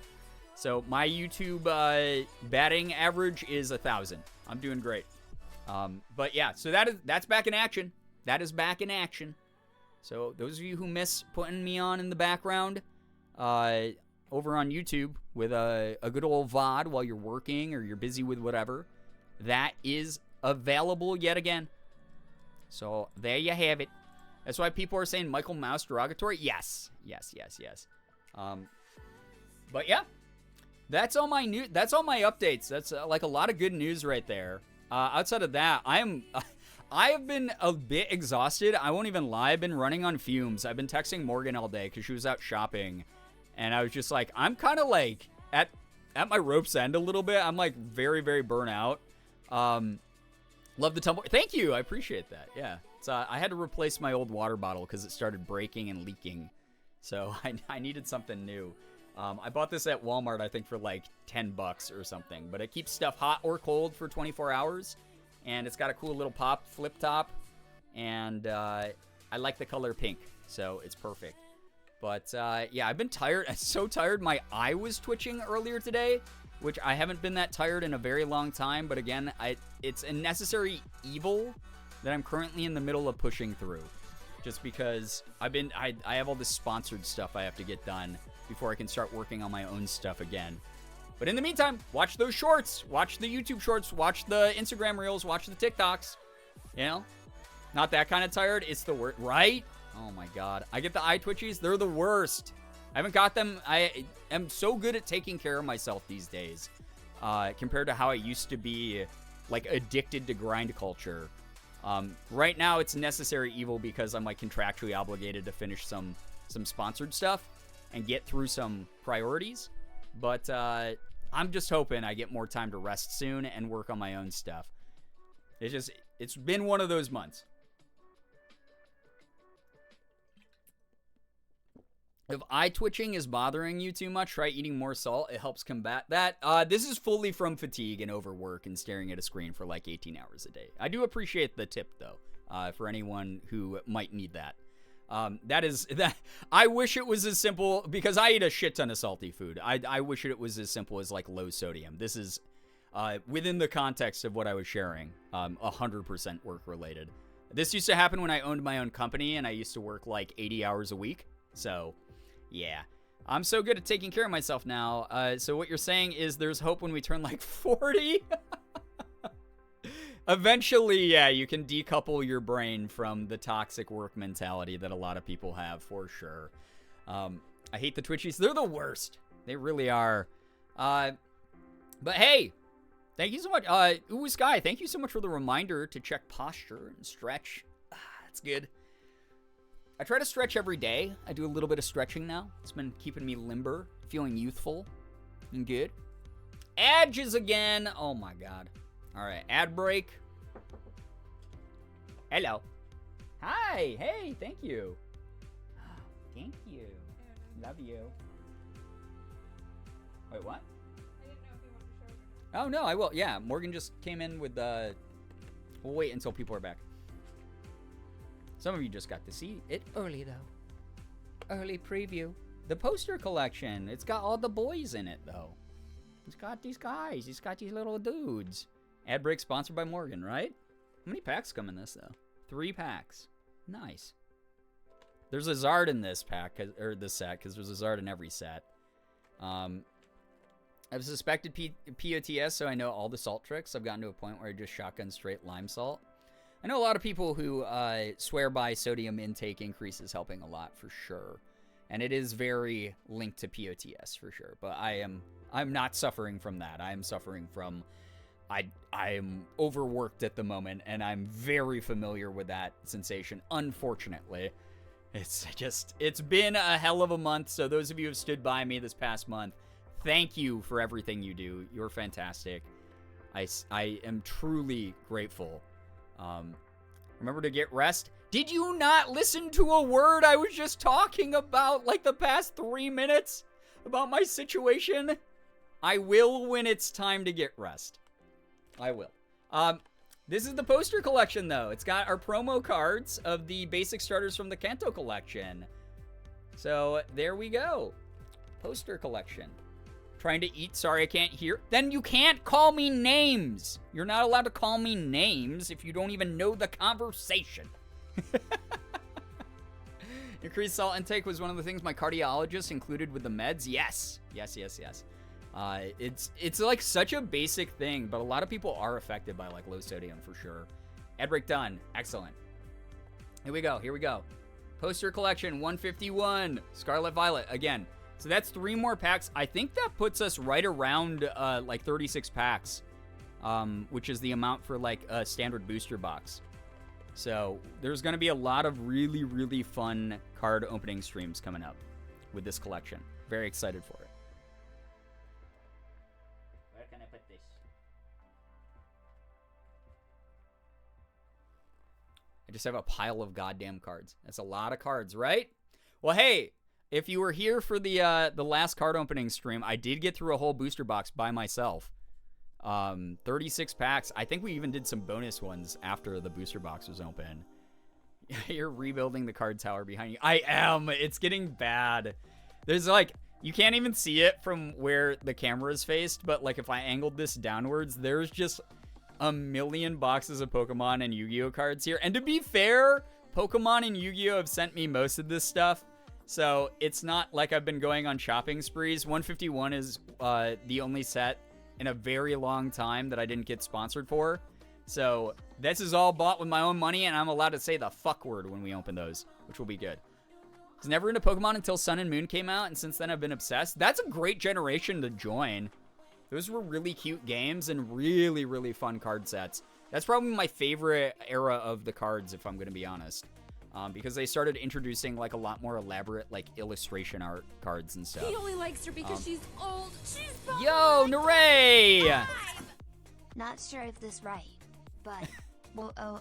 S4: So my YouTube batting average is 1,000. I'm doing great. But yeah, so that's back in action. That is back in action. So those of you who miss putting me on in the background over on YouTube with a good old VOD while you're working or you're busy with whatever, that is available yet again. So there you have it. That's why people are saying Michael Mouse derogatory. Yes. But yeah. That's all my updates. That's like a lot of good news right there. Outside of that, I have been a bit exhausted. I won't even lie. I've been running on fumes. I've been texting Morgan all day because she was out shopping, and I was just like, I'm kind of like at my rope's end a little bit. I'm like very, very burnt out. Love the tumbler. Thank you. I appreciate that. Yeah. So I had to replace my old water bottle because it started breaking and leaking. So I needed something new. I bought this at Walmart, I think, for like $10 or something. But it keeps stuff hot or cold for 24 hours. And it's got a cool little pop flip top. And I like the color pink. So it's perfect. But yeah, I've been tired. I'm so tired. My eye was twitching earlier today, which I haven't been that tired in a very long time. But again, it's a necessary evil that I'm currently in the middle of pushing through. Just because I have all this sponsored stuff I have to get done before I can start working on my own stuff again. But in the meantime, watch those shorts. Watch the YouTube shorts. Watch the Instagram reels. Watch the TikToks. You know? Not that kind of tired. It's the worst. Right? Oh my god. I get the eye twitchies. They're the worst. I haven't got them. I am so good at taking care of myself these days. Compared to how I used to be, like, addicted to grind culture. Right now, it's necessary evil because I'm, like, contractually obligated to finish some sponsored stuff and get through some priorities. But I'm just hoping I get more time to rest soon and work on my own stuff. It's been one of those months. If eye twitching is bothering you too much, try eating more salt. It helps combat that. This is fully from fatigue and overwork and staring at a screen for like 18 hours a day. I do appreciate the tip, though, for anyone who might need that. That I wish it was as simple, because I eat a shit ton of salty food. I wish it was as simple as like low sodium. This is within the context of what I was sharing, 100% work related. This used to happen when I owned my own company and I used to work like 80 hours a week. So yeah, I'm so good at taking care of myself now. So what you're saying is there's hope when we turn like 40? Eventually, yeah, you can decouple your brain from the toxic work mentality that a lot of people have, for sure. I hate the Twitchies. They're the worst. They really are. But hey, thank you so much. Ooh, Sky, thank you so much for the reminder to check posture and stretch. That's good. I try to stretch every day. I do a little bit of stretching now. It's been keeping me limber, feeling youthful and good. Ads again. Oh my god. All right, ad break. Hello. Hi. Hey, thank you. Oh, thank you. Love you. Wait, what?
S3: I didn't know if you wanted to show it.
S4: Oh, no, I will. Yeah, Morgan just came in with we'll wait until people are back. Some of you just got to see it early, though. Early preview. The poster collection. It's got all the boys in it, though. It's got these guys. It's got these little dudes. Ad break sponsored by Morgan, right? How many packs come in this, though? 3 packs. Nice. There's a Zard in this pack, or this set, because there's a Zard in every set. I've suspected POTS, so I know all the salt tricks. I've gotten to a point where I just shotgun straight lime salt. I know a lot of people who swear by sodium intake increases helping a lot, for sure. And it is very linked to POTS, for sure. But I'm not suffering from that. I am suffering from... I am overworked at the moment, and I'm very familiar with that sensation, unfortunately. It's been a hell of a month, so those of you who have stood by me this past month, thank you for everything you do. You're fantastic. I am truly grateful. Remember to get rest. Did you not listen to a word I was just talking about, like the past 3 minutes? About my situation? I will when it's time to get rest. I will. This is the poster collection, though. It's got our promo cards of the basic starters from the Kanto collection. So, there we go. Poster collection. Trying to eat. Sorry, I can't hear. Then you can't call me names. You're not allowed to call me names if you don't even know the conversation. Increased salt intake was one of the things my cardiologist included with the meds. Yes. Yes. It's like such a basic thing, but a lot of people are affected by like low sodium for sure. Ad break done. Excellent. Here we go. Poster collection 151. Scarlet Violet again. So that's 3 more packs. I think that puts us right around like 36 packs, which is the amount for like a standard booster box. So there's going to be a lot of really, really fun card opening streams coming up with this collection. Very excited for it. Where can I put this? I just have a pile of goddamn cards. That's a lot of cards, right? Well, hey, if you were here for the last card opening stream, I did get through a whole booster box by myself. 36 packs. I think we even did some bonus ones after the booster box was open. You're rebuilding the card tower behind you. I am. It's getting bad. There's like, you can't even see it from where the camera is faced, but like if I angled this downwards, there's just a million boxes of Pokemon and Yu-Gi-Oh cards here. And to be fair, Pokemon and Yu-Gi-Oh have sent me most of this stuff. So it's not like I've been going on shopping sprees. 151 is the only set in a very long time that I didn't get sponsored for. So this is all bought with my own money, and I'm allowed to say the fuck word when we open those, which will be good. I was never into Pokemon until Sun and Moon came out, and since then I've been obsessed. That's a great generation to join. Those were really cute games and really, really fun card sets. That's probably my favorite era of the cards, if I'm going to be honest. Because they started introducing like a lot more elaborate like illustration art cards and stuff.
S3: He only likes her because she's old. She's probably
S4: Yo,
S3: like
S4: Naray!
S3: 25.
S5: Not sure if this right, but whoa,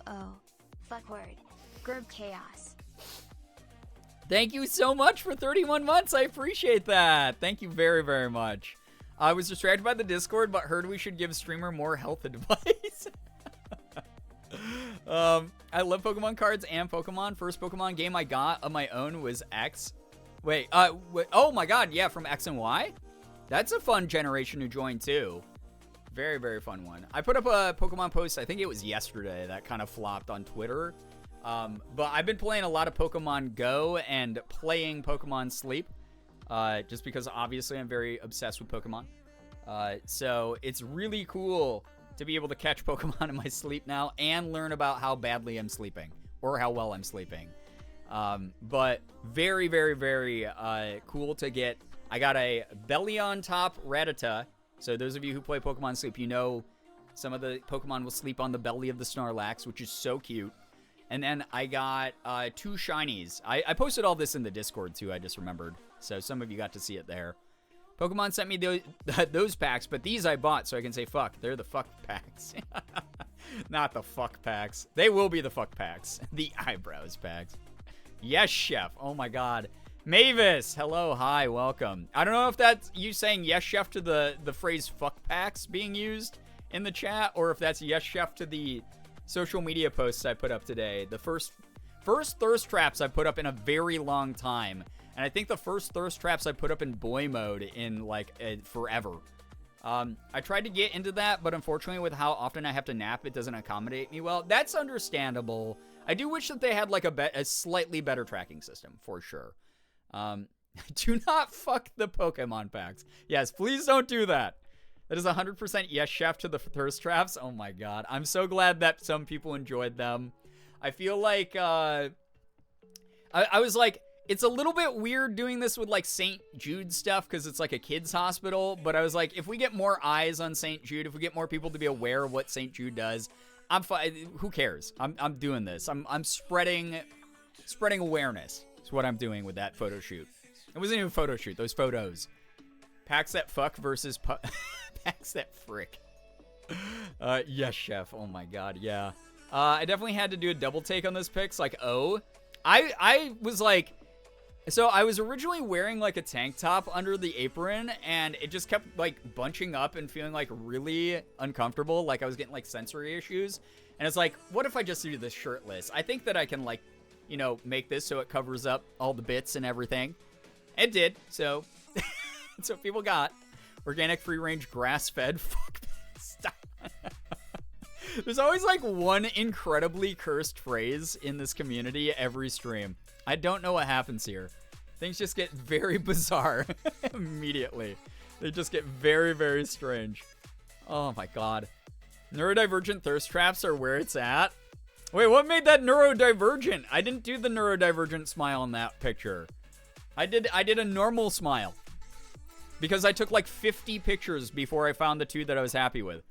S5: fuck word, Gerb chaos.
S4: Thank you so much for 31 months. I appreciate that. Thank you very, very much. I was distracted by the Discord, but heard we should give streamer more health advice. I love Pokemon cards and Pokemon. First Pokemon game I got of my own was X. Wait, oh my god, yeah, from X and Y? That's a fun generation to join too. Very, very fun one. I put up a Pokemon post, I think it was yesterday, that kind of flopped on Twitter. But I've been playing a lot of Pokemon Go and playing Pokemon Sleep. Just because obviously I'm very obsessed with Pokemon. So it's really cool to be able to catch Pokemon in my sleep now and learn about how badly I'm sleeping or how well I'm sleeping. But very, very, very cool to get. I got a belly on top Rattata. So those of you who play Pokemon Sleep, you know some of the Pokemon will sleep on the belly of the Snorlax, which is so cute. And then I got 2 shinies. I posted all this in the Discord too, I just remembered. So some of you got to see it there. Pokemon sent me those packs, but these I bought so I can say fuck. They're the fuck packs. Not the fuck packs. They will be the fuck packs. The eyebrows packs. Yes, chef. Oh my god. Mavis, hello, hi, welcome. I don't know if that's you saying yes, chef to the phrase fuck packs being used in the chat, or if that's yes, chef to the social media posts I put up today. The first thirst traps I put up in a very long time. And I think the first thirst traps I put up in boy mode in like forever. I tried to get into that, but unfortunately with how often I have to nap, it doesn't accommodate me well. That's understandable. I do wish that they had like a slightly better tracking system, for sure. Do not fuck the Pokemon packs. Yes, please don't do that. That is 100% yes, chef to the thirst traps. Oh my god. I'm so glad that some people enjoyed them. I feel like, I was like, it's a little bit weird doing this with like St. Jude stuff because it's like a kid's hospital. But I was like, if we get more eyes on St. Jude, if we get more people to be aware of what St. Jude does, I'm fine. Who cares? I'm doing this. I'm spreading awareness. Is what I'm doing with that photo shoot. It wasn't even a photo shoot. Those photos. Packs that fuck versus packs that frick. Yes, chef. Oh my god, yeah. I definitely had to do a double take on those pics. Like, I was like, so I was originally wearing like a tank top under the apron, and it just kept like bunching up and feeling like really uncomfortable. Like I was getting like sensory issues. And it's like, what if I just do this shirtless? I think that I can like, you know, make this so it covers up all the bits and everything. It did. So that's what people got. Organic, free-range, grass-fed. Fuck. Stop. There's always like one incredibly cursed phrase in this community every stream. I don't know what happens here. Things just get very bizarre immediately. They just get very, very strange. Oh my god. Neurodivergent thirst traps are where it's at. Wait, what made that neurodivergent? I didn't do the neurodivergent smile in that picture. I did a normal smile. Because I took like 50 pictures before I found the 2 that I was happy with.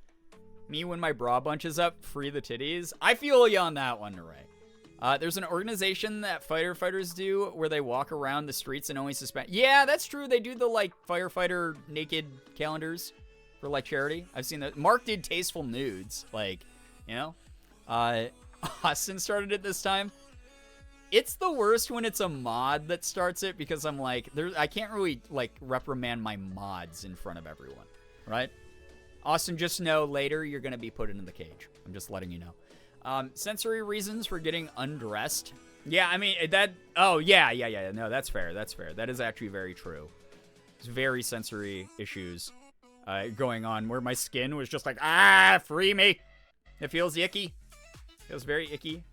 S4: Me when my bra bunches up, free the titties. I feel you on that one, Ray. There's an organization that firefighters do where they walk around the streets and only suspend. Yeah, that's true. They do the like firefighter naked calendars for like charity. I've seen that. Mark did tasteful nudes, like, you know. Austin started it this time. It's the worst when it's a mod that starts it because I'm like, I can't really like reprimand my mods in front of everyone, right? Austin, just know later you're gonna be put into the cage. I'm just letting you know. Sensory reasons for getting undressed. Yeah, I mean that. Oh yeah. No, that's fair. That's fair. That is actually very true. It's very sensory issues going on where my skin was just like, free me. It feels icky. Feels very icky.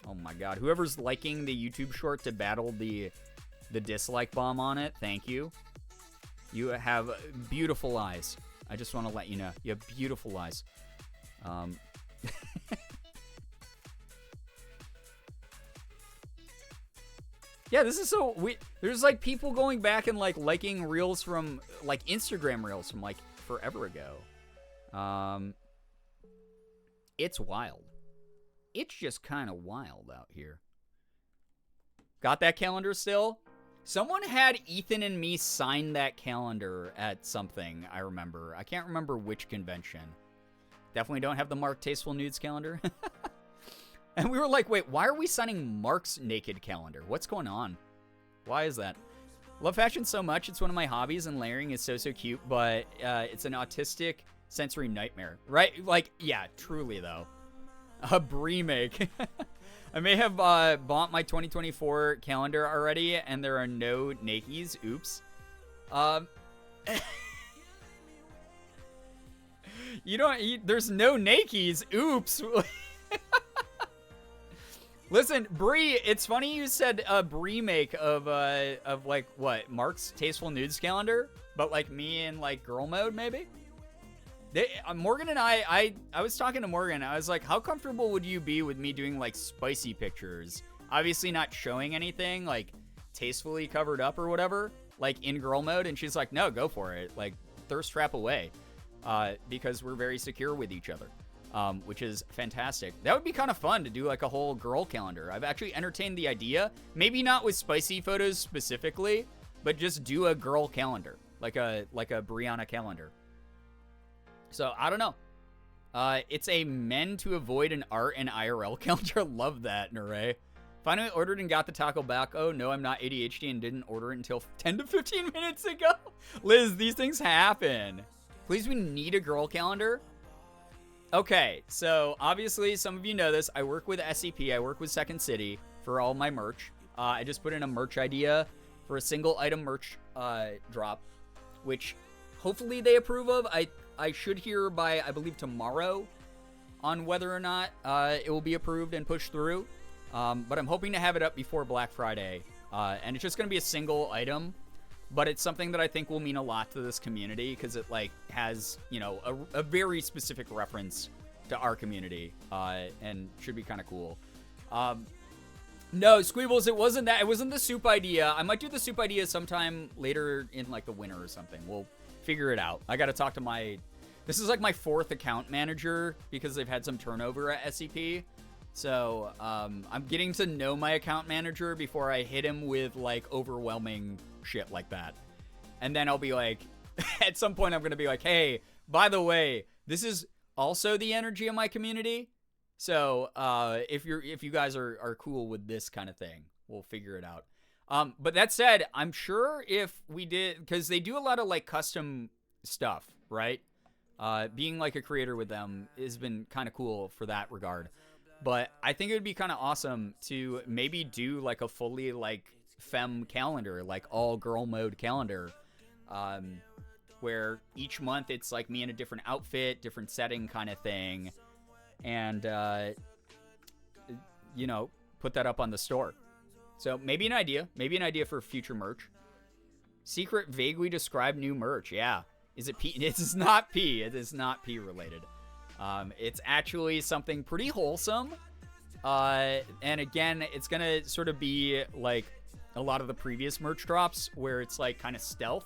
S4: Oh my god. Whoever's liking the YouTube short to battle the dislike bomb on it, thank you. You have beautiful eyes. I just want to let you know. You have beautiful eyes. Yeah, this is so weird. There's like people going back and like liking reels from like Instagram reels from like forever ago. It's wild. It's just kind of wild out here. Got that calendar still? Someone had Ethan and me sign that calendar at something, I remember. I can't remember which convention. Definitely don't have the Mark Tasteful Nudes calendar. And we were like, wait, why are we signing Mark's naked calendar? What's going on? Why is that? Love fashion so much. It's one of my hobbies, and layering is so cute, but it's an autistic sensory nightmare, right? Like, yeah, truly, though. A brie make. I may have bought my 2024 calendar already, and there are no nakies. Oops. There's no nakies. Oops. Listen, Brie, it's funny you said a Brie make of like what, Mark's Tasteful Nudes calendar, but like me in like girl mode maybe. Morgan and I was talking to Morgan. I was like, how comfortable would you be with me doing like spicy pictures? Obviously not showing anything, like tastefully covered up or whatever, like in girl mode. And she's like, no, go for it. Like thirst trap away, because we're very secure with each other. Which is fantastic. That would be kind of fun to do like a whole girl calendar. I've actually entertained the idea, maybe not with spicy photos specifically, but just do a girl calendar, like a Brianna calendar. So I don't know. It's a men to avoid an art and IRL calendar. Love that, Nure. Finally ordered and got the taco back. Oh no, I'm not ADHD and didn't order it until 10 to 15 minutes ago. Liz, these things happen. Please, we need a girl calendar. Okay, so obviously some of you know this. I work with SCP. I work with Second City for all my merch. I just put in a merch idea for a single item merch drop, which hopefully they approve of. I should hear by, I believe, tomorrow on whether or not it will be approved and pushed through. But I'm hoping to have it up before Black Friday. And it's just going to be a single item. But it's something that I think will mean a lot to this community because it like has, you know, a very specific reference to our community and should be kind of cool. No, Squeebles, it wasn't that. It wasn't the soup idea. I might do the soup idea sometime later in like the winter or something. We'll figure it out. I got to talk to this is like my 4th account manager because they've had some turnover at SCP. So I'm getting to know my account manager before I hit him with like overwhelming shit like that. And then I'll be like, at some point I'm going to be like, hey, by the way, this is also the energy of my community. So if you guys are cool with this kind of thing, we'll figure it out. But that said, I'm sure if we did, because they do a lot of like custom stuff, right? Being like a creator with them has been kind of cool for that regard. But I think it would be kind of awesome to maybe do like a fully like femme calendar, like all girl mode calendar, where each month it's like me in a different outfit, different setting kind of thing. And, you know, put that up on the store. So maybe an idea for future merch. Secret vaguely described new merch. Yeah. Is it P? It is not P. It is not P related. It's actually something pretty wholesome. And again, it's going to sort of be like a lot of the previous merch drops where it's like kind of stealth,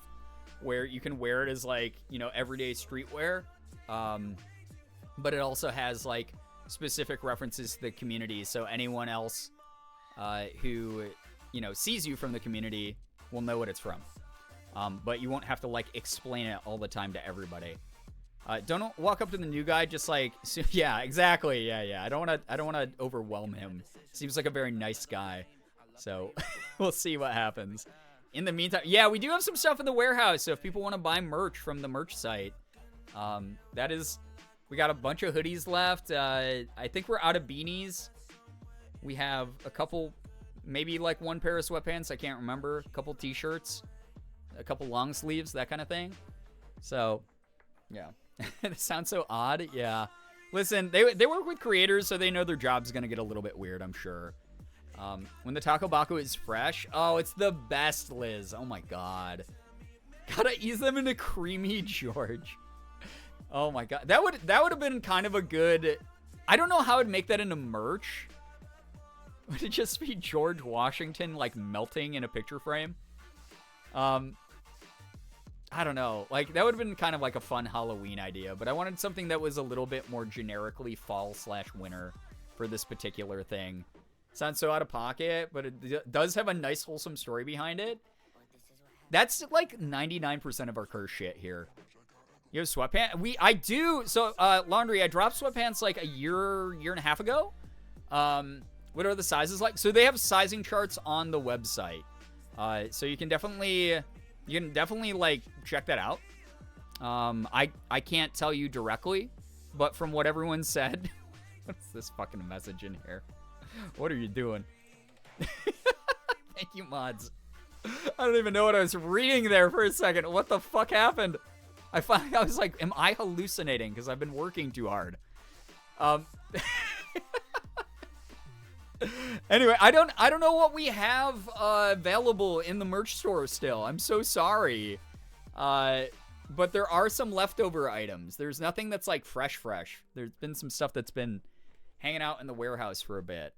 S4: where you can wear it as like, you know, everyday streetwear. But it also has like specific references to the community. So anyone else who, you know, sees you from the community will know what it's from. But you won't have to like explain it all the time to everybody. Don't walk up to the new guy just like, yeah, exactly, yeah. I don't want to overwhelm him. Seems like a very nice guy. So we'll see what happens. In the meantime, yeah, we do have some stuff in the warehouse. So if people want to buy merch from the merch site, we got a bunch of hoodies left. I think we're out of beanies. We have a couple, maybe like one pair of sweatpants. I can't remember. A couple t-shirts, a couple long sleeves, that kind of thing. So, yeah. It sounds so odd. Yeah. Listen, they work with creators, so they know their job's going to get a little bit weird, I'm sure. When the Taco Baco is fresh. Oh, it's the best, Liz. Oh, my God. Gotta ease them into Creamy George. Oh, my God. That would have been kind of a good... I don't know how I'd make that into merch. Would it just be George Washington, like, melting in a picture frame? I don't know. Like, that would have been kind of like a fun Halloween idea, but I wanted something that was a little bit more generically fall/winter for this particular thing. Sounds so out of pocket, but it does have a nice, wholesome story behind it. That's like 99% of our curse shit here. You have sweatpants? I do. So, laundry, I dropped sweatpants like a year and a half ago. What are the sizes like? So they have sizing charts on the website. So you can definitely like check that out. I can't tell you directly, but from what everyone said, what's this fucking message in here? What are you doing? Thank you, mods. I don't even know what I was reading there for a second. What the fuck happened? I was like, am I hallucinating? Because I've been working too hard. Anyway, I don't know what we have available in the merch store still. I'm so sorry. But there are some leftover items. There's nothing that's like fresh. There's been some stuff that's been hanging out in the warehouse for a bit.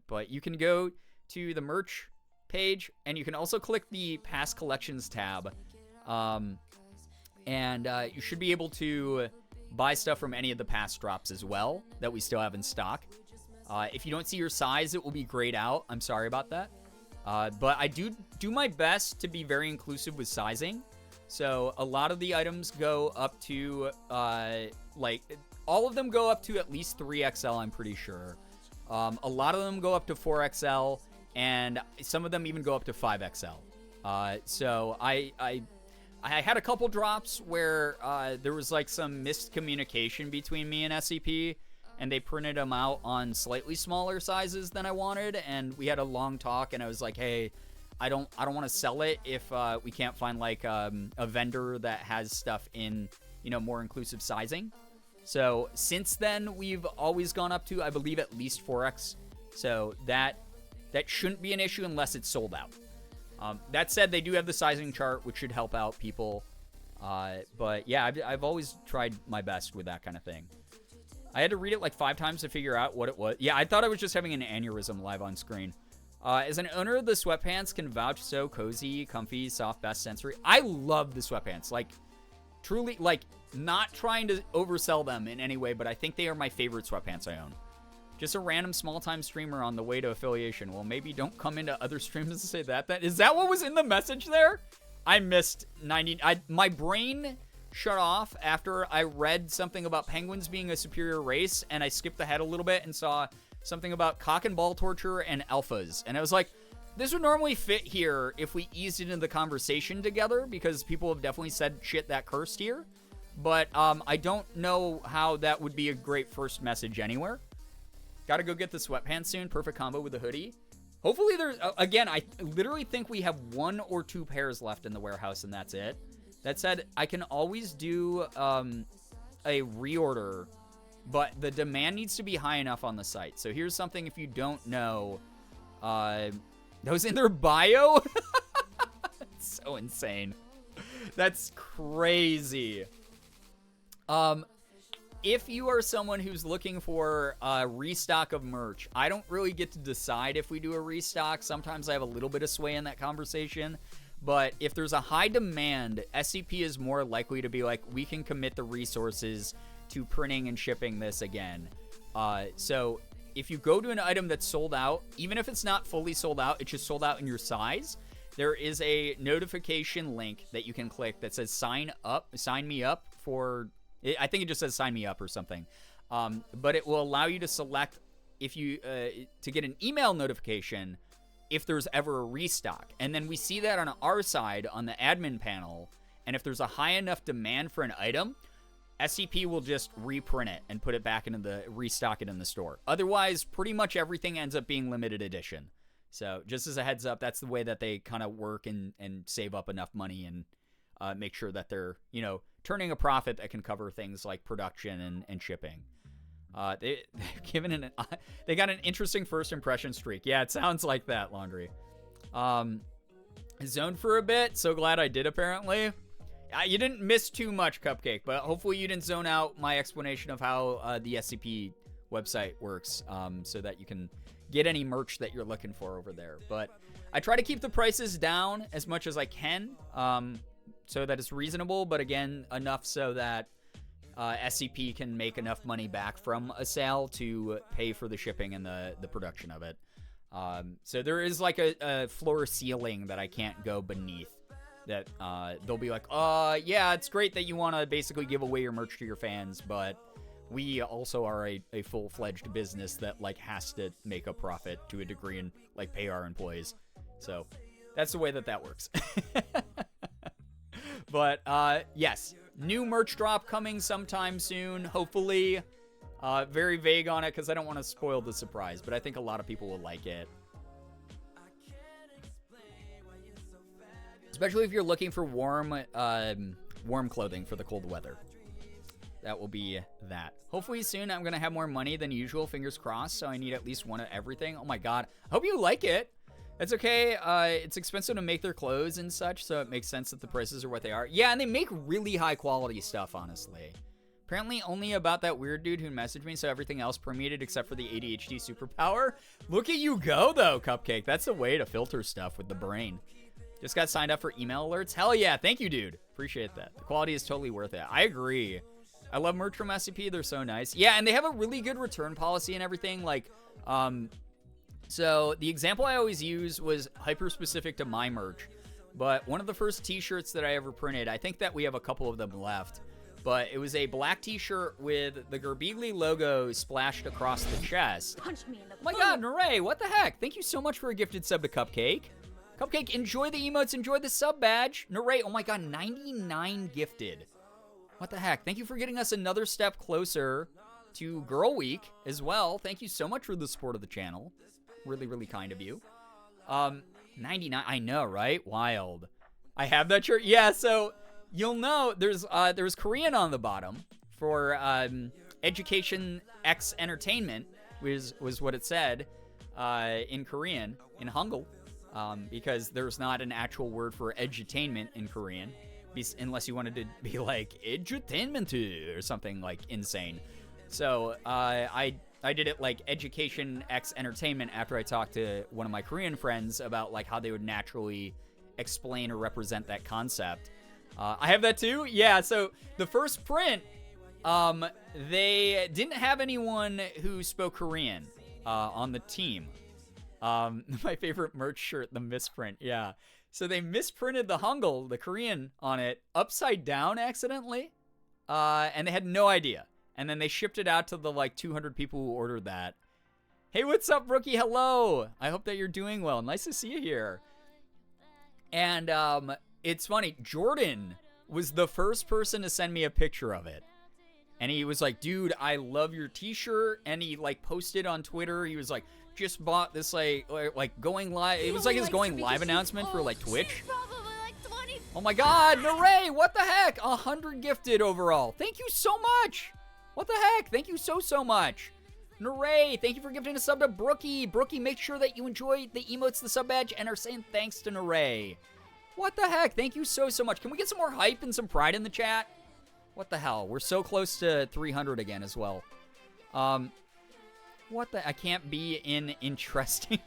S4: But you can go to the merch page, and you can also click the past collections tab. And you should be able to buy stuff from any of the past drops as well that we still have in stock. If you don't see your size, it will be grayed out. I'm sorry about that. But I do my best to be very inclusive with sizing. So a lot of the items go up to, like, all of them go up to at least 3XL, I'm pretty sure. A lot of them go up to 4XL, and some of them even go up to 5XL. So I had a couple drops where there was, like, some miscommunication between me and SCP, and they printed them out on slightly smaller sizes than I wanted, and we had a long talk, and I was like, hey, I don't want to sell it if we can't find like a vendor that has stuff in, you know, more inclusive sizing. So since then, we've always gone up to, I believe, at least 4X. So that shouldn't be an issue unless it's sold out. That said, they do have the sizing chart, which should help out people. But yeah, I've always tried my best with that kind of thing. I had to read it like 5 times to figure out what it was. Yeah, I thought I was just having an aneurysm live on screen. As an owner of the sweatpants, can vouch so cozy, comfy, soft, best sensory. I love the sweatpants. Like, truly, like, not trying to oversell them in any way, but I think they are my favorite sweatpants I own. Just a random small-time streamer on the way to affiliation. Well, maybe don't come into other streams and say that. Is that what was in the message there? I missed 90... my brain shut off after I read something about penguins being a superior race, and I skipped ahead a little bit and saw something about cock and ball torture and alphas. And I was like, this would normally fit here if we eased it into the conversation together, because people have definitely said shit that cursed here. But I don't know how that would be a great first message anywhere. Gotta go get the sweatpants soon. Perfect combo with the hoodie. Hopefully there's... again, I literally think we have 1 or 2 pairs left in the warehouse, and that's it. That said, I can always do a reorder, but the demand needs to be high enough on the site. So here's something, if you don't know, those in their bio? That's so insane. That's crazy. If you are someone who's looking for a restock of merch, I don't really get to decide if we do a restock. Sometimes I have a little bit of sway in that conversation. But if there's a high demand, SCP is more likely to be like, we can commit the resources to printing and shipping this again. So if you go to an item that's sold out, even if it's not fully sold out, it's just sold out in your size, there is a notification link that you can click that says sign me up for I think it just says sign me up or something. But it will allow you to select if you to get an email notification if there's ever a restock. And then we see that on our side on the admin panel. And if there's a high enough demand for an item, SCP will just reprint it and put it back into restock it in the store. Otherwise, pretty much everything ends up being limited edition. So just as a heads up, that's the way that they kind of work and save up enough money and make sure that they're, turning a profit that can cover things like production and shipping. They've given they got an interesting first impression streak. Yeah, it sounds like that, Laundry. Zoned for a bit. So glad I did, apparently. You didn't miss too much, Cupcake, but hopefully you didn't zone out my explanation of how the SCP website works, so that you can get any merch that you're looking for over there. But I try to keep the prices down as much as I can, so that it's reasonable, but again, enough so that SCP can make enough money back from a sale to pay for the shipping and the production of it. So there is like a floor ceiling that I can't go beneath. That they'll be like, yeah, it's great that you want to basically give away your merch to your fans, but we also are a full-fledged business that like has to make a profit to a degree and like pay our employees. So that's the way that works. But yes, new merch drop coming sometime soon, hopefully. Very vague on it because I don't want to spoil the surprise, but I think a lot of people will like it. Especially if you're looking for warm clothing for the cold weather. That will be that. Hopefully soon I'm going to have more money than usual, fingers crossed, so I need at least one of everything. Oh my god. I hope you like it. That's okay. It's expensive to make their clothes and such, so it makes sense that the prices are what they are. Yeah, and they make really high quality stuff, honestly. Apparently only about that weird dude who messaged me, so everything else permeated except for the ADHD superpower. Look at you go, though, Cupcake. That's the way to filter stuff with the brain. Just got signed up for email alerts. Hell yeah. Thank you, dude. Appreciate that. The quality is totally worth it. I agree. I love merch from SCP. They're so nice. Yeah, and they have a really good return policy and everything. Like, so the example I always use was hyper-specific to my merch. But one of the first t-shirts that I ever printed, I think that we have a couple of them left. But it was a black t-shirt with the Girbeagly logo splashed across the chest.
S3: Punch me in the
S4: Oh my god, Naray, what the heck? Thank you so much for a gifted sub to Cupcake. Cupcake, enjoy the emotes, enjoy the sub badge. Naray, oh my god, 99 gifted. What the heck? Thank you for getting us another step closer to Girl Week as well. Thank you so much for the support of the channel. Really, really kind of you. 99, I know, right? Wild. I have that shirt. Yeah, so you'll know there's Korean on the bottom for Education X Entertainment was what it said in Korean, in Hangul. Because there's not an actual word for edutainment in Korean, unless you wanted to be like edutainment or something like insane. So I did it like Education X Entertainment after I talked to one of my Korean friends about like how they would naturally explain or represent that concept. I have that too. Yeah. So the first print, they didn't have anyone who spoke Korean on the team. My favorite merch shirt, the misprint. Yeah. So they misprinted the Hangul, the Korean, on it upside down accidentally. And they had no idea. And then they shipped it out to the like 200 people who ordered that. Hey, what's up, Rookie? Hello. I hope that you're doing well. Nice to see you here. And it's funny. Jordan was the first person to send me a picture of it. And he was like, dude, I love your t-shirt. And he like posted on Twitter. He was like, just bought this like going live. It was like his going live announcement for like Twitch. Oh my god, Naray, what the heck? 100 gifted overall. Thank you so much. What the heck? Thank you so much. Naray, thank you for gifting a sub to Brookie. Brookie, make sure that you enjoy the emotes, the sub badge, and are saying thanks to Naray. What the heck? Thank you so much. Can we get some more hype and some pride in the chat? What the hell? We're so close to 300 again as well. What the? I can't be in interesting.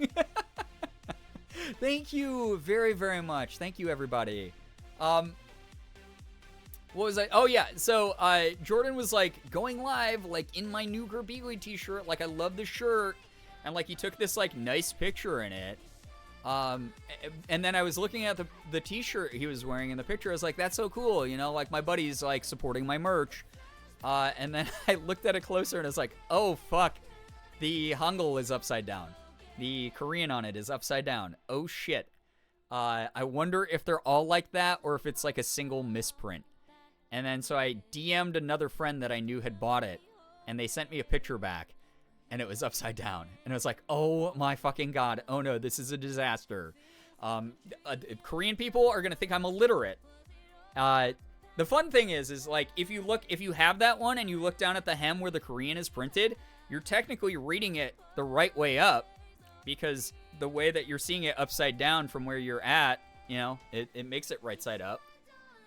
S4: Thank you very, very much. Thank you, everybody. What was I? Oh, yeah. So, Jordan was, like, going live, like, in my new Girbeagly t-shirt. Like, I love the shirt. And, like, he took this, like, nice picture in it. And then I was looking at the t-shirt he was wearing in the picture. I was like, that's so cool. You know, like, my buddy's, like, supporting my merch. And then I looked at it closer and I was like, oh, fuck. The Hangul is upside down. The Korean on it is upside down. Oh, shit. I wonder if they're all like that or if it's like a single misprint. And then so I DM'd another friend that I knew had bought it, and they sent me a picture back, and it was upside down. And I was like, oh my fucking God. Oh no, this is a disaster. Korean people are going to think I'm illiterate. The fun thing is like, if you have that one and you look down at the hem where the Korean is printed, you're technically reading it the right way up, because the way that you're seeing it upside down from where you're at, you know, it makes it right side up.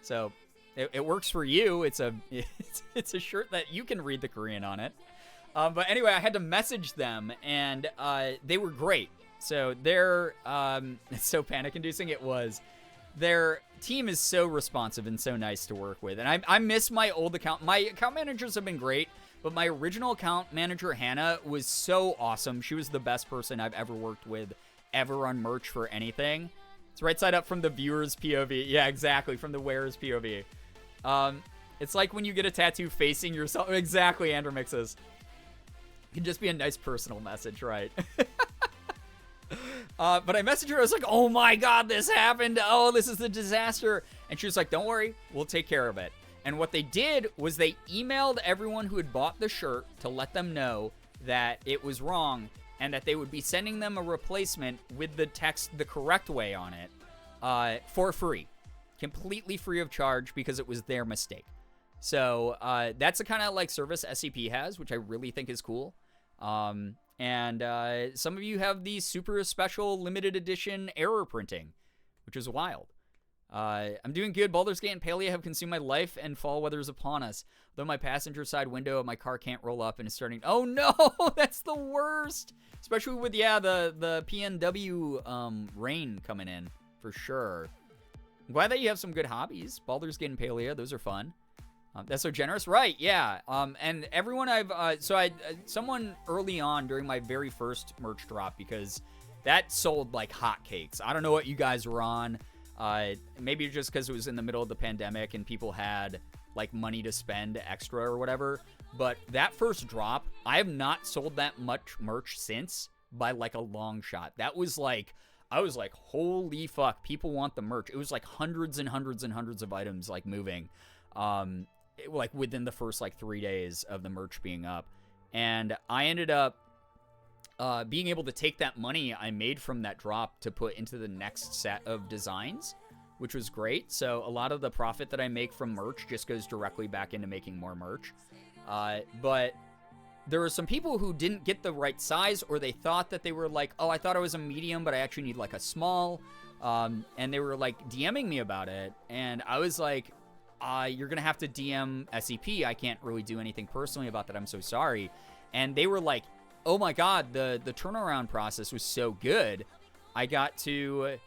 S4: So it works for you. It's a shirt that you can read the Korean on it. But anyway, I had to message them, and they were great. So they're it's so panic-inducing. It was. Their team is so responsive and so nice to work with. And I miss my old account. My account managers have been great, but my original account manager, Hannah, was so awesome. She was the best person I've ever worked with, ever on merch for anything. It's right side up from the viewer's POV. Yeah, exactly, from the wearer's POV. It's like when you get a tattoo facing yourself. Exactly, Andrew Mixes. It can just be a nice personal message, right? But I messaged her. I was like, oh my God, this happened. Oh, this is a disaster. And she was like, don't worry, we'll take care of it. And what they did was they emailed everyone who had bought the shirt to let them know that it was wrong and that they would be sending them a replacement with the text the correct way on it for free. Completely free of charge, because it was their mistake. So that's the kind of like service SCP has, which I really think is cool. And some of you have the super special limited edition error printing, which is wild. I'm doing good. Baldur's Gate and Palea have consumed my life, and fall weather is upon us. Though my passenger side window of my car can't roll up and is starting. Oh no, that's the worst. Especially with the PNW rain coming in for sure. I'm glad that you have some good hobbies. Baldur's Gate and Palea, those are fun. That's so generous, right? Yeah. And everyone someone early on during my very first merch drop, because that sold like hotcakes. I don't know what you guys were on. Maybe just because it was in the middle of the pandemic and people had like money to spend extra or whatever. But that first drop, I have not sold that much merch since, by like a long shot. That was like, I was like, holy fuck, people want the merch. It was like hundreds and hundreds and hundreds of items like moving, like within the first like 3 days of the merch being up. And I ended up being able to take that money I made from that drop to put into the next set of designs, which was great. So a lot of the profit that I make from merch just goes directly back into making more merch. But there were some people who didn't get the right size, or they thought that they were like, oh, I thought I was a medium, but I actually need like a small. And they were like DMing me about it. And I was like, you're going to have to DM SCP. I can't really do anything personally about that. I'm so sorry. And they were like, oh my God, the turnaround process was so good. I got to,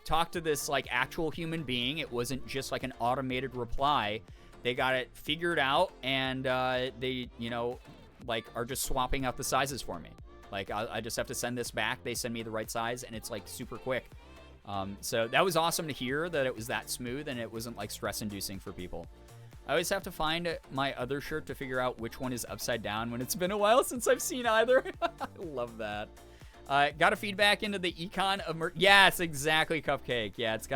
S4: talk to this like actual human being. It wasn't just like an automated reply. They got it figured out, and they, like are just swapping out the sizes for me. Like I just have to send this back. They send me the right size, and it's like super quick. So that was awesome to hear that it was that smooth and it wasn't like stress inducing for people. I always have to find my other shirt to figure out which one is upside down when it's been a while since I've seen either. I love that. Got to feed back into the econ of merch. Yes, exactly, Cupcake. Yeah, it's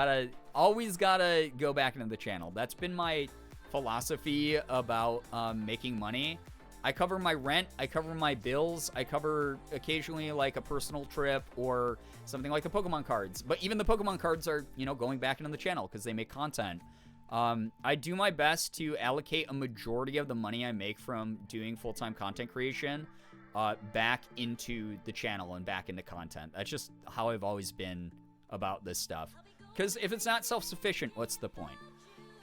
S4: always gotta go back into the channel. That's been my philosophy about making money. I cover my rent, I cover my bills, I cover occasionally like a personal trip or something like the Pokemon cards. But even the Pokemon cards are, going back into the channel because they make content. I do my best to allocate a majority of the money I make from doing full-time content creation back into the channel and back into content. That's just how I've always been about this stuff. Because if it's not self-sufficient, what's the point?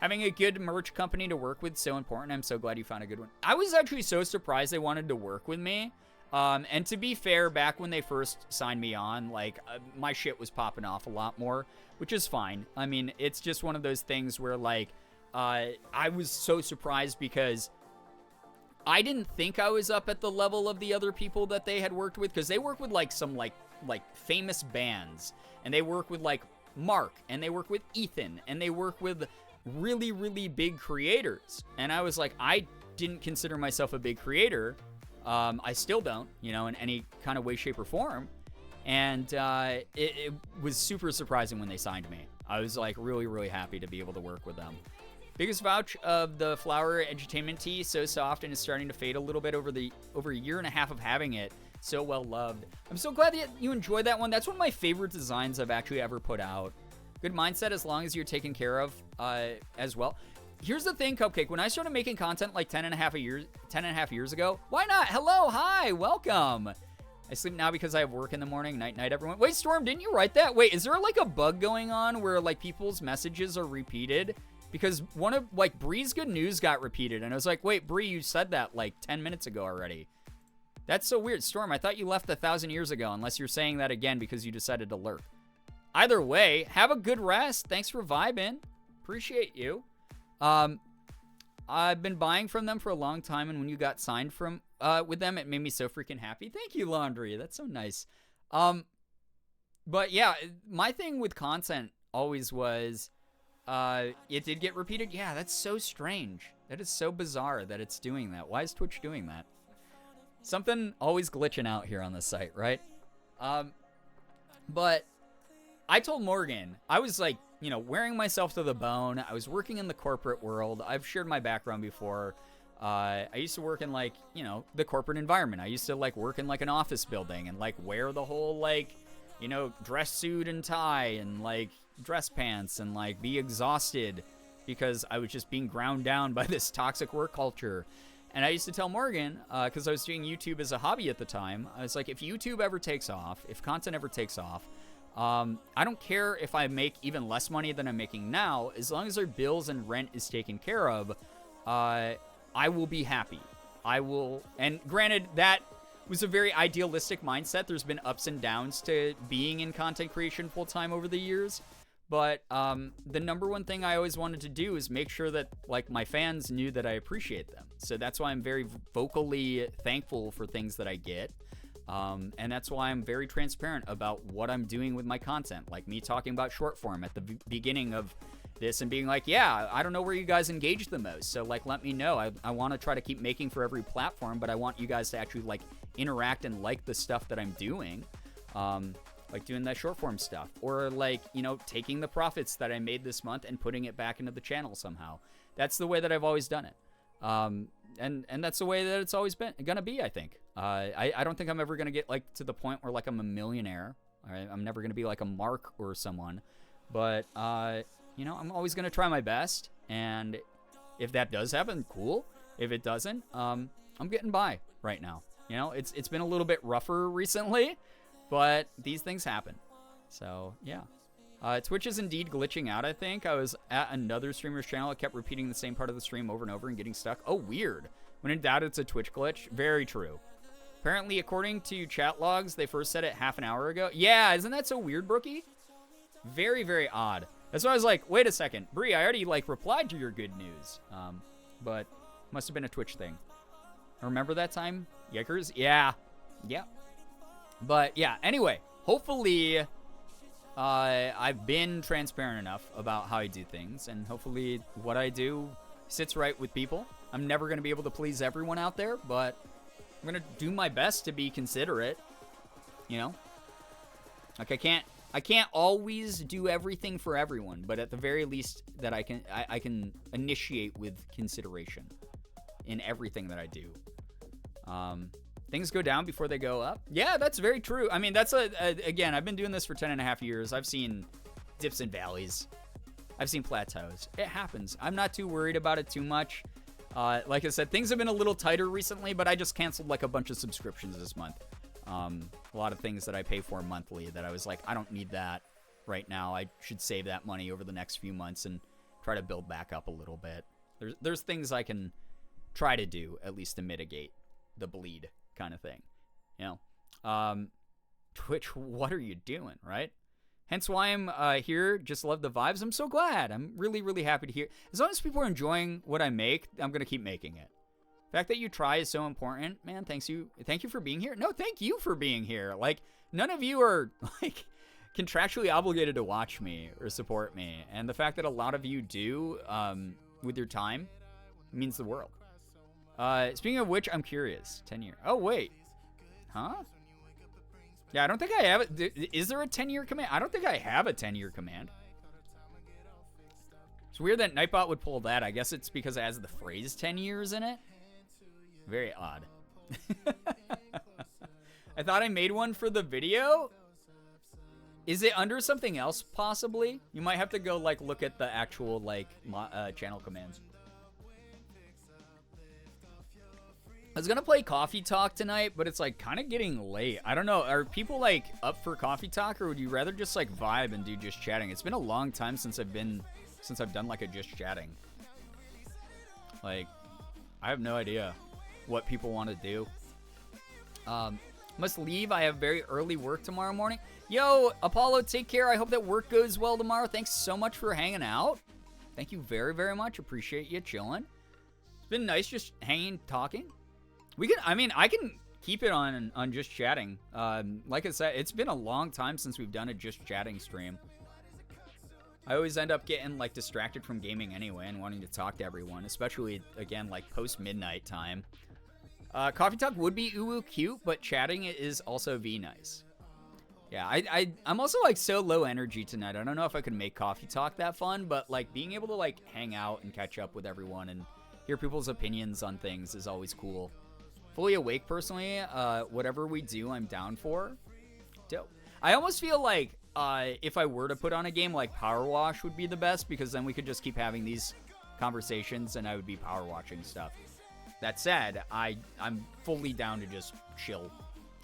S4: Having a good merch company to work with is so important. I'm so glad you found a good one. I was actually so surprised they wanted to work with me. And to be fair, back when they first signed me on, like, my shit was popping off a lot more, which is fine. I mean, it's just one of those things where, like, I was so surprised because I didn't think I was up at the level of the other people that they had worked with, because they work with, like, some, like famous bands, and they work with, like, Mark, and they work with Ethan, and they work with really, really big creators. And I was like, I didn't consider myself a big creator. I still don't, in any kind of way, shape, or form. And it was super surprising when they signed me. I was like really, really happy to be able to work with them. Biggest vouch of the Flower Edutainment tee, so soft and is starting to fade a little bit over a year and a half of having it. So well loved. I'm so glad that you enjoyed that one. That's one of my favorite designs I've actually ever put out. Good mindset as long as you're taken care of as well. Here's the thing, Cupcake. When I started making content like 10 and a half years ago, why not? Hello, hi, welcome. I sleep now because I have work in the morning. Night, everyone. Wait, Storm, didn't you write that? Wait, is there like a bug going on where like people's messages are repeated? Because one of like Bree's good news got repeated, and I was like, wait, Bree, you said that like 10 minutes ago already. That's so weird. Storm, I thought you left 1,000 years ago, unless you're saying that again because you decided to lurk. Either way, have a good rest. Thanks for vibing. Appreciate you. I've been buying from them for a long time, and when you got signed from with them, it made me so freaking happy. Thank you, Laundry. That's so nice. But yeah, my thing with content always was it did get repeated. Yeah, that's so strange. That is so bizarre that it's doing that. Why is Twitch doing that? Something always glitching out here on the site, right? But I told Morgan, I was like, wearing myself to the bone. I was working in the corporate world. I've shared my background before. I used to work in like, the corporate environment. I used to like work in like an office building and like wear the whole like, dress suit and tie and like dress pants and like be exhausted because I was just being ground down by this toxic work culture. And I used to tell Morgan, because I was doing YouTube as a hobby at the time, I was like, if YouTube ever takes off, if content ever takes off, I don't care if I make even less money than I'm making now, as long as our bills and rent is taken care of, I will be happy. I will, and granted, that was a very idealistic mindset. There's been ups and downs to being in content creation full time over the years. But the number one thing I always wanted to do is make sure that like my fans knew that I appreciate them. So that's why I'm very vocally thankful for things that I get. And that's why I'm very transparent about what I'm doing with my content. Like me talking about short form at the beginning of this and being like, yeah, I don't know where you guys engage the most. So like, let me know. I want to try to keep making for every platform, but I want you guys to actually like interact and like the stuff that I'm doing. Like doing that short form stuff, or like, taking the profits that I made this month and putting it back into the channel somehow. That's the way that I've always done it. And that's the way that it's always been gonna be, I think. I don't think I'm ever gonna get like to the point where like I'm a millionaire. All right, I'm never gonna be like a Mark or someone, but I'm always gonna try my best. And if that does happen, cool. If it doesn't, I'm getting by right now. It's been a little bit rougher recently. But these things happen. So, yeah. Twitch is indeed glitching out, I think. I was at another streamer's channel. It kept repeating the same part of the stream over and over and getting stuck. Oh, weird. When in doubt, it's a Twitch glitch. Very true. Apparently, according to chat logs, they first said it half an hour ago. Yeah, isn't that so weird, Brookie? Very, very odd. That's why I was like, wait a second. Bree, I already, replied to your good news. But must have been a Twitch thing. Remember that time? Yikers? Yeah. Yeah. But yeah, anyway, hopefully I've been transparent enough about how I do things, and hopefully what I do sits right with people. I'm never going to be able to please everyone out there, but I'm going to do my best to be considerate, Like I can't always do everything for everyone, but at the very least that I can initiate with consideration in everything that I do. Things go down before they go up. Yeah, that's very true. I mean, that's again, I've been doing this for 10 and a half years. I've seen dips and valleys. I've seen plateaus. It happens. I'm not too worried about it too much. Like I said, things have been a little tighter recently, but I just canceled like a bunch of subscriptions this month. A lot of things that I pay for monthly that I was like, I don't need that right now. I should save that money over the next few months and try to build back up a little bit. There's things I can try to do at least to mitigate the bleed kind of thing, Twitch, what are you doing, right? Hence why I'm here. Just love the vibes. I'm so glad. I'm really, really happy to hear. As long as people are enjoying what I make, I'm gonna keep making it. The fact that you try is so important, man. Thank you for being here. No, thank you for being here. Like, none of you are like contractually obligated to watch me or support me. And the fact that a lot of you do with your time means the world. Speaking of which, I'm curious. 10-year. Oh, wait. Huh? Yeah, I don't think I have it. Is there a 10-year command? I don't think I have a 10-year command. It's weird that Nightbot would pull that. I guess it's because it has the phrase 10 years in it. Very odd. I thought I made one for the video. Is it under something else, possibly? You might have to go, like, look at the actual, like, channel commands. I was gonna play Coffee Talk tonight, but it's, like, kind of getting late. I don't know. Are people, like, up for Coffee Talk, or would you rather just, like, vibe and do just chatting? It's been a long time since I've done, like, a just chatting. Like, I have no idea what people want to do. Must leave. I have very early work tomorrow morning. Yo, Apollo, take care. I hope that work goes well tomorrow. Thanks so much for hanging out. Thank you very, very much. Appreciate you chilling. It's been nice just hanging, talking. I can keep it on just chatting. Like I said, it's been a long time since we've done a just chatting stream. I always end up getting, like, distracted from gaming anyway and wanting to talk to everyone, especially, again, like, post-midnight time. Coffee Talk would be uwu cute, but chatting is also nice. Yeah, I'm also, like, so low energy tonight. I don't know if I could make Coffee Talk that fun, but, like, being able to, like, hang out and catch up with everyone and hear people's opinions on things is always cool. Fully awake, personally. Whatever we do, I'm down for. Dope. I almost feel like if I were to put on a game, like, Power Wash would be the best, because then we could just keep having these conversations and I would be power watching stuff. That said, I'm fully down to just chill,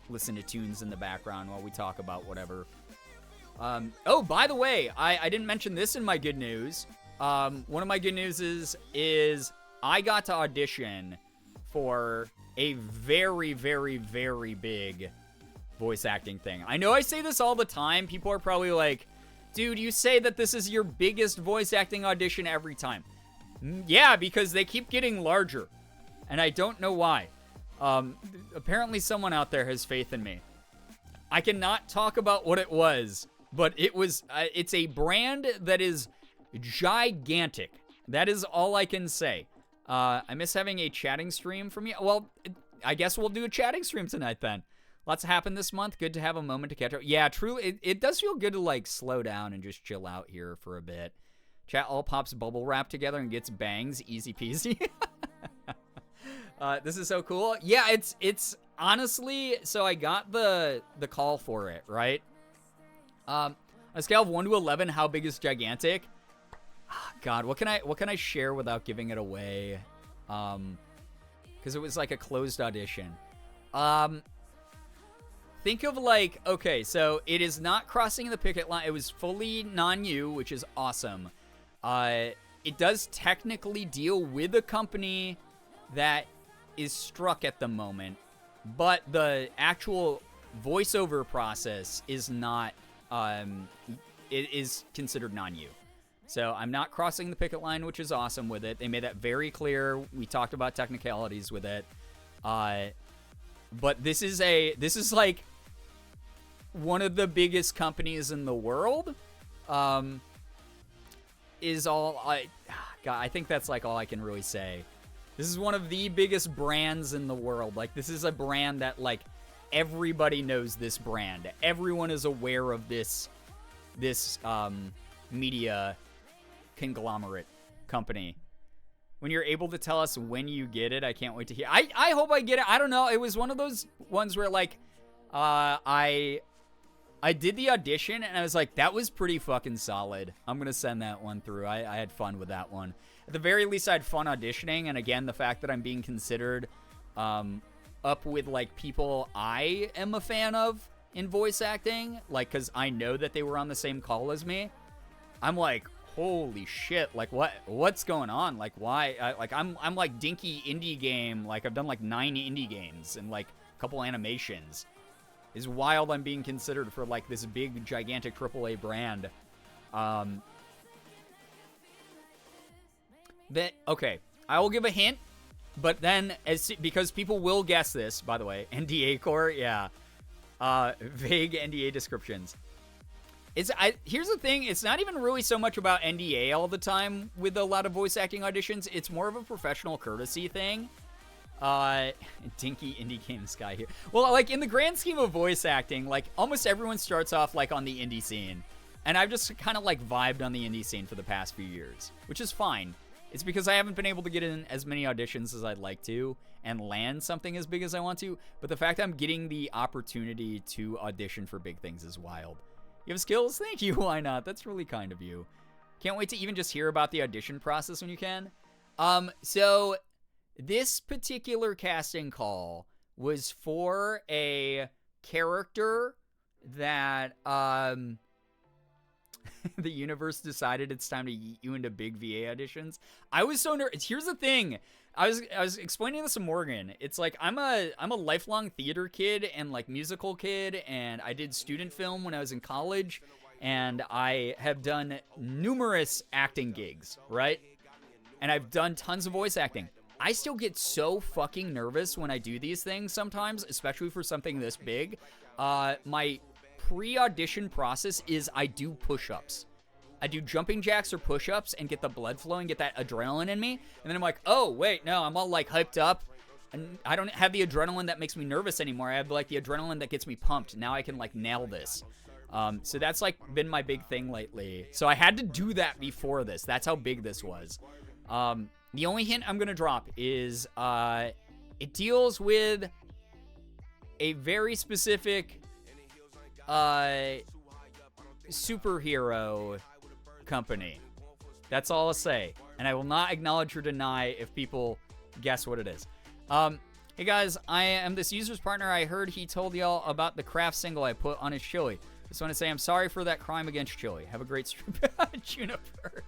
S4: listen to tunes in the background while we talk about whatever. Oh, by the way, I didn't mention this in my good news. One of my good news is I got to audition for a very, very, very big voice acting thing. I know I say this all the time. People are probably like, dude, you say that this is your biggest voice acting audition every time. Yeah, because they keep getting larger. And I don't know why. Apparently someone out there has faith in me. I cannot talk about what it was, but it's a brand that is gigantic. That is all I can say. I miss having a chatting stream from you. Well, I guess we'll do a chatting stream tonight then. Lots happened this month. Good to have a moment to catch up. Yeah, truly, it does feel good to, like, slow down and just chill out here for a bit. Chat all pops bubble wrap together and gets bangs. Easy peasy. This is so cool. Yeah, it's honestly, so I got the call for it, right? On a scale of 1 to 11, how big is gigantic? God, what can I share without giving it away? Because it was like a closed audition. Think of, like, okay, so it is not crossing the picket line. It was fully non-U, which is awesome. It does technically deal with a company that is struck at the moment, but the actual voiceover process is not, it is considered non-U. So I'm not crossing the picket line, which is awesome with it. They made that very clear. We talked about technicalities with it. But this is like one of the biggest companies in the world. I think that's, like, all I can really say. This is one of the biggest brands in the world. Like, this is a brand that, like, everybody knows this brand. Everyone is aware of this media conglomerate company. When you're able to tell us when you get it, I can't wait to hear. I hope I get it. I don't know. It was one of those ones where, like, I did the audition and I was like, that was pretty fucking solid. I'm going to send that one through. I had fun with that one. At the very least, I had fun auditioning. And again, the fact that I'm being considered up with, like, people I am a fan of in voice acting, like, because I know that they were on the same call as me. I'm like, holy shit, like, what's going on? Like, why? I'm like dinky indie game. Like, I've done like 9 indie games and like a couple animations. It's wild I'm being considered for, like, this big, gigantic AAA brand. Okay, I will give a hint, but then, because people will guess this, by the way, NDA core, yeah. Vague NDA descriptions. Here's the thing, it's not even really so much about NDA all the time with a lot of voice acting auditions. It's more of a professional courtesy thing. Dinky indie games guy here. Well, like, in the grand scheme of voice acting, like, almost everyone starts off, like, on the indie scene. And I've just kind of, like, vibed on the indie scene for the past few years, which is fine. It's because I haven't been able to get in as many auditions as I'd like to and land something as big as I want to. But the fact I'm getting the opportunity to audition for big things is wild. You have skills? Thank you. Why not? That's really kind of you. Can't wait to even just hear about the audition process when you can. So this particular casting call was for a character that the universe decided it's time to yeet you into big VA auditions. I was so nervous. Here's the thing. I was explaining this to Morgan. It's like I'm a lifelong theater kid and like musical kid, and I did student film when I was in college, and I have done numerous acting gigs, right? And I've done tons of voice acting. I still get so fucking nervous when I do these things sometimes, especially for something this big. My pre-audition process is I do push-ups. I do jumping jacks or push-ups and get the blood flowing, get that adrenaline in me. And then I'm like, oh, wait, no, I'm all like hyped up. And I don't have the adrenaline that makes me nervous anymore. I have like the adrenaline that gets me pumped. Now I can like nail this. So that's like been my big thing lately. So I had to do that before this. That's how big this was. The only hint I'm going to drop is it deals with a very specific superhero company. That's all I'll say. And I will not acknowledge or deny if people guess what it is. Hey guys, I am this user's partner. I heard he told y'all about the craft single I put on his chili. Just want to say I'm sorry for that crime against chili. Have a great stream. Juniper.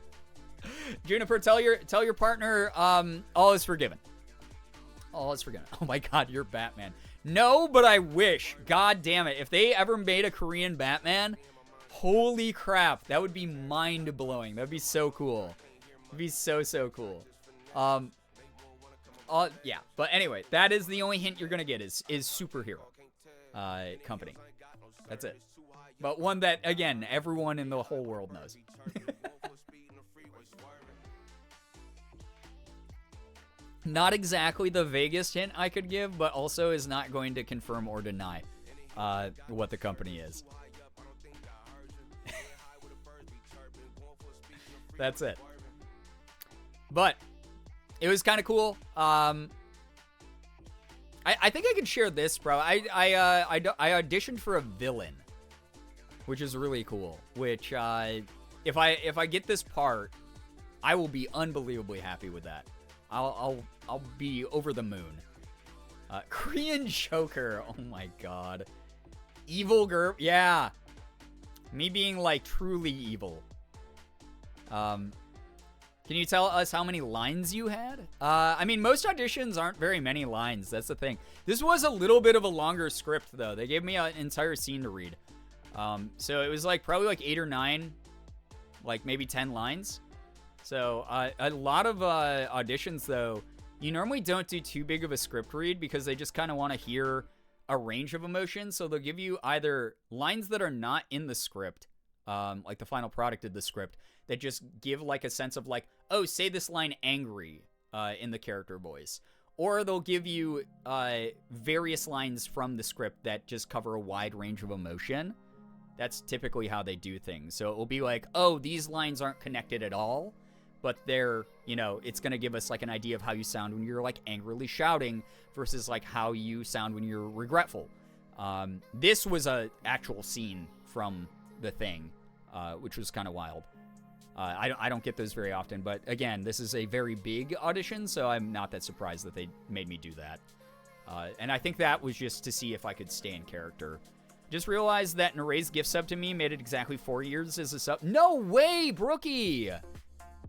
S4: Juniper, tell your partner all is forgiven. All is forgiven. Oh my god, you're Batman. No, but I wish. God damn it. If they ever made a Korean Batman, holy crap, that would be mind-blowing. That would be so cool. It would be so cool. Yeah, but anyway, that is the only hint you're going to get is superhero company. That's it. But one that, again, everyone in the whole world knows. Not exactly the vaguest hint I could give, but also is not going to confirm or deny what the company is. That's it. But it was kind of cool. I think I can share this, bro. I auditioned for a villain, which is really cool. Which if I get this part, I will be unbelievably happy with that. I'll be over the moon. Korean Joker. Oh my god. Evil yeah. Me being like truly evil. Can you tell us how many lines you had? I mean, most auditions aren't very many lines. That's the thing. This was a little bit of a longer script, though. They gave me an entire scene to read. So it was like probably like 8 or 9, like maybe 10 lines. So a lot of auditions, though, you normally don't do too big of a script read because they just kind of want to hear a range of emotions. So they'll give you either lines that are not in the script, like the final product of the script, that just give like a sense of like, oh, say this line angry in the character voice. Or they'll give you various lines from the script that just cover a wide range of emotion. That's typically how they do things. So it will be like, oh, these lines aren't connected at all, but they're, it's going to give us like an idea of how you sound when you're like angrily shouting versus like how you sound when you're regretful. This was a actual scene from the thing, which was kind of wild. I don't get those very often, but again, this is a very big audition, so I'm not that surprised that they made me do that. And I think that was just to see if I could stay in character. Just realized that Neray's gift sub to me made it exactly 4 years as a sub. No way, Brookie!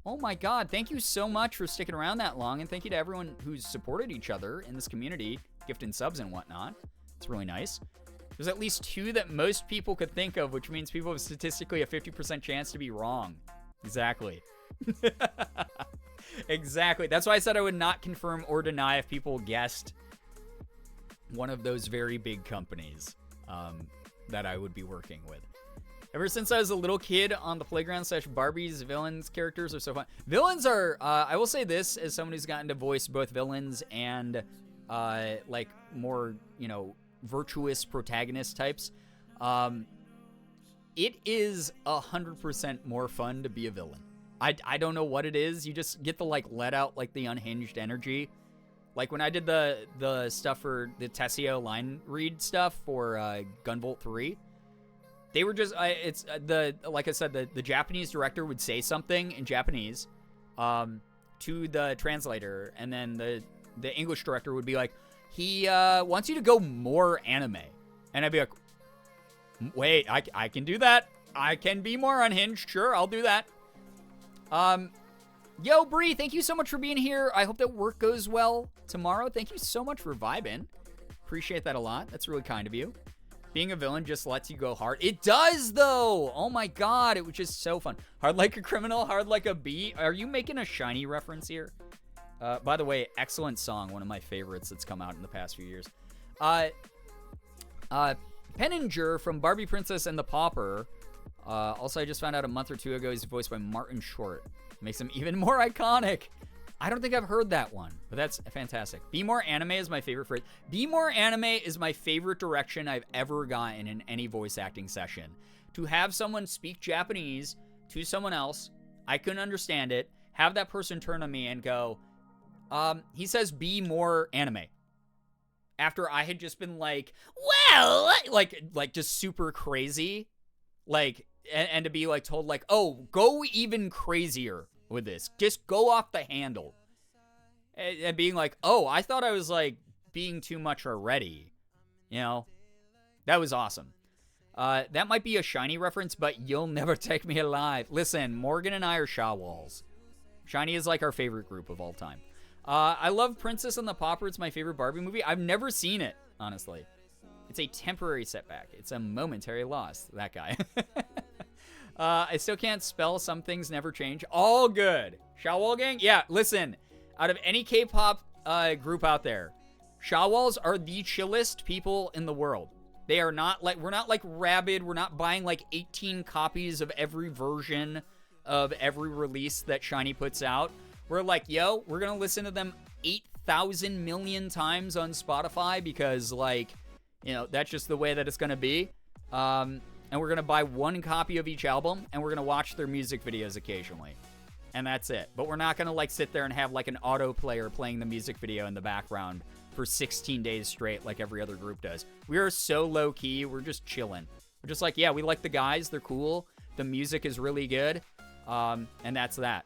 S4: Oh my god, thank you so much for sticking around that long, and thank you to everyone who's supported each other in this community, gifting subs and whatnot. It's really nice. There's at least 2 that most people could think of, which means people have statistically a 50% chance to be wrong. Exactly. Exactly. That's why I said I would not confirm or deny if people guessed one of those very big companies that I would be working with. Ever since I was a little kid on the playground / Barbie's villains characters are so fun. Villains are, I will say this as someone who's gotten to voice both villains and, like, more, you know, virtuous protagonist types. It is 100% more fun to be a villain. I don't know what it is. You just get to, like, let out, like, the unhinged energy. Like, when I did the stuff for the Tessio line read stuff for Gunvolt 3, they were just, like I said, the Japanese director would say something in Japanese to the translator, and then the English director would be like, he wants you to go more anime. And I'd be like, wait, I can do that. I can be more unhinged. Sure, I'll do that. Yo, Bree, thank you so much for being here. I hope that work goes well tomorrow. Thank you so much for vibing. Appreciate that a lot. That's really kind of you. Being a villain just lets you go hard. It does, though. Oh, my God. It was just so fun. Hard like a criminal, hard like a bee. Are you making a Shiny reference here? By the way, excellent song. One of my favorites that's come out in the past few years. Penninger from Barbie Princess and the Pauper. Also, I just found out a month or two ago he's voiced by Martin Short. Makes him even more iconic. I don't think I've heard that one, but that's fantastic. Be More Anime is my favorite phrase. Be More Anime is my favorite direction I've ever gotten in any voice acting session. To have someone speak Japanese to someone else, I couldn't understand it, have that person turn on me and go, he says be more anime. After I had just been like, well, like just super crazy. Like, and to be like told like, oh, go even crazier with this. Just go off the handle. And being like, oh, I thought I was like being too much already. You know, that was awesome. That might be a Shiny reference, but you'll never take me alive. Listen, Morgan and I are Shaw Walls. Shiny is like our favorite group of all time. I love Princess and the Pauper. It's my favorite Barbie movie. I've never seen it, honestly. It's a temporary setback. It's a momentary loss. That guy. I still can't spell. Some things never change. All good. Shawwall Gang? Yeah, listen. Out of any K-pop group out there, Shawwalls are the chillest people in the world. They are not like, we're not like rabid. We're not buying like 18 copies of every version of every release that Shiny puts out. We're like, yo, we're going to listen to them 8,000 million times on Spotify because, like, you know, that's just the way that it's going to be. And we're going to buy one copy of each album, and we're going to watch their music videos occasionally. And that's it. But we're not going to, like, sit there and have, like, an auto player playing the music video in the background for 16 days straight like every other group does. We are so low-key. We're just chilling. We're just like, yeah, we like the guys. They're cool. The music is really good. And that's that.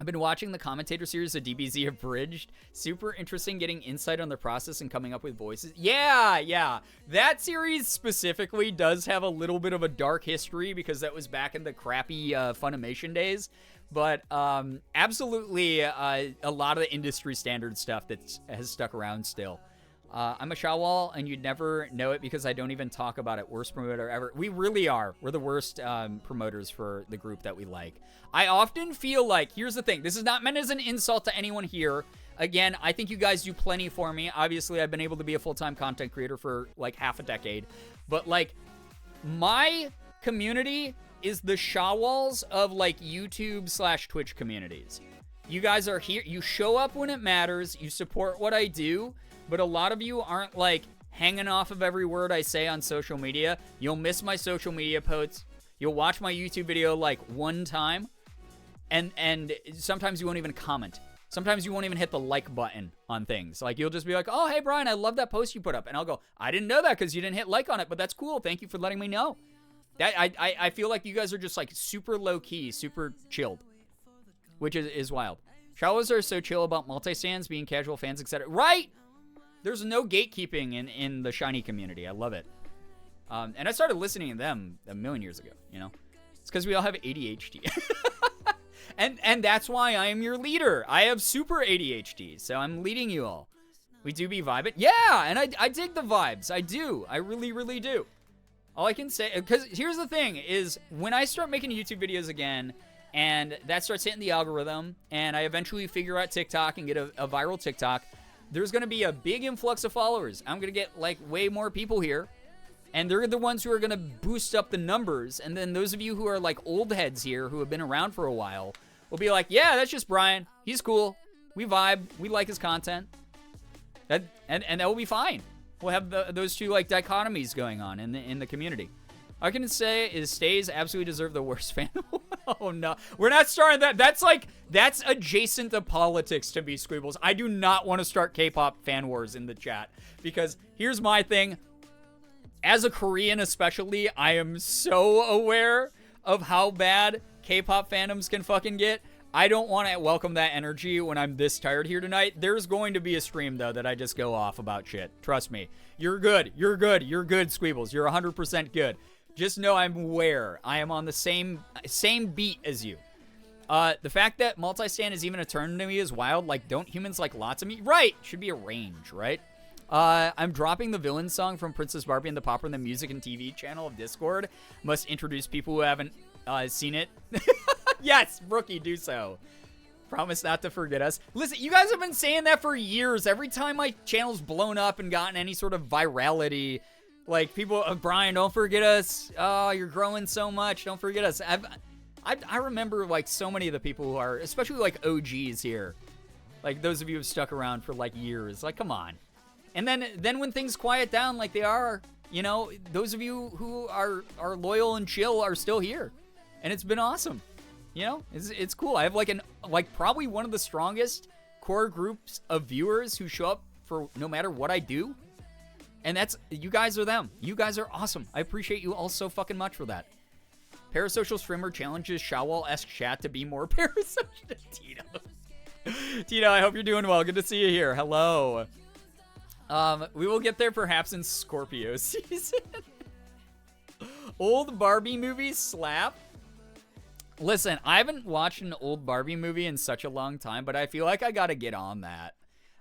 S4: I've been watching the commentator series of DBZ Abridged. Super interesting getting insight on the process and coming up with voices. Yeah. That series specifically does have a little bit of a dark history because that was back in the crappy Funimation days. But absolutely a lot of the industry standard stuff that has stuck around still. I'm a Shawwall, and you'd never know it because I don't even talk about it. Worst promoter ever. We really are. We're the worst promoters for the group that we like. I often feel like, here's the thing. This is not meant as an insult to anyone here. Again, I think you guys do plenty for me. Obviously, I've been able to be a full-time content creator for like half a decade. But like, my community is the Shawwalls of like YouTube / Twitch communities. You guys are here. You show up when it matters. You support what I do. But a lot of you aren't, like, hanging off of every word I say on social media. You'll miss my social media posts. You'll watch my YouTube video, like, one time. And sometimes you won't even comment. Sometimes you won't even hit the like button on things. Like, you'll just be like, oh, hey, Brian, I love that post you put up. And I'll go, I didn't know that because you didn't hit like on it, but that's cool. Thank you for letting me know. That I feel like you guys are just, like, super low-key, super chilled, which is wild. Shawwas are so chill about multi-stands, being casual fans, etc. Right? There's no gatekeeping in the Shiny community. I love it. And I started listening to them a million years ago, you know? It's because we all have ADHD. and that's why I am your leader. I have super ADHD, so I'm leading you all. We do be vibing. Yeah, and I dig the vibes. I do. I really, really do. All I can say, because here's the thing, is when I start making YouTube videos again, and that starts hitting the algorithm, and I eventually figure out TikTok and get a viral TikTok, there's going to be a big influx of followers. I'm going to get, like, way more people here. And they're the ones who are going to boost up the numbers. And then those of you who are like old heads here who have been around for a while will be like, yeah, that's just Brian. He's cool. We vibe. We like his content. And that will be fine. We'll have those two like dichotomies going on in the community. All I can say is Stays absolutely deserve the worst fan. Oh no, we're not starting that. That's adjacent to politics to me, Squeebles. I do not want to start K-pop fan wars in the chat because here's my thing. As a Korean especially, I am so aware of how bad K-pop fandoms can fucking get. I don't want to welcome that energy when I'm this tired here tonight. There's going to be a stream, though, that I just go off about shit. Trust me. You're good. You're good. You're good, Squeebles. You're 100% good. Just know I'm aware. I am on the same beat as you. The fact that multi-stand is even a turn to me is wild. Like, don't humans like lots of me? Right. Should be a range, right? I'm dropping the villain song from Princess Barbie and the Popper in the Music and TV channel of Discord. Must introduce people who haven't seen it. Yes, Brookie, do so. Promise not to forget us. Listen, you guys have been saying that for years. Every time my channel's blown up and gotten any sort of virality, like people, Brian, don't forget us. Oh, you're growing so much. Don't forget us. I remember like so many of the people who are, especially like OGs here. Like those of you who've stuck around for like years. Like, come on. And then when things quiet down like they are, you know, those of you who are loyal and chill are still here. And it's been awesome. You know, it's cool. I have like probably one of the strongest core groups of viewers who show up for no matter what I do. And you guys are them. You guys are awesome. I appreciate you all so fucking much for that. Parasocial streamer challenges Shawwal-esque chat to be more parasocial. Tito, I hope you're doing well. Good to see you here. Hello. We will get there perhaps in Scorpio season. Old Barbie movies slap. Listen, I haven't watched an old Barbie movie in such a long time, but I feel like I gotta get on that.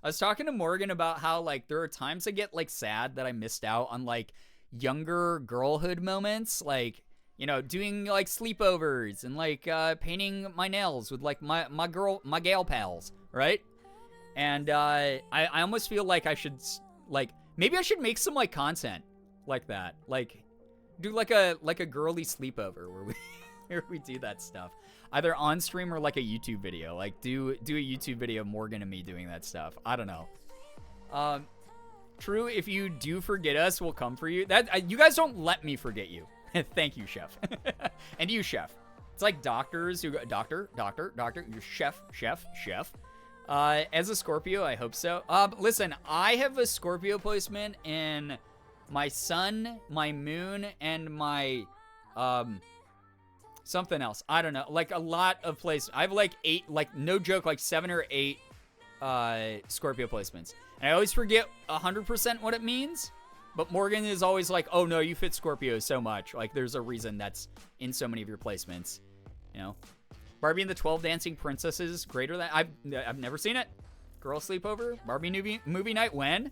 S4: I was talking to Morgan about how, like, there are times I get, like, sad that I missed out on, like, younger girlhood moments, like, you know, doing, like, sleepovers and, like, painting my nails with, like, my gal pals, right? And, I almost feel like I should, like, maybe I should make some, like, content like that. Like, do, like a girly sleepover where we do that stuff. Either on stream or, like, a YouTube video. Like, do a YouTube video of Morgan and me doing that stuff. I don't know. True, if you do forget us, we'll come for you. You guys don't let me forget you. Thank you, Chef. And you, Chef. It's like doctors who go, doctor, you're chef. As a Scorpio, I hope so. Listen, I have a Scorpio placement in my sun, my moon, and my, something else. I don't know. Like a lot of places. I have like 8, like no joke, like 7 or 8 Scorpio placements. And I always forget 100% what it means. But Morgan is always like, oh no, you fit Scorpio so much. Like there's a reason that's in so many of your placements. You know? Barbie and the 12 Dancing Princesses, greater than... I've never seen it. Girl sleepover? Barbie movie night, when?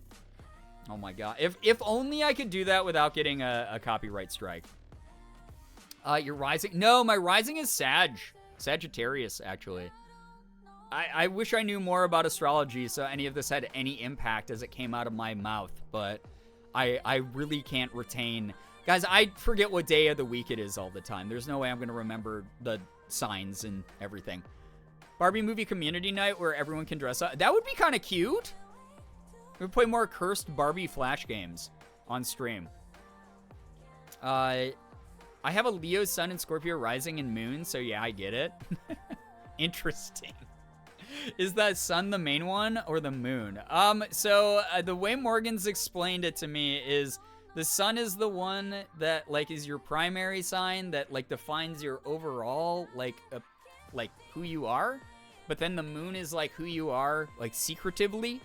S4: Oh my god. If only I could do that without getting a copyright strike. Your rising... No, my rising is Sagittarius, actually. I wish I knew more about astrology so any of this had any impact as it came out of my mouth, but I really can't retain... Guys, I forget what day of the week it is all the time. There's no way I'm going to remember the signs and everything. Barbie movie community night where everyone can dress up. That would be kind of cute. We would play more cursed Barbie flash games on stream. I have a Leo sun and Scorpio rising and moon, so yeah, I get it. Interesting. Is that sun the main one or the moon? So the way Morgan's explained it to me is the sun is the one that like is your primary sign that like defines your overall like who you are, but then the moon is like who you are like secretively,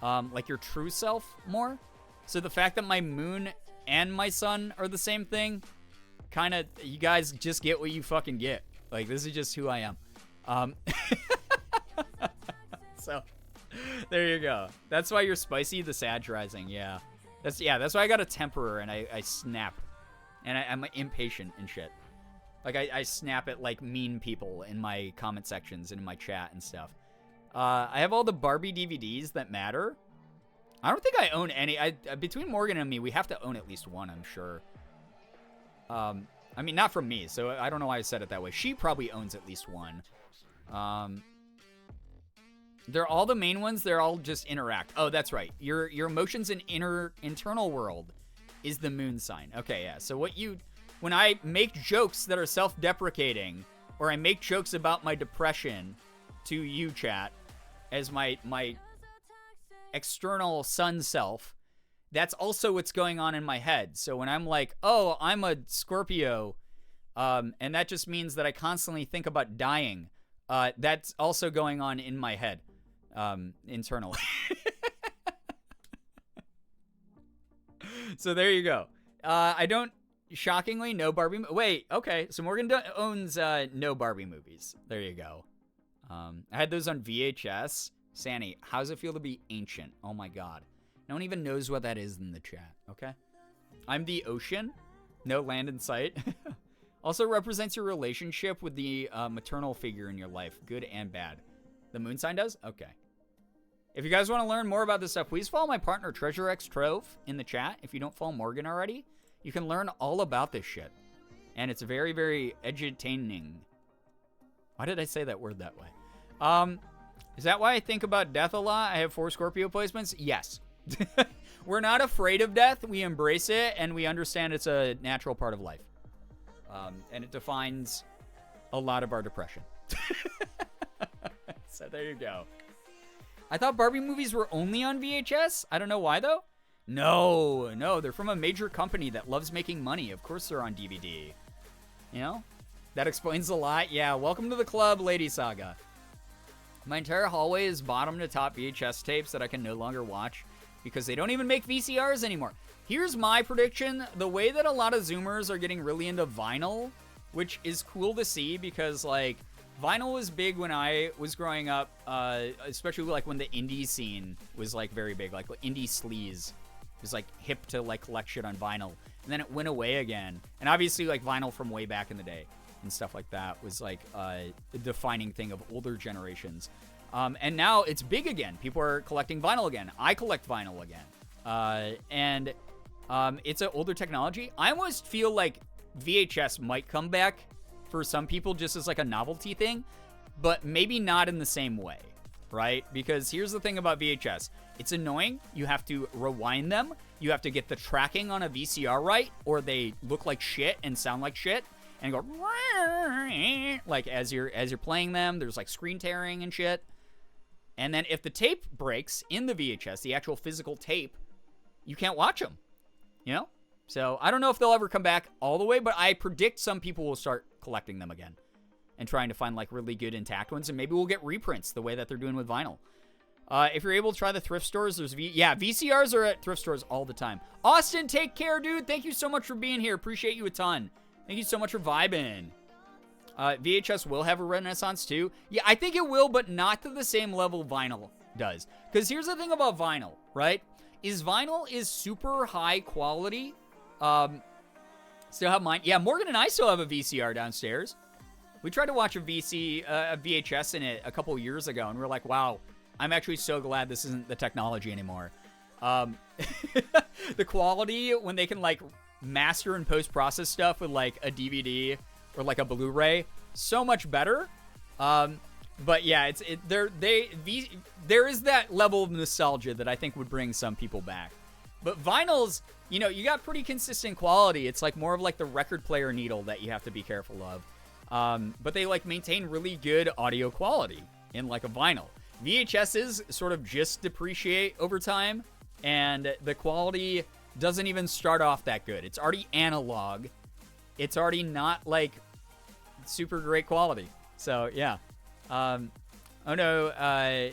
S4: like your true self more. So the fact that my moon and my sun are the same thing, kind of, you guys just get what you fucking get. Like this is just who I am. So there you go. That's why you're spicy, the Sag rising. Yeah. That's why I got a temperer and I snap. And I'm impatient and shit. Like I snap at like mean people in my comment sections and in my chat and stuff. I have all the Barbie DVDs that matter. I don't think I own any. Between Morgan and me, we have to own at least one, I'm sure. I mean, not from me, so I don't know why I said it that way. She probably owns at least one. They're all the main ones. They're all just interact. Oh, that's right. Your emotions and internal world is the moon sign. Okay, yeah. So when I make jokes that are self-deprecating, or I make jokes about my depression to you, chat, as my external sun self, that's also what's going on in my head. So when I'm like, oh, I'm a Scorpio, and that just means that I constantly think about dying, that's also going on in my head, internally. So there you go. I don't, shockingly, no Barbie. Wait, okay. So Morgan owns no Barbie movies. There you go. I had those on VHS. Sandy, how does it feel to be ancient? Oh my god. No one even knows what that is in the chat, okay? I'm the ocean. No land in sight. Also represents your relationship with the maternal figure in your life, good and bad. The moon sign does? Okay. If you guys want to learn more about this stuff, please follow my partner, Treasure X Trove, in the chat. If you don't follow Morgan already, you can learn all about this shit. And it's very, very edutaining. Why did I say that word that way? Is that why I think about death a lot? I have 4 Scorpio placements? Yes. We're not afraid of death. We embrace it, and we understand it's a natural part of life. And it defines a lot of our depression. So there you go. I thought Barbie movies were only on VHS. I don't know why, though. No, they're from a major company that loves making money. Of course they're on DVD. You know? That explains a lot. Yeah, welcome to the club, Lady Saga. My entire hallway is bottom to top VHS tapes that I can no longer watch because they don't even make VCRs anymore. Here's my prediction. The way that a lot of Zoomers are getting really into vinyl, which is cool to see because, like, vinyl was big when I was growing up, especially, like, when the indie scene was, like, very big. Like, indie sleaze was, like, hip to, like, collect shit on vinyl. And then it went away again. And obviously, like, vinyl from way back in the day and stuff like that was like the defining thing of older generations. And now it's big again. People are collecting vinyl again. I collect vinyl again. And it's an older technology. I almost feel like VHS might come back for some people just as like a novelty thing, but maybe not in the same way, right? Because here's the thing about VHS. It's annoying. You have to rewind them. You have to get the tracking on a VCR right, or they look like shit and sound like shit. And go like as you're playing them, there's like screen tearing and shit. And then if the tape breaks in the VHS, the actual physical tape, you can't watch them. You know? So I don't know if they'll ever come back all the way, but I predict some people will start collecting them again and trying to find like really good intact ones, and maybe we'll get reprints the way that they're doing with vinyl. If you're able to try the thrift stores, there's VCRs are at thrift stores all the time. Austin, take care, dude. Thank you so much for being here. Appreciate you a ton. Thank you so much for vibing. VHS will have a renaissance too. Yeah, I think it will, but not to the same level vinyl does. Because here's the thing about vinyl, right? Vinyl is super high quality. Still have mine. Yeah, Morgan and I still have a VCR downstairs. We tried to watch a VHS in it a couple years ago, and we were like, wow, I'm actually so glad this isn't the technology anymore. The quality when they can like master and post-process stuff with like a DVD or like a Blu-ray, so much better. But yeah, there is that level of nostalgia that I think would bring some people back. But vinyls, you know, you got pretty consistent quality. It's like more of like the record player needle that you have to be careful of. But they like maintain really good audio quality in like a vinyl. VHSs sort of just depreciate over time, and the quality doesn't even start off that good. It's already analog. It's already not like super great quality. So yeah. Oh no,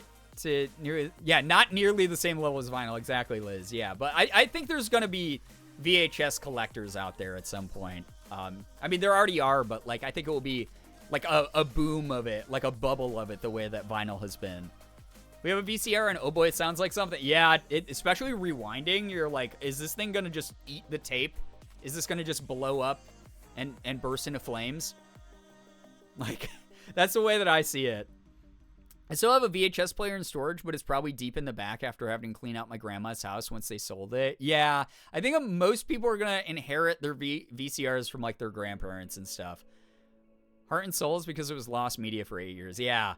S4: not nearly the same level as vinyl. Exactly, Liz. Yeah, but I think there's gonna be VHS collectors out there at some point. I mean, there already are, but like I think it will be like a boom of it, like a bubble of it, the way that vinyl has been. We have a VCR, and oh boy, it sounds like something. Yeah, especially rewinding, you're like, is this thing gonna just eat the tape? Is this gonna just blow up and burst into flames? Like, that's the way that I see it. I still have a VHS player in storage, but it's probably deep in the back after having to clean out my grandma's house once they sold it. Yeah, I think most people are going to inherit their VCRs from, like, their grandparents and stuff. Heart and Souls because it was lost media for 8 years. Yeah.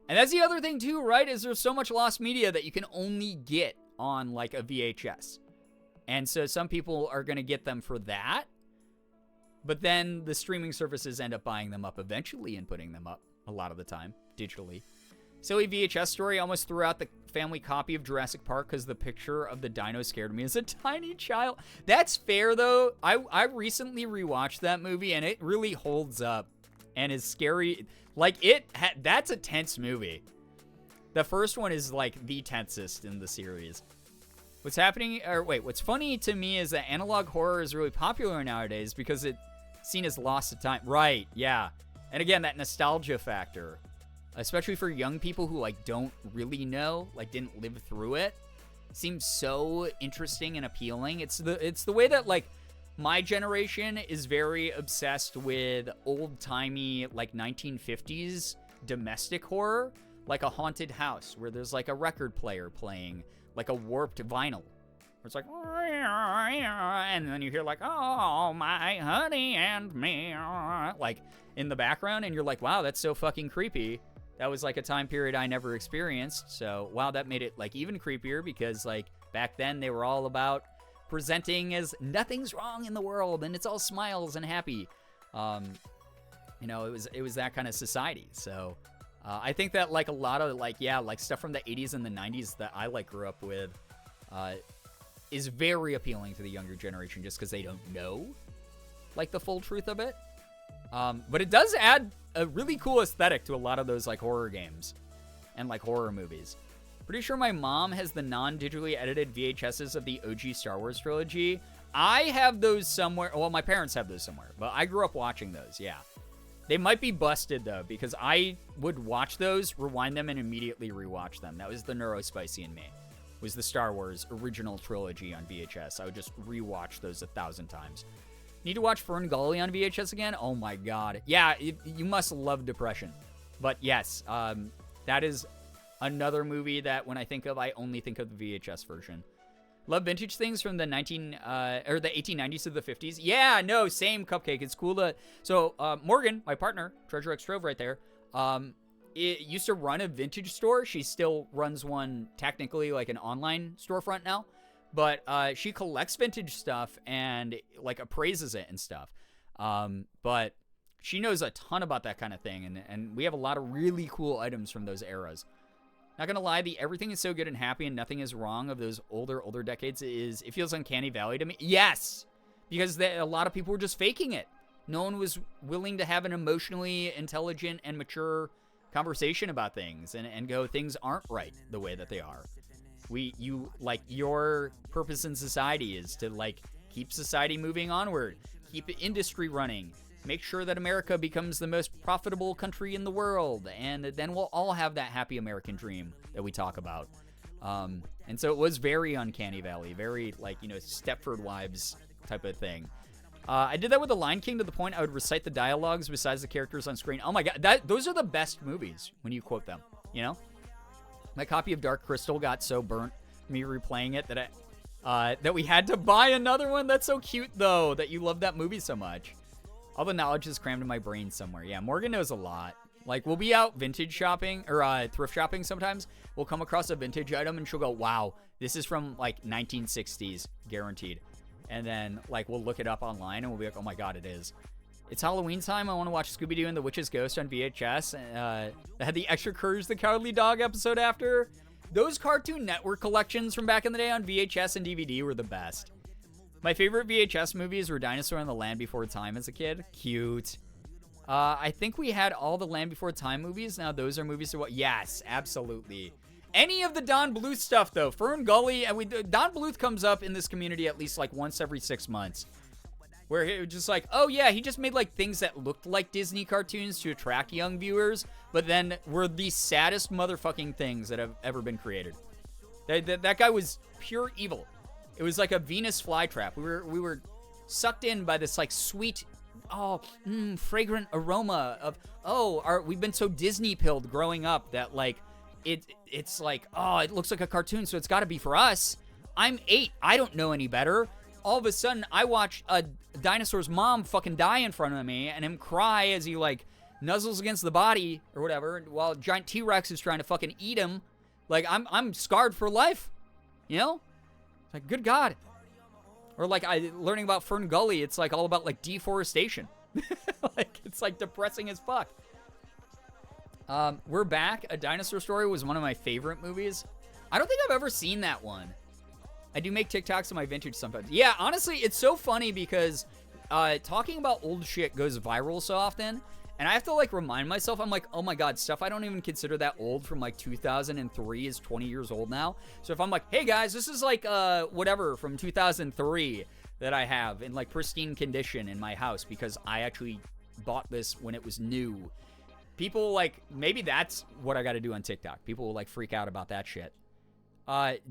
S4: And that's the other thing, too, right? Is there's so much lost media that you can only get on, like, a VHS. And so some people are going to get them for that. But then the streaming services end up buying them up eventually and putting them up a lot of the time digitally. Silly VHS story, almost threw out the family copy of Jurassic Park because the picture of the dino scared me as a tiny child. That's fair, though. I recently rewatched that movie, and it really holds up and is scary. Like, that's a tense movie. The first one is, like, the tensest in the series. What's funny to me is that analog horror is really popular nowadays because it's seen as lost to time. Right, yeah. And again, that nostalgia factor. Especially for young people who, like, don't really know, like, didn't live through it, seems so interesting and appealing. It's the way that, like, my generation is very obsessed with old-timey, like, 1950s domestic horror, like a haunted house where there's, like, a record player playing, like a warped vinyl. Where it's like, and then you hear, like, oh, my honey and me, like, in the background, and you're like, wow, that's so fucking creepy. That was, like, a time period I never experienced, so, wow, that made it, like, even creepier, because, like, back then they were all about presenting as nothing's wrong in the world, and it's all smiles and happy. You know, it was that kind of society, so, I think that, like, a lot of, like, yeah, like, stuff from the 80s and the 90s that I, like, grew up with, is very appealing to the younger generation, just because they don't know, like, the full truth of it. But it does add a really cool aesthetic to a lot of those, like, horror games and, like, horror movies. Pretty sure my mom has the non-digitally edited VHSs of the OG Star Wars trilogy. I have those somewhere. Well, my parents have those somewhere, but I grew up watching those, yeah. They might be busted, though, because I would watch those, rewind them, and immediately rewatch them. That was the neurospicy in me. Was the Star Wars original trilogy on VHS. I would just rewatch those 1,000 times. Need to watch Fern Gully on VHS again? Oh my god. Yeah, you must love depression. But yes, that is another movie that when I think of, I only think of the VHS version. Love vintage things from the 1890s to the 50s. Yeah, no, same, Cupcake. It's cool to... So, Morgan, my partner, Treasure X Trove right there, it used to run a vintage store. She still runs one, technically, like an online storefront now. But she collects vintage stuff and, like, appraises it and stuff. But she knows a ton about that kind of thing. And we have a lot of really cool items from those eras. Not going to lie, the everything is so good and happy and nothing is wrong of those older decades it feels uncanny valley to me. Yes! Because a lot of people were just faking it. No one was willing to have an emotionally intelligent and mature conversation about things and go, things aren't right the way that they are. Your purpose in society is to, like, keep society moving onward, keep industry running, make sure that America becomes the most profitable country in the world, and then we'll all have that happy American dream that we talk about. And so it was very uncanny valley, very, like, you know, Stepford Wives type of thing. I did that with The Lion King to the point I would recite the dialogues besides the characters on screen. Oh my god, those are the best movies when you quote them, you know? My copy of Dark Crystal got so burnt, me replaying it, that we had to buy another one. That's so cute, though, that you love that movie so much. All the knowledge is crammed in my brain somewhere. Yeah, Morgan knows a lot. Like, we'll be out vintage shopping, or thrift shopping sometimes. We'll come across a vintage item, and she'll go, wow, this is from, like, 1960s, guaranteed. And then, like, we'll look it up online, and we'll be like, oh my god, it is. It's Halloween time. I want to watch Scooby-Doo and the Witch's Ghost on VHS. They had the Extra Courage the Cowardly Dog episode after. Those Cartoon Network collections from back in the day on VHS and DVD were the best. My favorite VHS movies were Dinosaur and the Land Before Time as a kid. Cute. I think we had all the Land Before Time movies. Now those are movies to watch. Yes, absolutely. Any of the Don Bluth stuff, though. Fern Gully. And Don Bluth comes up in this community at least, like, once every 6 months. Where he was just like, oh yeah, he just made, like, things that looked like Disney cartoons to attract young viewers, but then were the saddest motherfucking things that have ever been created. That guy was pure evil. It was like a Venus flytrap. We were sucked in by this, like, sweet, fragrant aroma of, we've been so Disney pilled growing up that, like, it's like, oh, it looks like a cartoon, so it's got to be for us. I'm 8. I don't know any better. All of a sudden, I watch a dinosaur's mom fucking die in front of me and him cry as he, like, nuzzles against the body or whatever while a giant T-Rex is trying to fucking eat him. Like, I'm scarred for life, you know? It's like, good God. Or, like, learning about Fern Gully, it's, like, all about, like, deforestation. Like, it's, like, depressing as fuck. We're Back. A Dinosaur Story was one of my favorite movies. I don't think I've ever seen that one. I do make TikToks of my vintage sometimes. Yeah, honestly, it's so funny because talking about old shit goes viral so often, and I have to, like, remind myself, I'm like, oh my God, stuff I don't even consider that old from, like, 2003 is 20 years old now. So if I'm like, hey guys, this is, like, whatever from 2003 that I have in, like, pristine condition in my house because I actually bought this when it was new. People, like, maybe that's what I got to do on TikTok. People will, like, freak out about that shit.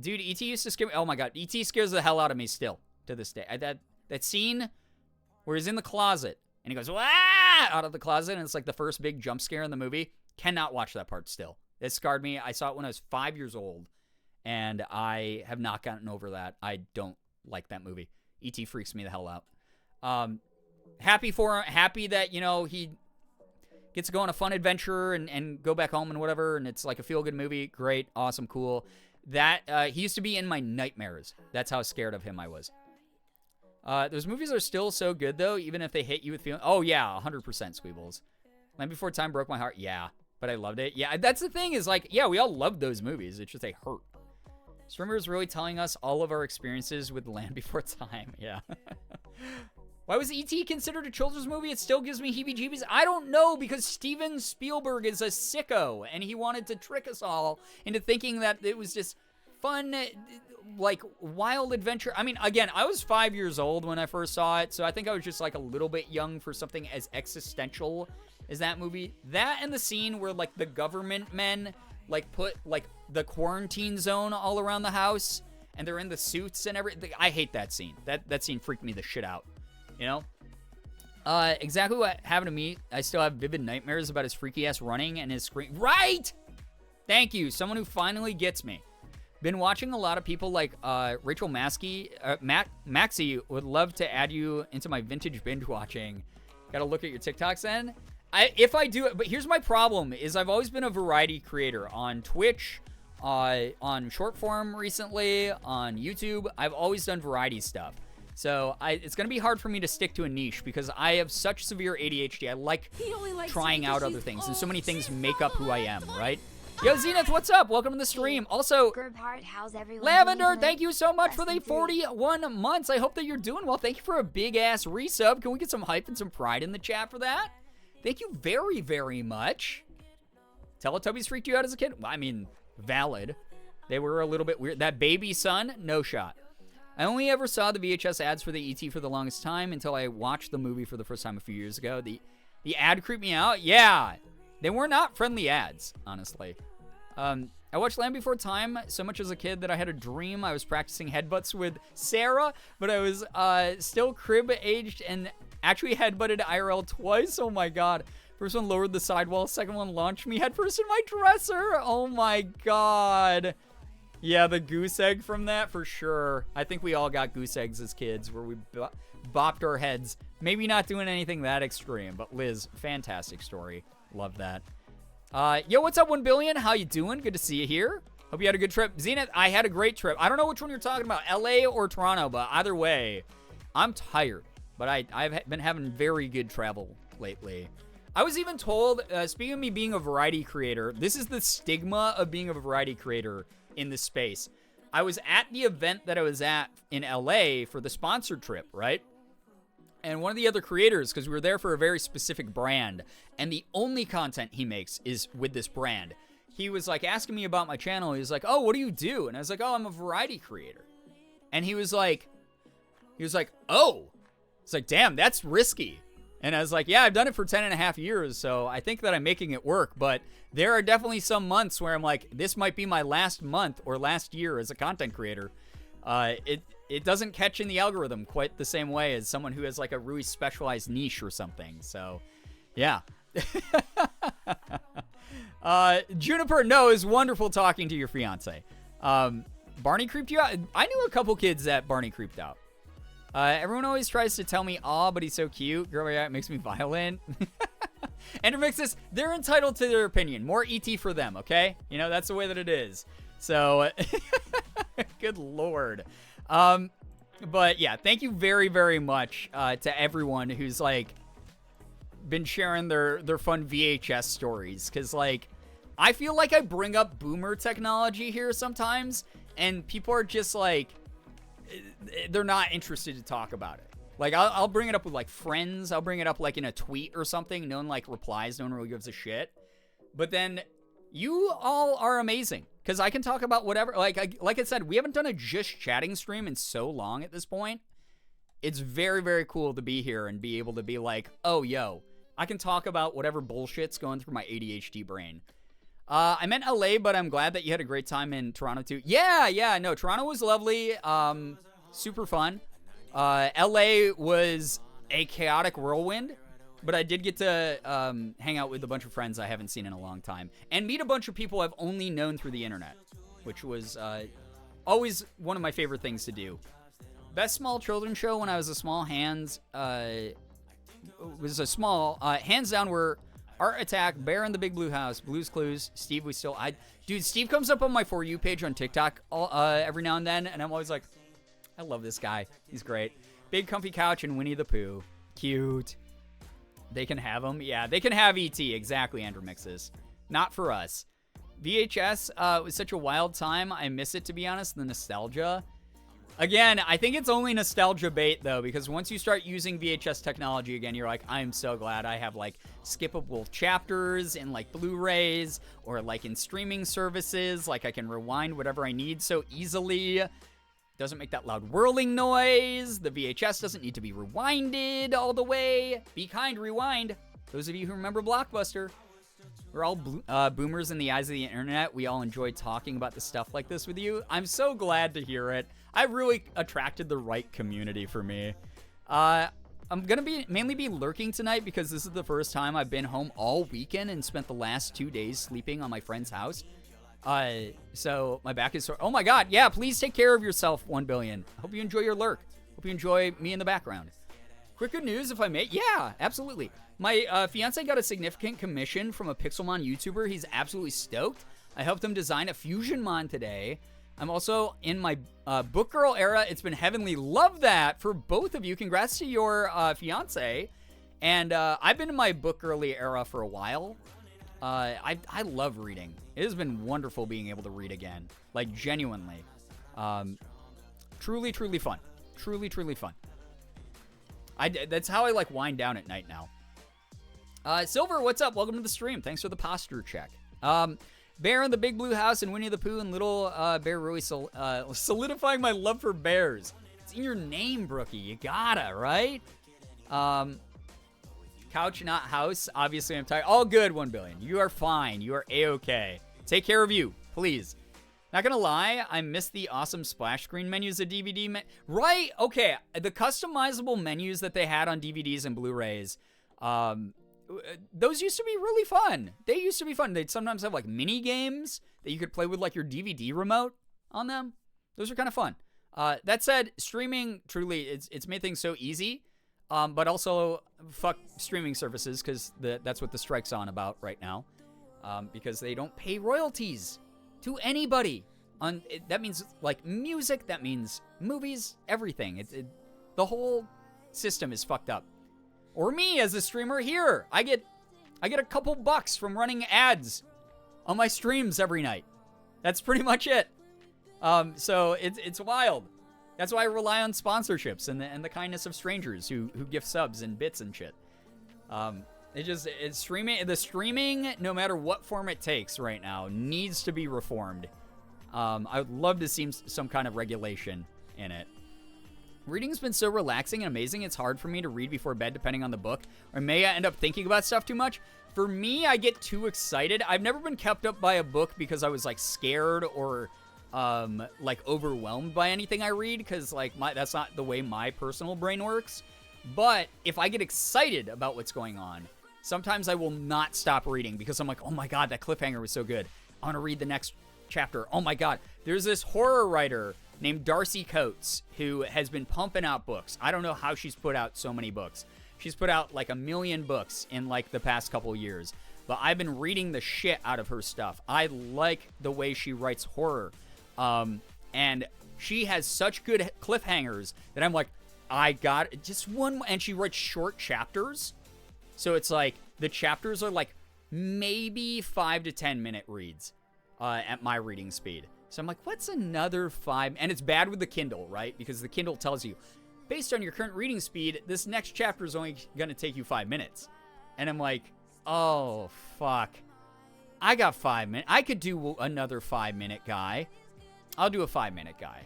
S4: Dude, E.T. used to scare me. Oh my God, E.T. scares the hell out of me still to this day. That scene where he's in the closet and he goes, "Wah!" out of the closet, and it's like the first big jump scare in the movie. Cannot watch that part still. It scarred me. I saw it when I was 5 years old, and I have not gotten over that. I don't like that movie. E.T. freaks me the hell out. Happy that, you know, he gets to go on a fun adventure and go back home and whatever, and it's like a feel-good movie. Great, awesome, cool. That, he used to be in my nightmares. That's how scared of him I was. Those movies are still so good, though, even if they hit you with feeling. Oh, yeah, 100% Squeebles. Land Before Time broke my heart. Yeah, but I loved it. Yeah, that's the thing is, like, yeah, we all loved those movies. It's just they hurt. Streamer is really telling us all of our experiences with Land Before Time. Yeah. Why was E.T. considered a children's movie? It still gives me heebie-jeebies. I don't know, because Steven Spielberg is a sicko, and he wanted to trick us all into thinking that it was just fun, like, wild adventure. I mean, again, I was 5 years old when I first saw it, so I think I was just, like, a little bit young for something as existential as that movie. That and the scene where, like, the government men, like, put, like, the quarantine zone all around the house, and they're in the suits and everything. I hate that scene. That scene freaked me the shit out. You know? Exactly what happened to me. I still have vivid nightmares about his freaky ass running and his scream. Right! Thank you. Someone who finally gets me. Been watching a lot of people like Rachel Maxey would love to add you into my vintage binge watching. Gotta look at your TikToks then. If I do it, but here's my problem is I've always been a variety creator on Twitch, on short form recently, on YouTube. I've always done variety stuff. So it's going to be hard for me to stick to a niche because I have such severe ADHD. I like trying out other things, and so many things make up who I am, right? Yo, Zenith, what's up? Welcome to the stream. Also,
S5: How's everyone
S4: Lavender,
S5: doing
S4: thank you so much for the
S5: Less than
S4: 41 months. I hope that you're doing well. Thank you for a big-ass resub. Can we get some hype and some pride in the chat for that? Thank you very, very much. Teletubbies freaked you out as a kid? Well, I mean, valid. They were a little bit weird. That baby son, no shot. I only ever saw the VHS ads for the E.T. for the longest time until I watched the movie for the first time a few years ago. The ad creeped me out. Yeah, they were not friendly ads, honestly. I watched Land Before Time so much as a kid that I had a dream I was practicing headbutts with Sarah, but I was still crib-aged and actually headbutted IRL twice. Oh my God. First one lowered the sidewall, second one launched me headfirst in my dresser. Oh my God. Yeah, the goose egg from that, for sure. I think we all got goose eggs as kids where we bopped our heads. Maybe not doing anything that extreme, but Liz, fantastic story. Love that. Yo, what's up, 1 billion? How you doing? Good to see you here. Hope you had a good trip. Zenith, I had a great trip. I don't know which one you're talking about, LA or Toronto, but either way, I'm tired. But I've been having very good travel lately. I was even told, speaking of me being a variety creator, this is the stigma of being a variety creator in this space. I was at the event that I was at in LA for the sponsored trip, right? And one of the other creators, because we were there for a very specific brand, and the only content he makes is with this brand. He was like asking me about my channel. He was like, oh, what do you do? And I was like, oh, I'm a variety creator. And he was like, oh, it's like, damn, that's risky. And I was like, yeah, I've done it for 10 and a half years, so I think that I'm making it work. But there are definitely some months where I'm like, this might be my last month or last year as a content creator. It doesn't catch in the algorithm quite the same way as someone who has like a really specialized niche or something. So, yeah. Juniper, no, it's wonderful talking to your fiance. Barney creeped you out? I knew a couple kids that Barney creeped out. Everyone always tries to tell me, aw, but he's so cute. Girlie, it makes me violent. And it makes this, they're entitled to their opinion. More ET for them, okay? You know, that's the way that it is. So, good lord. But yeah, thank you very, very much to everyone who's like been sharing their fun VHS stories. Because like, I feel like I bring up boomer technology here sometimes, and people are just like, they're not interested to talk about it. Like, I'll bring it up with like friends. I'll bring it up like in a tweet or something. No one like replies. No one really gives a shit. But then you all are amazing. Because I can talk about whatever, like I said, we haven't done a just chatting stream in so long at this point. It's very, very cool to be here and be able to be like, oh, yo, I can talk about whatever bullshit's going through my ADHD brain. I meant LA, but I'm glad that you had a great time in Toronto too. Yeah, no, Toronto was lovely, super fun. LA was a chaotic whirlwind. But I did get to hang out with a bunch of friends I haven't seen in a long time. And meet a bunch of people I've only known through the internet. Which was always one of my favorite things to do. Best small children's show when I was a small hands... hands down were Art Attack, Bear in the Big Blue House, Blue's Clues, Steve We Still... Dude, Steve comes up on my For You page on TikTok every now and then. And I'm always like, I love this guy. He's great. Big Comfy Couch and Winnie the Pooh. Cute. They can have them? Yeah, they can have E.T. Exactly, Andrew Mixes. Not for us. VHS was such a wild time. I miss it, to be honest. The nostalgia. Again, I think it's only nostalgia bait, though, because once you start using VHS technology again, you're like, I'm so glad I have, like, skippable chapters in, like, Blu-rays or, like, in streaming services. Like, I can rewind whatever I need so easily. Doesn't make that loud whirling noise. The VHS doesn't need to be rewinded all the way. Be kind, rewind. Those of you who remember Blockbuster. We're all boomers in the eyes of the internet. We all enjoy talking about the stuff like this with you. I'm so glad to hear it. I really attracted the right community for me. I'm going to mainly be lurking tonight because this is the first time I've been home all weekend and spent the last 2 days sleeping on my friend's house. So my back is sore. Oh my god, yeah, please take care of yourself, 1 billion. Hope you enjoy your lurk. Hope you enjoy me in the background. Quick good news, if I may. Yeah, absolutely. My fiance got a significant commission from a Pixelmon YouTuber. He's absolutely stoked. I helped him design a Fusionmon today. I'm also in my Book Girl era. It's been heavenly. Love that for both of you. Congrats to your fiance. And I've been in my Book Girly era for a while. I love reading. It has been wonderful being able to read again. Like, genuinely. Truly, truly fun. Truly, truly fun. That's how I, like, wind down at night now. Silver, what's up? Welcome to the stream. Thanks for the posture check. Bear in the Big Blue House and Winnie the Pooh and Little Bear really solidifying my love for bears. It's in your name, Brookie. You gotta, right? Couch, not house. Obviously, I'm tired. All good, 1 billion. You are fine. You are A-okay. Take care of you, please. Not gonna lie, I miss the awesome splash screen menus of DVD. Right? Okay. The customizable menus that they had on DVDs and Blu-rays, those used to be really fun. They used to be fun. They'd sometimes have, like, mini games that you could play with, like, your DVD remote on them. Those are kind of fun. That said, streaming, truly, it's made things so easy. But also, fuck streaming services, because that's what the strike's on about right now. Because they don't pay royalties to anybody. That means, like, music, that means movies, everything. The whole system is fucked up. Or me, as a streamer here. I get a couple bucks from running ads on my streams every night. That's pretty much it. So it's wild. That's why I rely on sponsorships and the kindness of strangers who gift subs and bits and shit. It's streaming. The streaming, no matter what form it takes right now, needs to be reformed. I would love to see some kind of regulation in it. Reading's been so relaxing and amazing, it's hard for me to read before bed depending on the book. Or may I end up thinking about stuff too much? For me, I get too excited. I've never been kept up by a book because I was, like, scared or like overwhelmed by anything I read, because like that's not the way my personal brain works. But if I get excited about what's going on, sometimes I will not stop reading because I'm like, oh my God, that cliffhanger was so good. I want to read the next chapter. Oh my God. There's this horror writer named Darcy Coates who has been pumping out books. I don't know how she's put out so many books. She's put out like 1 million books in like the past couple years. But I've been reading the shit out of her stuff. I like the way she writes horror. And she has such good cliffhangers that I'm like, I got just one. And she writes short chapters. So it's like the chapters are like maybe 5 to 10 minute reads at my reading speed. So I'm like, what's another 5? And it's bad with the Kindle, right? Because the Kindle tells you, based on your current reading speed, this next chapter is only going to take you 5 minutes. And I'm like, oh, fuck. I got 5 minutes. I could do another 5-minute guy. I'll do a 5-minute guy.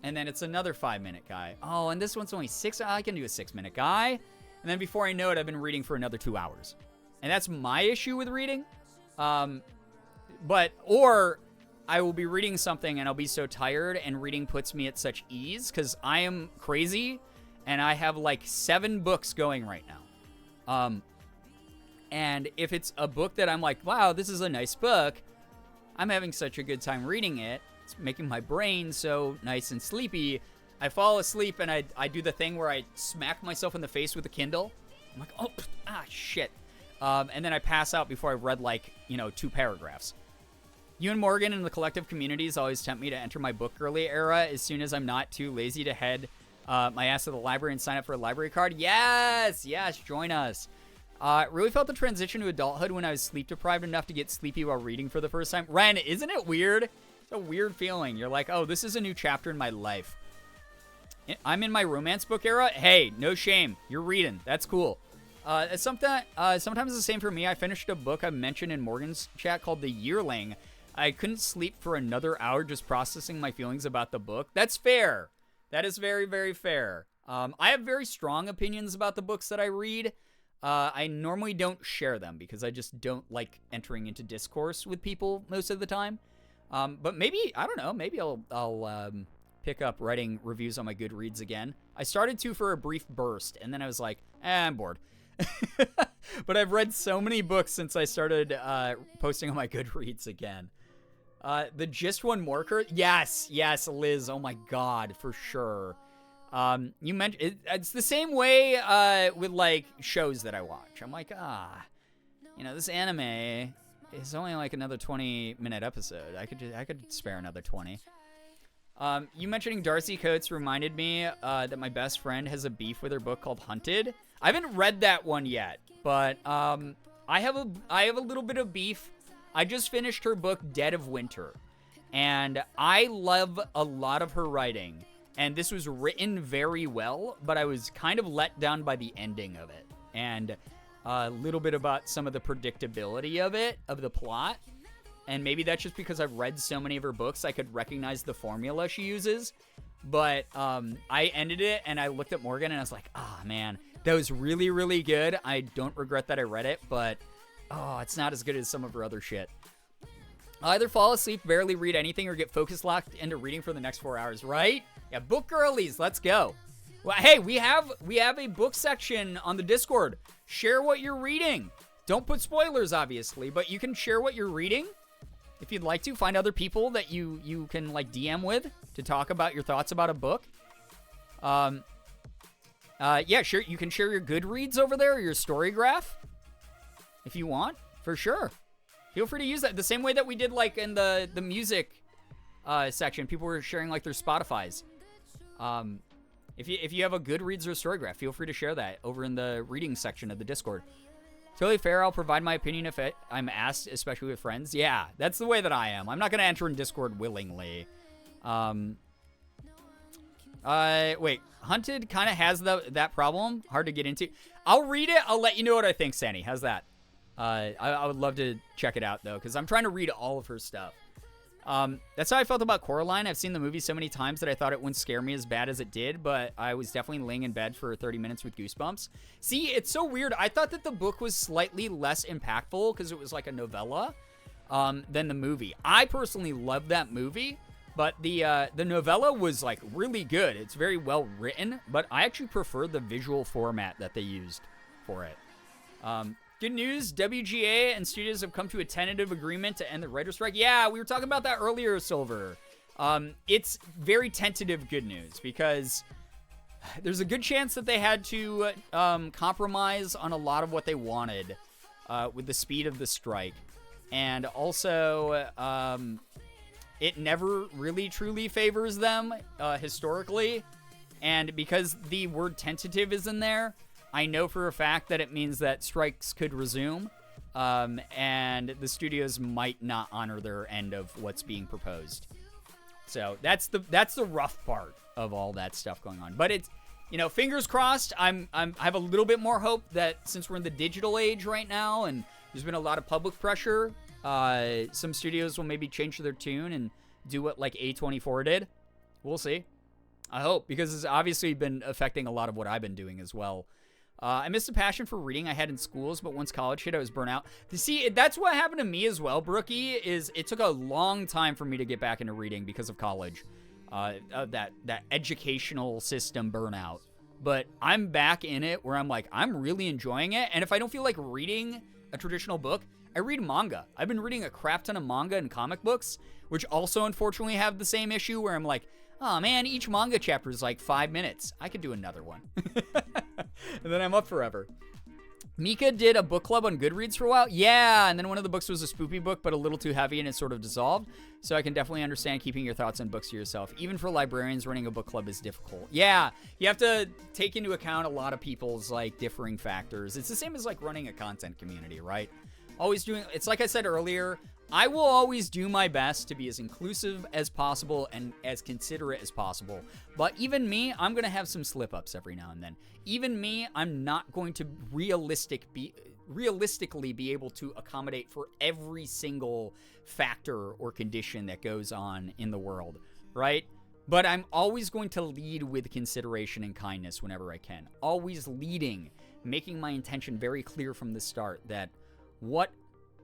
S4: And then it's another 5-minute guy. Oh, and this one's only 6. I can do a 6-minute guy. And then before I know it, I've been reading for another 2 hours. And that's my issue with reading. Or I will be reading something and I'll be so tired, and reading puts me at such ease because I am crazy and I have like 7 books going right now. And if it's a book that I'm like, wow, this is a nice book, I'm having such a good time reading it. It's making my brain so nice and sleepy. I fall asleep and I do the thing where I smack myself in the face with a Kindle. I'm like, oh, shit. And then I pass out before I've read 2 paragraphs. You and Morgan and the collective communities always tempt me to enter my book girly era as soon as I'm not too lazy to head my ass to the library and sign up for a library card. Yes, join us. Really felt the transition to adulthood when I was sleep deprived enough to get sleepy while reading for the first time. Ren, isn't it weird? It's a weird feeling. You're like, oh, this is a new chapter in my life. I'm in my romance book era. Hey, no shame. You're reading. That's cool. Sometimes it's the same for me. I finished a book I mentioned in Morgan's chat called The Yearling. I couldn't sleep for another hour just processing my feelings about the book. That's fair. That is very, very fair. I have very strong opinions about the books that I read. I normally don't share them because I just don't like entering into discourse with people most of the time. But maybe, I don't know, maybe I'll pick up writing reviews on my Goodreads again. I started to for a brief burst, and then I was like, I'm bored. But I've read so many books since I started posting on my Goodreads again. The Just One More Yes, Liz. Oh my God, for sure. You mentioned it's the same way with like shows that I watch. I'm like, this anime is only like another 20-minute episode. I could spare another 20. You mentioning Darcy Coates reminded me that my best friend has a beef with her book called Hunted. I haven't read that one yet, but I have a little bit of beef. I just finished her book Dead of Winter, and I love a lot of her writing, and this was written very well, but I was kind of let down by the ending of it, and a little bit about some of the predictability of the plot. And maybe that's just because I've read so many of her books, I could recognize the formula she uses. But I ended it, and I looked at Morgan, and I was like, man, that was really, really good. I don't regret that I read it, but it's not as good as some of her other shit. I'll either fall asleep, barely read anything, or get focus locked into reading for the next 4 hours, right? Yeah, book girlies, let's go. Well, hey, we have a book section on the Discord. Share what you're reading. Don't put spoilers, obviously, but you can share what you're reading. If you'd like to, find other people that you can like DM with to talk about your thoughts about a book. Yeah, sure. You can share your Goodreads over there, or your story graph, if you want, for sure. Feel free to use that the same way that we did like in the music section. People were sharing like their Spotify's. If you have a Goodreads or story graph, feel free to share that over in the reading section of the Discord. Totally fair. I'll provide my opinion if I'm asked, especially with friends. Yeah, that's the way that I am. I'm not going to enter in Discord willingly. Wait. Hunted kind of has that problem. Hard to get into. I'll read it. I'll let you know what I think, Sandy. How's that? I would love to check it out, though, because I'm trying to read all of her stuff. That's how I felt about Coraline. I've seen the movie so many times that I thought it wouldn't scare me as bad as it did, but I was definitely laying in bed for 30 minutes with goosebumps. See, it's so weird. I thought that the book was slightly less impactful because it was like a novella than the movie. I personally loved that movie, but the novella was like really good. It's very well written, but I actually prefer the visual format that they used for it. Good news, WGA and studios have come to a tentative agreement to end the writer's strike. Yeah, we were talking about that earlier, Silver. It's very tentative good news because there's a good chance that they had to compromise on a lot of what they wanted with the speed of the strike. And also, it never really truly favors them historically. And because the word tentative is in there, I know for a fact that it means that strikes could resume, and the studios might not honor their end of what's being proposed. So that's the rough part of all that stuff going on. But it's, fingers crossed. I have a little bit more hope that since we're in the digital age right now, and there's been a lot of public pressure, some studios will maybe change their tune and do what like A24 did. We'll see. I hope, because it's obviously been affecting a lot of what I've been doing as well. I missed the passion for reading I had in schools, but once college hit, I was burnt out. See, that's what happened to me as well, Brookie, is it took a long time for me to get back into reading because of college. That educational system burnout. But I'm back in it where I'm like, I'm really enjoying it. And if I don't feel like reading a traditional book, I read manga. I've been reading a crap ton of manga and comic books, which also unfortunately have the same issue where I'm like, oh man, each manga chapter is like 5 minutes. I could do another one. And then I'm up forever. Mika did a book club on Goodreads for a while. Yeah, and then one of the books was a spoopy book, but a little too heavy and it sort of dissolved. So I can definitely understand keeping your thoughts on books to yourself. Even for librarians, running a book club is difficult. Yeah, you have to take into account a lot of people's like differing factors. It's the same as like running a content community, right? It's like I said earlier, I will always do my best to be as inclusive as possible and as considerate as possible. But even me, I'm going to have some slip-ups every now and then. Even me, I'm not going to realistically be able to accommodate for every single factor or condition that goes on in the world, right? But I'm always going to lead with consideration and kindness whenever I can. Always leading, making my intention very clear from the start that what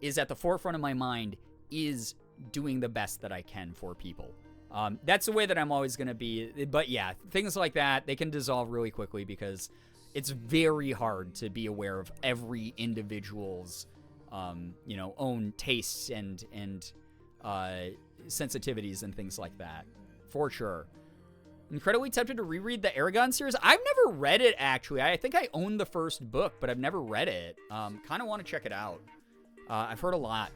S4: is at the forefront of my mind is doing the best that I can for people. That's the way that I'm always going to be. But yeah, things like that, they can dissolve really quickly because it's very hard to be aware of every individual's, own tastes and sensitivities and things like that. For sure. Incredibly tempted to reread the Aragon series. I've never read it, actually. I think I own the first book, but I've never read it. Kind of want to check it out. I've heard a lot.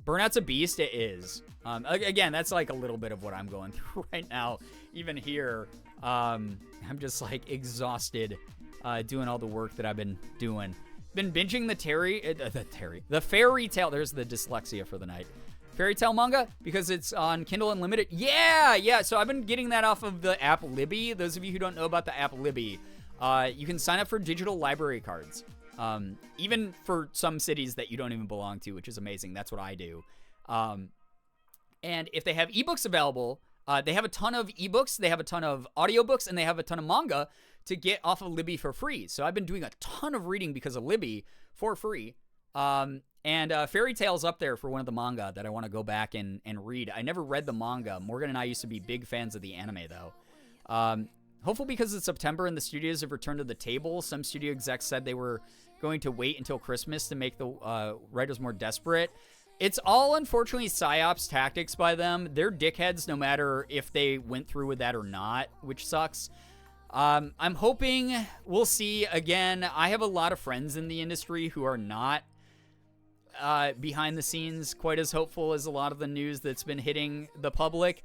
S4: Burnout's a beast. It is. Again, that's like a little bit of what I'm going through right now. Even here, I'm just like exhausted doing all the work that I've been doing. Been binging the fairy tale. There's the dyslexia for the night. Fairy tale manga because it's on Kindle Unlimited. Yeah. So I've been getting that off of the app Libby. Those of you who don't know about the app Libby, you can sign up for digital library cards. Even for some cities that you don't even belong to, which is amazing. That's what I do. And if they have ebooks available, they have a ton of ebooks, they have a ton of audiobooks, and they have a ton of manga to get off of Libby for free. So I've been doing a ton of reading because of Libby for free. And Fairy Tale's up there for one of the manga that I want to go back and read. I never read the manga. Morgan and I used to be big fans of the anime, though. Hopefully because it's September and the studios have returned to the table, some studio execs said they were going to wait until Christmas to make the writers more desperate. It's all, unfortunately, PsyOps tactics by them. They're dickheads no matter if they went through with that or not, which sucks. I'm hoping we'll see. Again, I have a lot of friends in the industry who are not behind the scenes quite as hopeful as a lot of the news that's been hitting the public.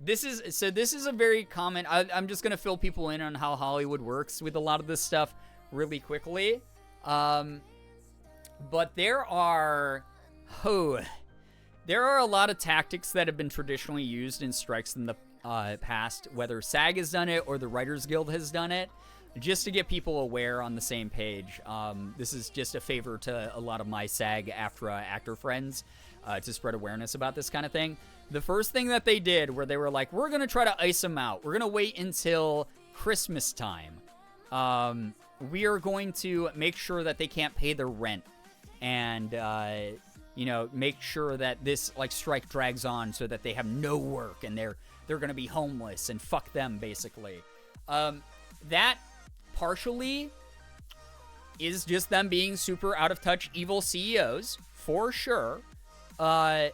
S4: This is a very common... I'm just going to fill people in on how Hollywood works with a lot of this stuff really quickly. But there are a lot of tactics that have been traditionally used in strikes in the past, whether SAG has done it or the Writers Guild has done it, just to get people aware on the same page. This is just a favor to a lot of my SAG-AFTRA actor friends to spread awareness about this kind of thing. The first thing that they did where they were like, we're going to try to ice them out. We're going to wait until Christmas time. We are going to make sure that they can't pay their rent and, make sure that this strike drags on so that they have no work and they're going to be homeless and fuck them, basically. That partially is just them being super out of touch, evil CEOs, for sure. But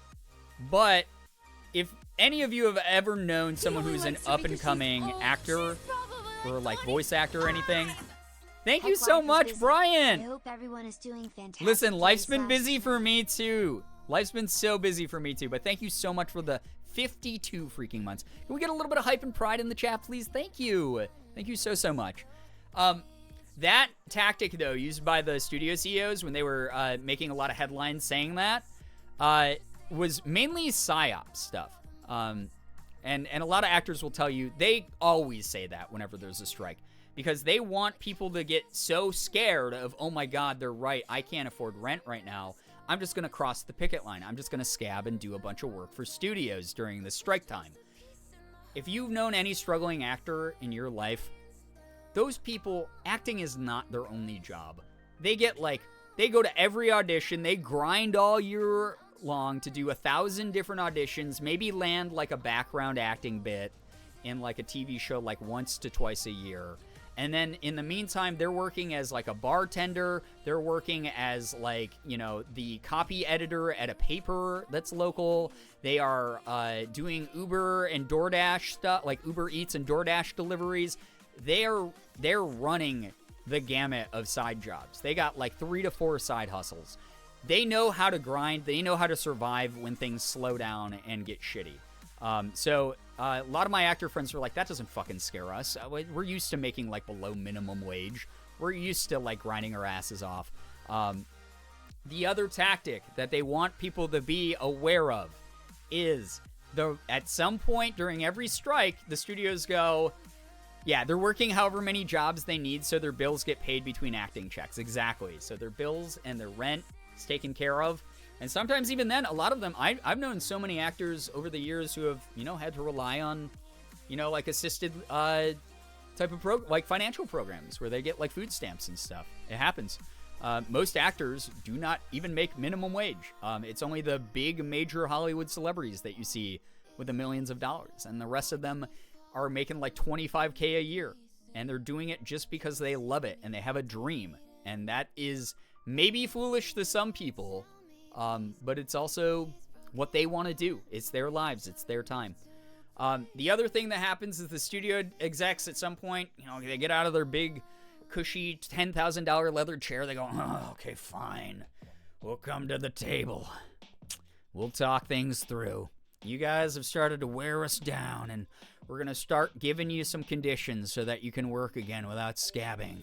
S4: if any of you have ever known someone who's an up-and-coming actor or like voice actor or anything, thank you so much,
S5: I
S4: Brian.
S5: hope everyone is doing fantastic.
S4: Listen, life's
S5: during
S4: been
S5: this
S4: busy
S5: last
S4: for me too. Life's been so busy for me too, but thank you so much for the 52 freaking months. Can we get a little bit of hype and pride in the chat, please? Thank you. Thank you so, so much. That tactic, though, used by the studio CEOs when they were making a lot of headlines saying that, was mainly PSYOP stuff. And a lot of actors will tell you they always say that whenever there's a strike, because they want people to get so scared of, oh my God, they're right, I can't afford rent right now. I'm just going to cross the picket line. I'm just going to scab and do a bunch of work for studios during the strike time. If you've known any struggling actor in your life, those people, acting is not their only job. They get they go to every audition, they grind all year long to do 1,000 different auditions, maybe land like a background acting bit in like a TV show like once to twice a year. And then in the meantime, they're working as like a bartender, they're working as like, the copy editor at a paper that's local. They are doing Uber and DoorDash stuff, like Uber Eats and DoorDash deliveries. They're running the gamut of side jobs. They got like 3 to 4 side hustles. They know how to grind. They know how to survive when things slow down and get shitty. So a lot of my actor friends are like, that doesn't fucking scare us. We're used to making like below minimum wage. We're used to like grinding our asses off. The other tactic that they want people to be aware of is at some point during every strike, the studios go, yeah, they're working however many jobs they need so their bills get paid between acting checks. Exactly. So their bills and their rent is taken care of. And sometimes even then, a lot of them, I've known so many actors over the years who have, had to rely on, like assisted type of like financial programs where they get like food stamps and stuff. It happens. Most actors do not even make minimum wage. It's only the big major Hollywood celebrities that you see with the millions of dollars. And the rest of them are making like $25K a year. And they're doing it just because they love it and they have a dream. And that is maybe foolish to some people, but it's also what they want to do. It's their lives. It's their time. The other thing that happens is the studio execs at some point, they get out of their big, cushy $10,000 leather chair. They go, oh, okay, fine. We'll come to the table. We'll talk things through. You guys have started to wear us down, and we're going to start giving you some conditions so that you can work again without scabbing.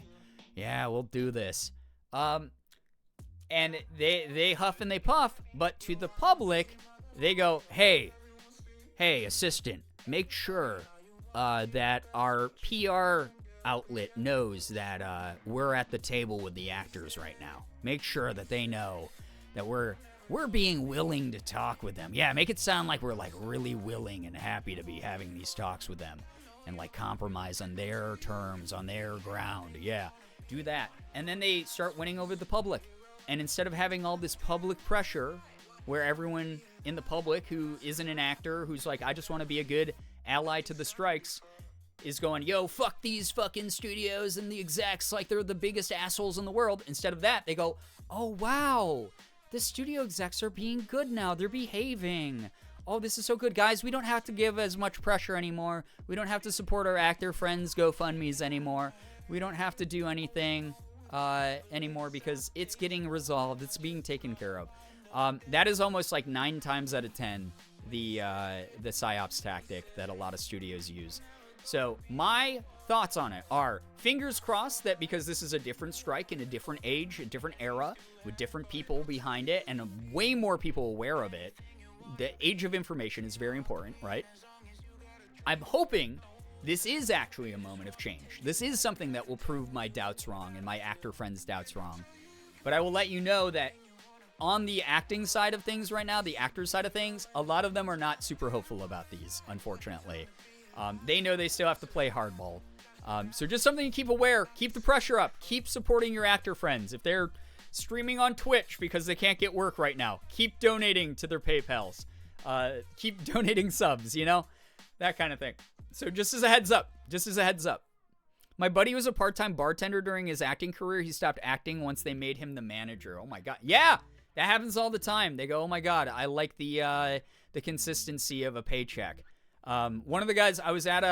S4: Yeah, we'll do this. And they huff and they puff, but to the public, they go, hey, assistant, make sure that our PR outlet knows that we're at the table with the actors right now. Make sure that they know that we're being willing to talk with them. Yeah, make it sound like we're like really willing and happy to be having these talks with them and like compromise on their terms, on their ground. Yeah, do that. And then they start winning over the public. And instead of having all this public pressure where everyone in the public who isn't an actor, who's like, I just want to be a good ally to the strikes, is going, yo, fuck these fucking studios and the execs like they're the biggest assholes in the world. Instead of that, they go, oh, wow, the studio execs are being good now. They're behaving. Oh, this is so good. Guys, we don't have to give as much pressure anymore. We don't have to support our actor friends' GoFundMes anymore. We don't have to do anything anymore because it's getting resolved. It's being taken care of. That is almost like 9 times out of 10 the PSYOPs tactic that a lot of studios use. So my thoughts on it are, fingers crossed that because this is a different strike in a different age, a different era, with different people behind it, and way more people aware of it, the age of information is very important, right? I'm hoping this is actually a moment of change. This is something that will prove my doubts wrong and my actor friends' doubts wrong. But I will let you know that on the acting side of things right now, the actor side of things, a lot of them are not super hopeful about these, unfortunately. They know they still have to play hardball. So just something to keep aware. Keep the pressure up. Keep supporting your actor friends. If they're streaming on Twitch because they can't get work right now, keep donating to their PayPals. Keep donating subs, that kind of thing. So just as a heads up. My buddy was a part-time bartender during his acting career. He stopped acting once they made him the manager. Oh my god. Yeah, that happens all the time. They go, oh my god, I like the consistency of a paycheck. One of the guys, I was at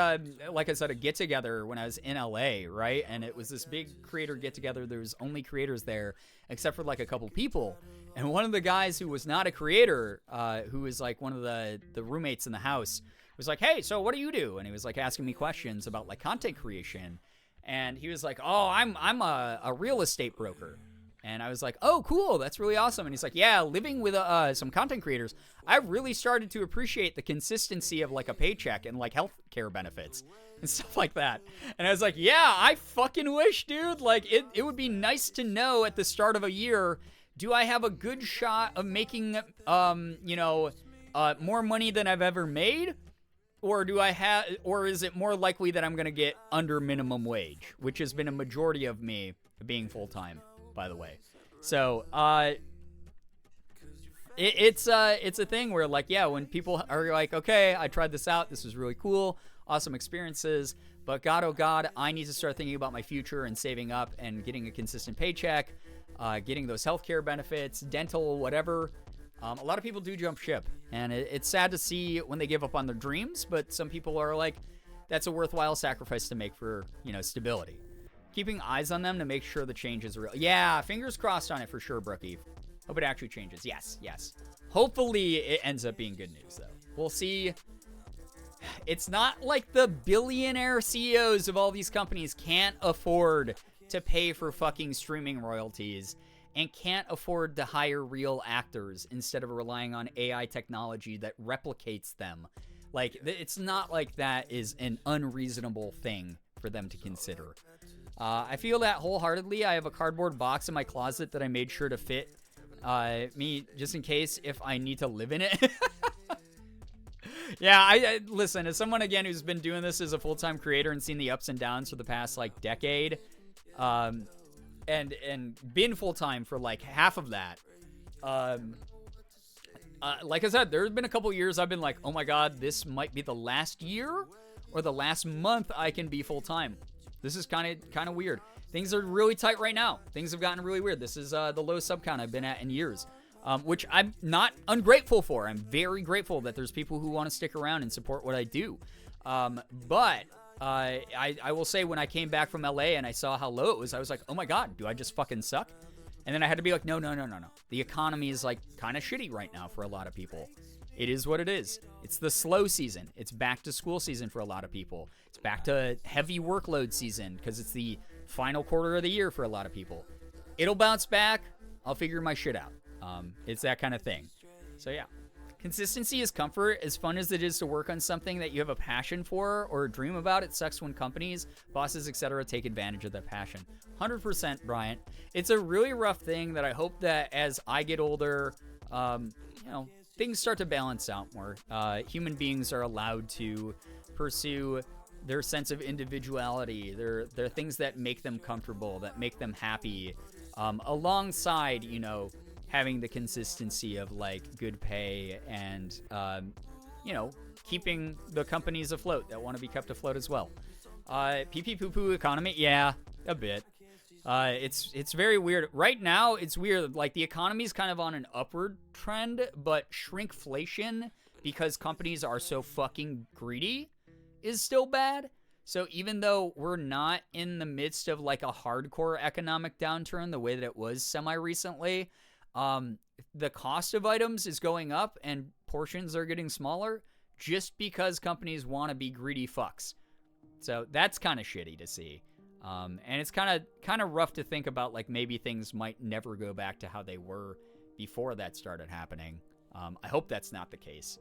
S4: like I said, a get-together when I was in LA, right? And it was this big creator get-together. There was only creators there, except for like a couple people. And one of the guys who was not a creator, who was like one of the roommates in the house, was like, hey, so what do you do? And he was like asking me questions about like content creation. And he was like, oh, I'm a real estate broker. And I was like, oh, cool. That's really awesome. And he's like, yeah, living with some content creators, I really started to appreciate the consistency of like a paycheck and like healthcare benefits and stuff like that. And I was like, yeah, I fucking wish, dude. Like it would be nice to know at the start of a year, do I have a good shot of making, more money than I've ever made? Or or is it more likely that I'm going to get under minimum wage, which has been a majority of me being full-time, by the way. So, it's a thing where like, yeah, when people are like, okay, I tried this out. This was really cool. Awesome experiences. But God, oh God, I need to start thinking about my future and saving up and getting a consistent paycheck, getting those healthcare benefits, dental, whatever. A lot of people do jump ship, and it's sad to see when they give up on their dreams, but some people are like, that's a worthwhile sacrifice to make for, stability. Keeping eyes on them to make sure the change is real. Yeah, fingers crossed on it for sure, Brookie. Hope it actually changes. Yes. Hopefully it ends up being good news, though. We'll see. It's not like the billionaire CEOs of all these companies can't afford to pay for fucking streaming royalties and can't afford to hire real actors instead of relying on AI technology that replicates them. Like, it's not like that is an unreasonable thing for them to consider. I feel that wholeheartedly. I have a cardboard box in my closet that I made sure to fit me just in case if I need to live in it. Yeah, I listen, as someone, again, who's been doing this as a full-time creator and seen the ups and downs for the past, like, decade, and been full-time for like half of that. Like I said, there's been a couple years I've been like, oh my god, this might be the last year or the last month I can be full-time. This is kind of weird. Things are really tight right now. Things have gotten really weird. This is the lowest sub count I've been at in years, which I'm not ungrateful for. I'm very grateful that there's people who want to stick around and support what I do. But I will say, when I came back from LA and I saw how low it was, I was like, oh my god, do I just fucking suck? And then I had to be like, no. The economy is like kind of shitty right now for a lot of people. It is what it is. It's the slow season. It's back to school season for a lot of people. It's back to heavy workload season because it's the final quarter of the year for a lot of people. It'll bounce back. I'll figure my shit out. It's that kind of thing. So yeah. Consistency is comfort. As fun as it is to work on something that you have a passion for or a dream about, it sucks when companies, bosses, etc. take advantage of that passion. 100%, Bryant. It's a really rough thing that I hope that as I get older, things start to balance out more. Human beings are allowed to pursue their sense of individuality. There are things that make them comfortable, that make them happy, alongside, having the consistency of like good pay and keeping the companies afloat that want to be kept afloat as well. Pee poo poo economy, yeah, a bit. It's very weird right now. It's weird. Like, the economy's kind of on an upward trend, but shrinkflation, because companies are so fucking greedy, is still bad. So even though we're not in the midst of like a hardcore economic downturn the way that it was semi-recently, the cost of items is going up and portions are getting smaller just because companies want to be greedy fucks. So that's kind of shitty to see. And it's kind of rough to think about, like, maybe things might never go back to how they were before that started happening. I hope that's not the case.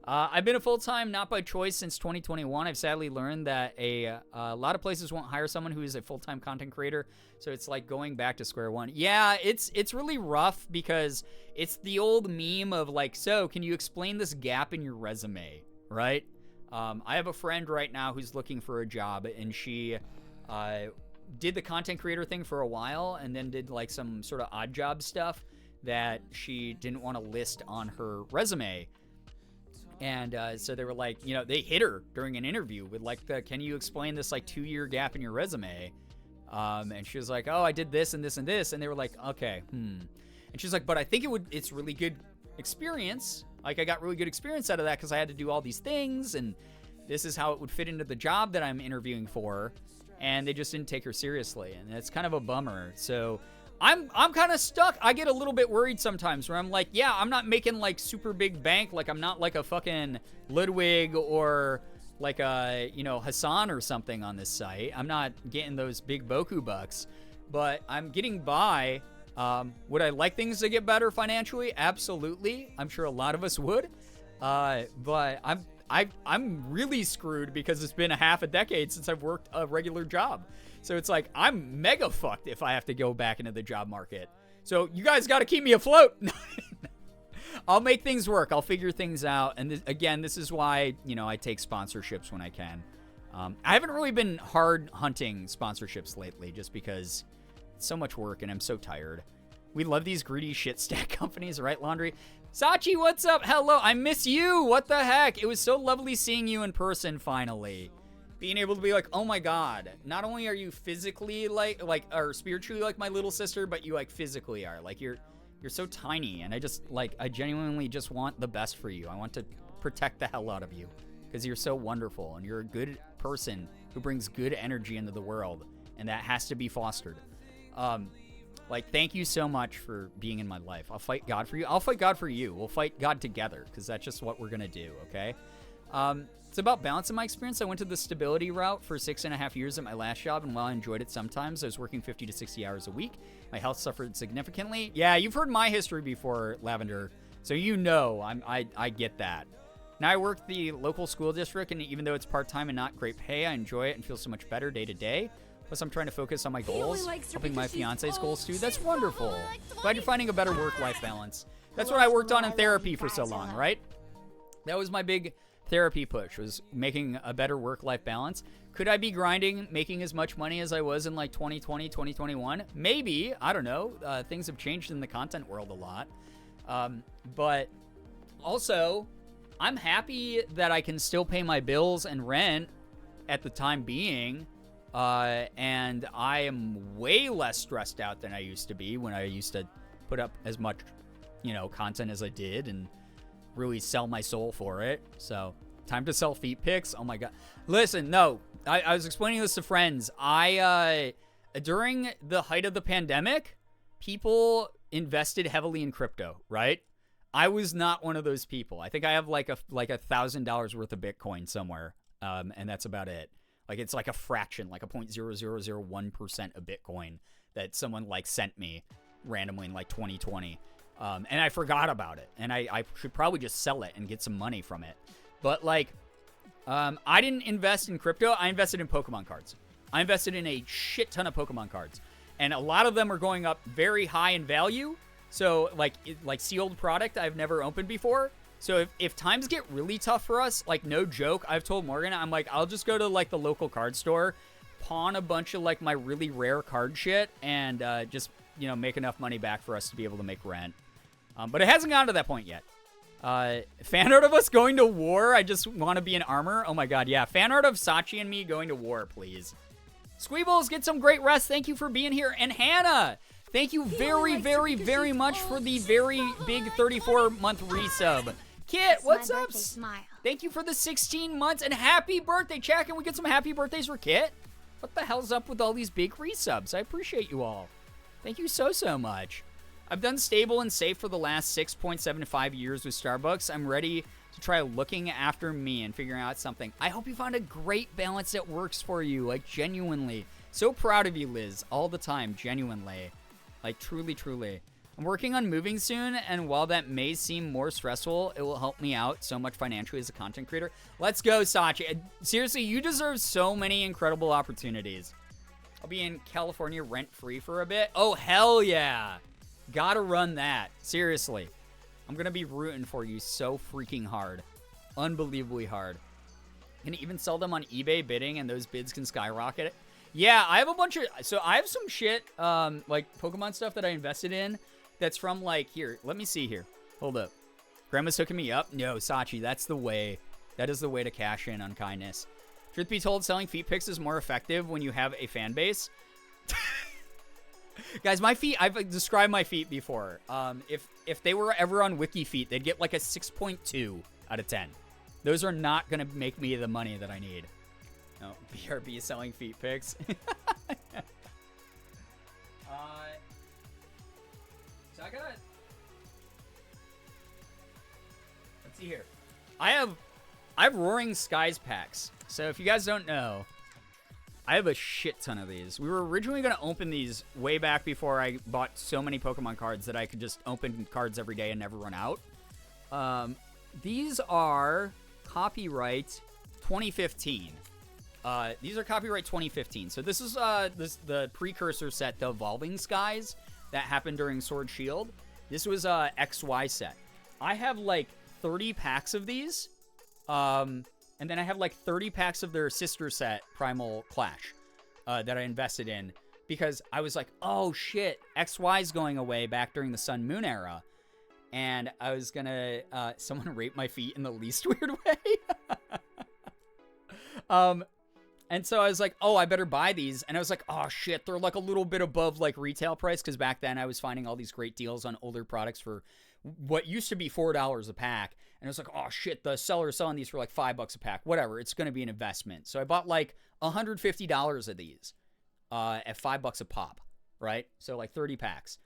S4: I've been a full-time, not by choice, since 2021. I've sadly learned that a lot of places won't hire someone who is a full-time content creator, so it's like going back to square one. Yeah, it's really rough because it's the old meme of like, so can you explain this gap in your resume, right? I have a friend right now who's looking for a job, and she did the content creator thing for a while and then did like some sort of odd job stuff that she didn't want to list on her resume. And so they were like, you know, they hit her during an interview with like, can you explain this like 2-year gap in your resume? And she was like, oh, I did this and this and this. And they were like, okay, And she's like, but I think it's really good experience. Like, I got really good experience out of that because I had to do all these things. And this is how it would fit into the job that I'm interviewing for. And they just didn't take her seriously. And it's kind of a bummer. So I'm kind of stuck. I get a little bit worried sometimes where I'm like, yeah, I'm not making like super big bank. Like, I'm not like a fucking Ludwig or like a, you know, Hassan or something on this site. I'm not getting those big Boku bucks, but I'm getting by. Would I like things to get better financially? Absolutely. I'm sure a lot of us would. But I'm really screwed because it's been a half a decade since I've worked a regular job. So it's like, I'm mega fucked if I have to go back into the job market. So you guys got to keep me afloat. I'll make things work. I'll figure things out. And again, this is why, you know, I take sponsorships when I can. I haven't really been hard hunting sponsorships lately just because it's so much work and I'm so tired. We love these greedy shit stack companies, right, Laundry? Sachi, what's up? Hello, I miss you. What the heck? It was so lovely seeing you in person finally. Being able to be like, oh my god, not only are you physically like or spiritually like my little sister, but you like physically are. Like you're so tiny, and I genuinely just want the best for you. I want to protect the hell out of you because you're so wonderful and you're a good person who brings good energy into the world, and that has to be fostered. Like, thank you so much for being in my life. I'll fight God for you. I'll fight God for you. We'll fight God together because that's just what we're gonna do, okay? It's about balance in my experience. I went to the stability route for 6.5 years at my last job, and while I enjoyed it sometimes, I was working 50 to 60 hours a week. My health suffered significantly. Yeah, you've heard my history before, Lavender, so you know I get that. Now I work the local school district, and even though it's part-time and not great pay, I enjoy it and feel so much better day to day. Plus, I'm trying to focus on my goals, helping my fiance's goals too. That's wonderful. Glad you're finding a better work-life balance. That's what I worked on in therapy for so long, right? That was my big therapy push, was making a better work-life balance. Could I be grinding, making as much money as I was in like 2020, 2021? Maybe. I don't know. Things have changed in the content world a lot. But also, I'm happy that I can still pay my bills and rent at the time being. And I am way less stressed out than I used to be when I used to put up as much, you know, content as I did and really sell my soul for it. So, time to sell feet pics. Oh my god. Listen, no. I was explaining this to friends. During the height of the pandemic, people invested heavily in crypto, right? I was not one of those people. I think I have like $1,000 worth of Bitcoin somewhere. And that's about it. Like, it's like a fraction, like a 0.0001% of Bitcoin that someone like sent me randomly in like 2020. And I forgot about it. And I should probably just sell it and get some money from it. But like, I didn't invest in crypto. I invested in Pokemon cards. I invested in a shit ton of Pokemon cards. And a lot of them are going up very high in value. So like sealed product I've never opened before. So if times get really tough for us, like no joke, I've told Morgan, I'm like, I'll just go to like the local card store, pawn a bunch of like my really rare card shit, and just, you know, make enough money back for us to be able to make rent. But it hasn't gotten to that point yet. Fan art of us going to war? I just want to be in armor? Oh my god, yeah. Fan art of Sachi and me going to war, please. Squeebles, get some great rest. Thank you for being here. And Hannah, thank you very, very, very much for the very big 34-month resub. Kit, what's up? Thank you for the 16 months and happy birthday, chat. Can we get some happy birthdays for Kit? What the hell's up with all these big resubs? I appreciate you all. Thank you so much. I've done stable and safe for the last 6.75 years with Starbucks. I'm ready to try looking after me and figuring out something. I hope you found a great balance that works for you, like genuinely. So proud of you, Liz, all the time, genuinely. Like truly, truly. I'm working on moving soon, and while that may seem more stressful, it will help me out so much financially as a content creator. Let's go, Sachi. Seriously, you deserve so many incredible opportunities. I'll be in California rent-free for a bit. Oh, hell yeah. Gotta run that. Seriously. I'm gonna be rooting for you so freaking hard. Unbelievably hard. Can even sell them on eBay bidding, and those bids can skyrocket. Yeah, I have a bunch of... So I have some shit, like Pokemon stuff that I invested in. That's from, like, here, let me see here. Hold up. Grandma's hooking me up? No, Sachi, that's the way. That is the way to cash in on kindness. Truth be told, selling feet pics is more effective when you have a fan base. Guys, my feet, I've described my feet before. If they were ever on Wiki Feet, they'd get like a 6.2 out of 10. Those are not going to make me the money that I need. No, BRB is selling feet pics. So I got... Let's see here. I have Roaring Skies packs. So if you guys don't know, I have a shit ton of these. We were originally going to open these way back before I bought so many Pokemon cards that I could just open cards every day and never run out. These are copyright 2015. These are copyright 2015. So this is the precursor set, the Evolving Skies, that happened during Sword Shield. This was a XY set. I have like 30 packs of these. And then I have like 30 packs of their sister set, Primal Clash, that I invested in because I was like, oh shit, XY's going away back during the Sun Moon era. And I was gonna, someone rape my feet in the least weird way. And so I was like, oh, I better buy these. And I was like, oh shit, they're like a little bit above like retail price. Cause back then I was finding all these great deals on older products for what used to be $4 a pack. And I was like, oh shit, the seller's selling these for like $5 a pack. Whatever, it's going to be an investment. So I bought like $150 of these at $5 a pop, right? So like 30 packs.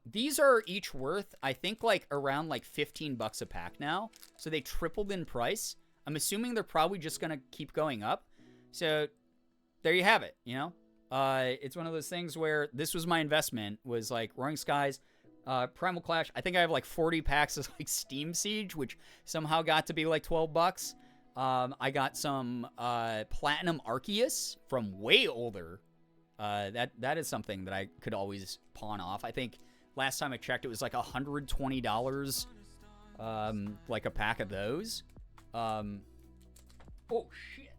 S4: These are each worth, I think, like around like $15 a pack now. So they tripled in price. I'm assuming they're probably just going to keep going up. So there you have it, you know? It's one of those things where this was my investment, was like Roaring Skies, Primal Clash. I think I have like 40 packs of like Steam Siege, which somehow got to be like $12. I got some Platinum Arceus from way older. That is something that I could always pawn off. I think last time I checked, it was like $120, like a pack of those. Oh shit!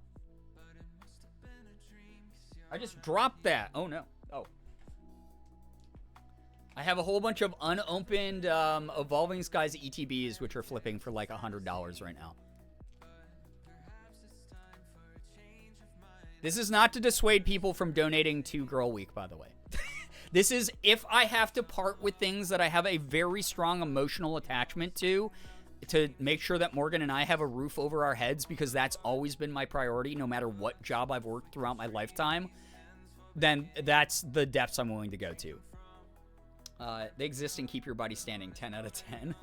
S4: I just dropped that. Oh no. Oh. I have a whole bunch of unopened Evolving Skies ETBs, which are flipping for like $100 right now. This is not to dissuade people from donating to Girl Week, by the way. This is if I have to part with things that I have a very strong emotional attachment to make sure that Morgan and I have a roof over our heads, because that's always been my priority, no matter what job I've worked throughout my lifetime, then that's the depths I'm willing to go to. They exist and keep your body standing. 10 out of 10.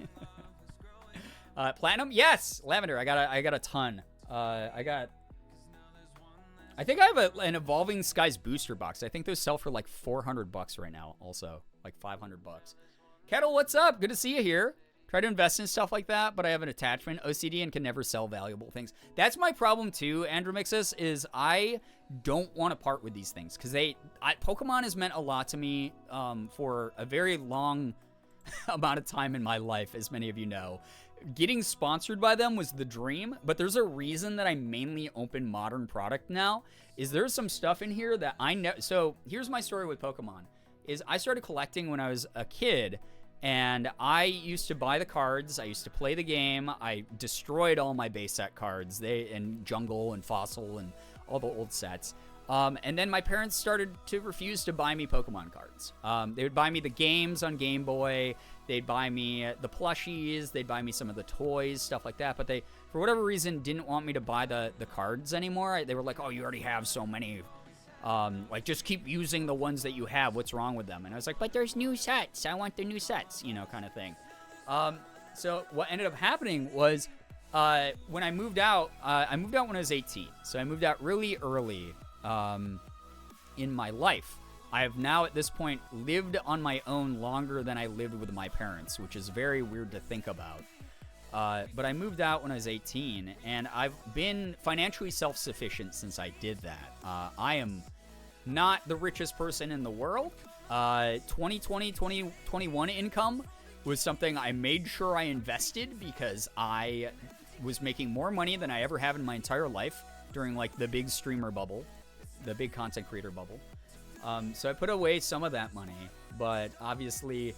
S4: Platinum? Yes! Lavender, I got a ton. I think I have an Evolving Skies booster box. I think those sell for like $400 right now also. Like $500. Kettle, what's up? Good to see you here. Try to invest in stuff like that, but I have an attachment OCD and can never sell valuable things. That's my problem too, Andromixus, is I don't want to part with these things because Pokemon has meant a lot to me for a very long amount of time in my life, as many of you know. Getting sponsored by them was the dream, but there's a reason that I mainly open modern product now. Is there's some stuff in here that I know. So here's my story with Pokemon. Is I started collecting when I was a kid. And I used to buy the cards, I used to play the game, I destroyed all my base set cards, and Jungle and Fossil and all the old sets. And then my parents started to refuse to buy me Pokemon cards. They would buy me the games on Game Boy, they'd buy me the plushies, they'd buy me some of the toys, stuff like that, but they, for whatever reason, didn't want me to buy the cards anymore. They were like, oh, you already have so many. Like, just keep using the ones that you have. What's wrong with them? And I was like, but there's new sets. I want the new sets, you know, kind of thing. So what ended up happening was when I moved out when I was 18. So I moved out really early in my life. I have now, at this point, lived on my own longer than I lived with my parents, which is very weird to think about. But I moved out when I was 18, and I've been financially self-sufficient since I did that. I am not the richest person in the world. 2020, 2021 income was something I made sure I invested because I was making more money than I ever have in my entire life during like the big streamer bubble, the big content creator bubble. So I put away some of that money, but obviously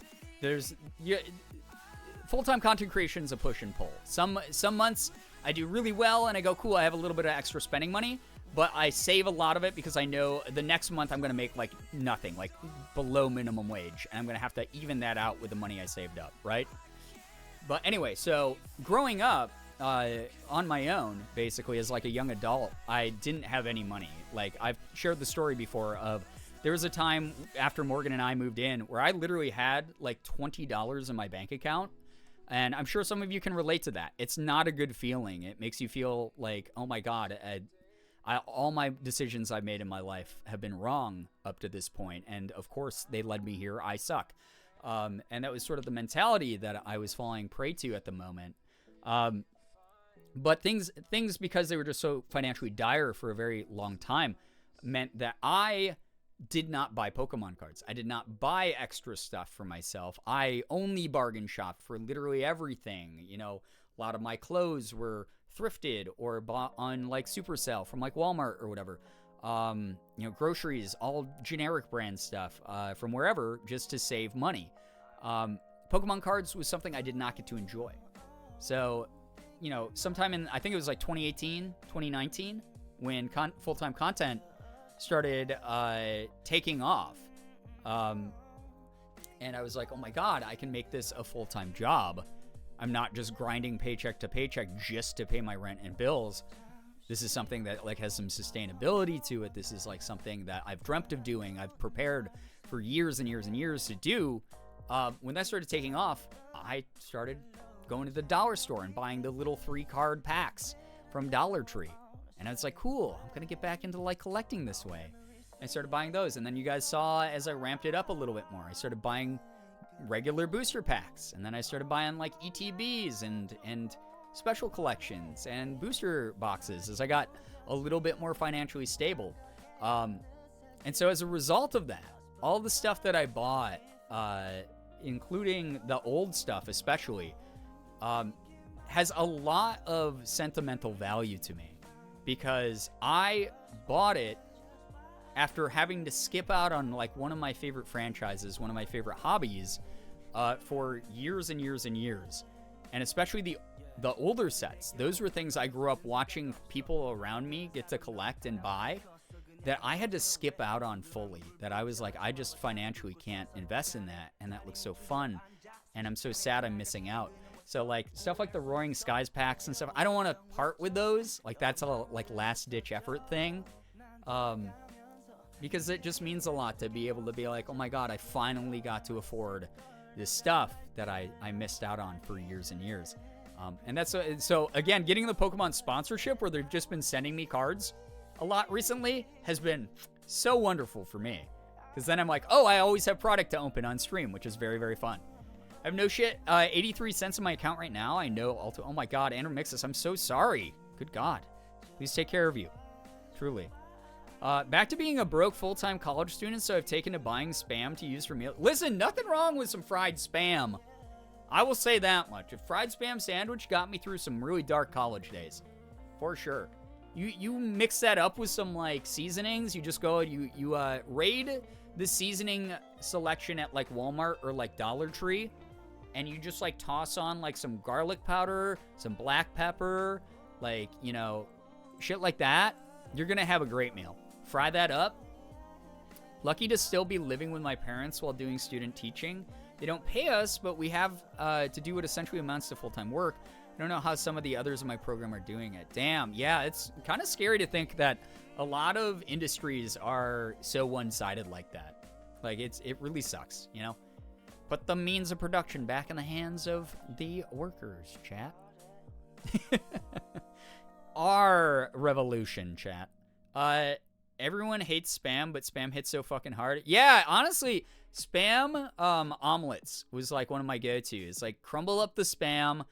S4: full-time content creation is a push and pull. Some months I do really well and I go, cool, I have a little bit of extra spending money, but I save a lot of it because I know the next month I'm going to make like nothing, like below minimum wage, and I'm going to have to even that out with the money I saved up, right? But anyway, so growing up on my own, basically as like a young adult, I didn't have any money. Like I've shared the story before of there was a time after Morgan and I moved in where I literally had like $20 in my bank account. And I'm sure some of you can relate to that. It's not a good feeling. It makes you feel like, oh my God, all my decisions I've made in my life have been wrong up to this point. And of course, they led me here. I suck. And that was sort of the mentality that I was falling prey to at the moment. But things, because they were just so financially dire for a very long time, meant that I did not buy Pokemon cards. I did not buy extra stuff for myself. I only bargain shopped for literally everything. You know, a lot of my clothes were thrifted or bought on like Supercell from like Walmart or whatever. You know, groceries, all generic brand stuff from wherever, just to save money. Pokemon cards was something I did not get to enjoy. So, you know, sometime in, I think it was like 2018, 2019, when full-time content started taking off. And I was like, oh my God, I can make this a full-time job. I'm not just grinding paycheck to paycheck just to pay my rent and bills. This is something that like has some sustainability to it. This is like something that I've dreamt of doing. I've prepared for years and years and years to do. When that started taking off, I started going to the dollar store and buying the little 3-card packs from Dollar Tree. And I was like, cool, I'm going to get back into like collecting this way. I started buying those. And then you guys saw as I ramped it up a little bit more, I started buying regular booster packs. And then I started buying like ETBs and special collections and booster boxes as I got a little bit more financially stable. And so as a result of that, all the stuff that I bought, including the old stuff especially, has a lot of sentimental value to me. Because I bought it after having to skip out on like one of my favorite franchises, one of my favorite hobbies, for years and years and years. And especially the older sets. Those were things I grew up watching people around me get to collect and buy that I had to skip out on fully. That I was like, I just financially can't invest in that. And that looks so fun. And I'm so sad I'm missing out. So like stuff like the Roaring Skies packs and stuff, I don't want to part with those. Like that's a like last ditch effort thing. Because it just means a lot to be able to be like, oh my God, I finally got to afford this stuff that I missed out on for years and years. And that's so again, getting the Pokemon sponsorship where they've just been sending me cards a lot recently has been so wonderful for me. Because then I'm like, oh, I always have product to open on stream, which is very, very fun. I have no shit. 83 cents in my account right now. I know. Oh my God, Andrew Mixus, I'm so sorry. Good God. Please take care of you. Truly. Back to being a broke full-time college student, so I've taken to buying Spam to use for meals. Listen, nothing wrong with some fried Spam. I will say that much. A fried Spam sandwich got me through some really dark college days. For sure. You mix that up with some, like, seasonings. You just go, you raid the seasoning selection at, like, Walmart or, like, Dollar Tree. And you just, like, toss on, like, some garlic powder, some black pepper, like, you know, shit like that. You're going to have a great meal. Fry that up. Lucky to still be living with my parents while doing student teaching. They don't pay us, but we have to do what essentially amounts to full-time work. I don't know how some of the others in my program are doing it. Damn, yeah, it's kind of scary to think that a lot of industries are so one-sided like that. Like, it really sucks, you know? Put the means of production back in the hands of the workers, chat. Our revolution, chat. Everyone hates Spam, but Spam hits so fucking hard. Yeah, honestly, Spam omelets was like one of my go-tos. Like, crumble up the Spam,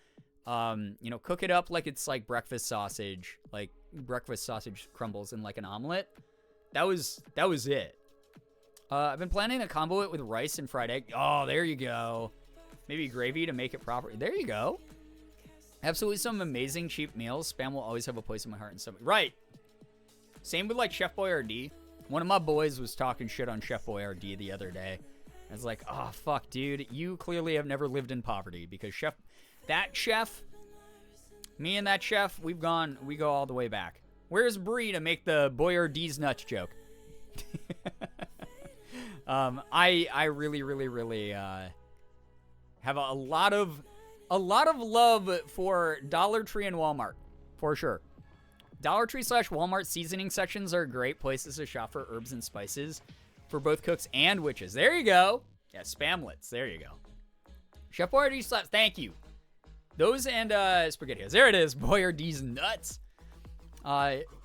S4: you know, cook it up like it's like breakfast sausage crumbles in like an omelet. That was it. I've been planning to combo it with rice and fried egg. Oh, there you go. Maybe gravy to make it proper. There you go. Absolutely some amazing cheap meals. Spam will always have a place in my heart and stomach. Right. Same with like Chef Boyardee. One of my boys was talking shit on Chef Boyardee the other day. I was like, oh, fuck, dude. You clearly have never lived in poverty because That chef, me and that chef, we go all the way back. Where's Brie to make the Boyardee's nuts joke? I really, really, really have a lot of love for Dollar Tree and Walmart, for sure. Dollar Tree / Walmart seasoning sections are great places to shop for herbs and spices for both cooks and witches. There you go. Yeah, Spamlets. There you go. Chef Boyardee slaps. Thank you. Those and SpaghettiOs. There it is. Boyardee's nuts.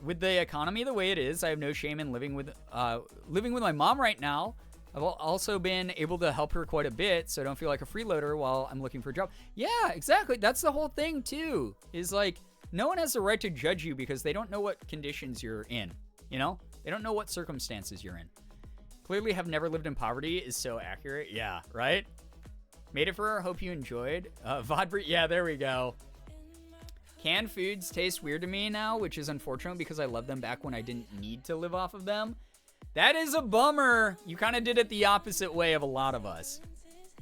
S4: With the economy the way it is, I have no shame in living with my mom right now. I've also been able to help her quite a bit, so I don't feel like a freeloader while I'm looking for a job. Yeah, exactly. That's the whole thing, too, is like, no one has the right to judge you because they don't know what conditions you're in, you know? They don't know what circumstances you're in. Clearly have never lived in poverty is so accurate. Yeah, right? Made it for her. Hope you enjoyed. Vodbri, yeah, there we go. Canned foods taste weird to me now, which is unfortunate because I loved them back when I didn't need to live off of them. That is a bummer. You kind of did it the opposite way of a lot of us.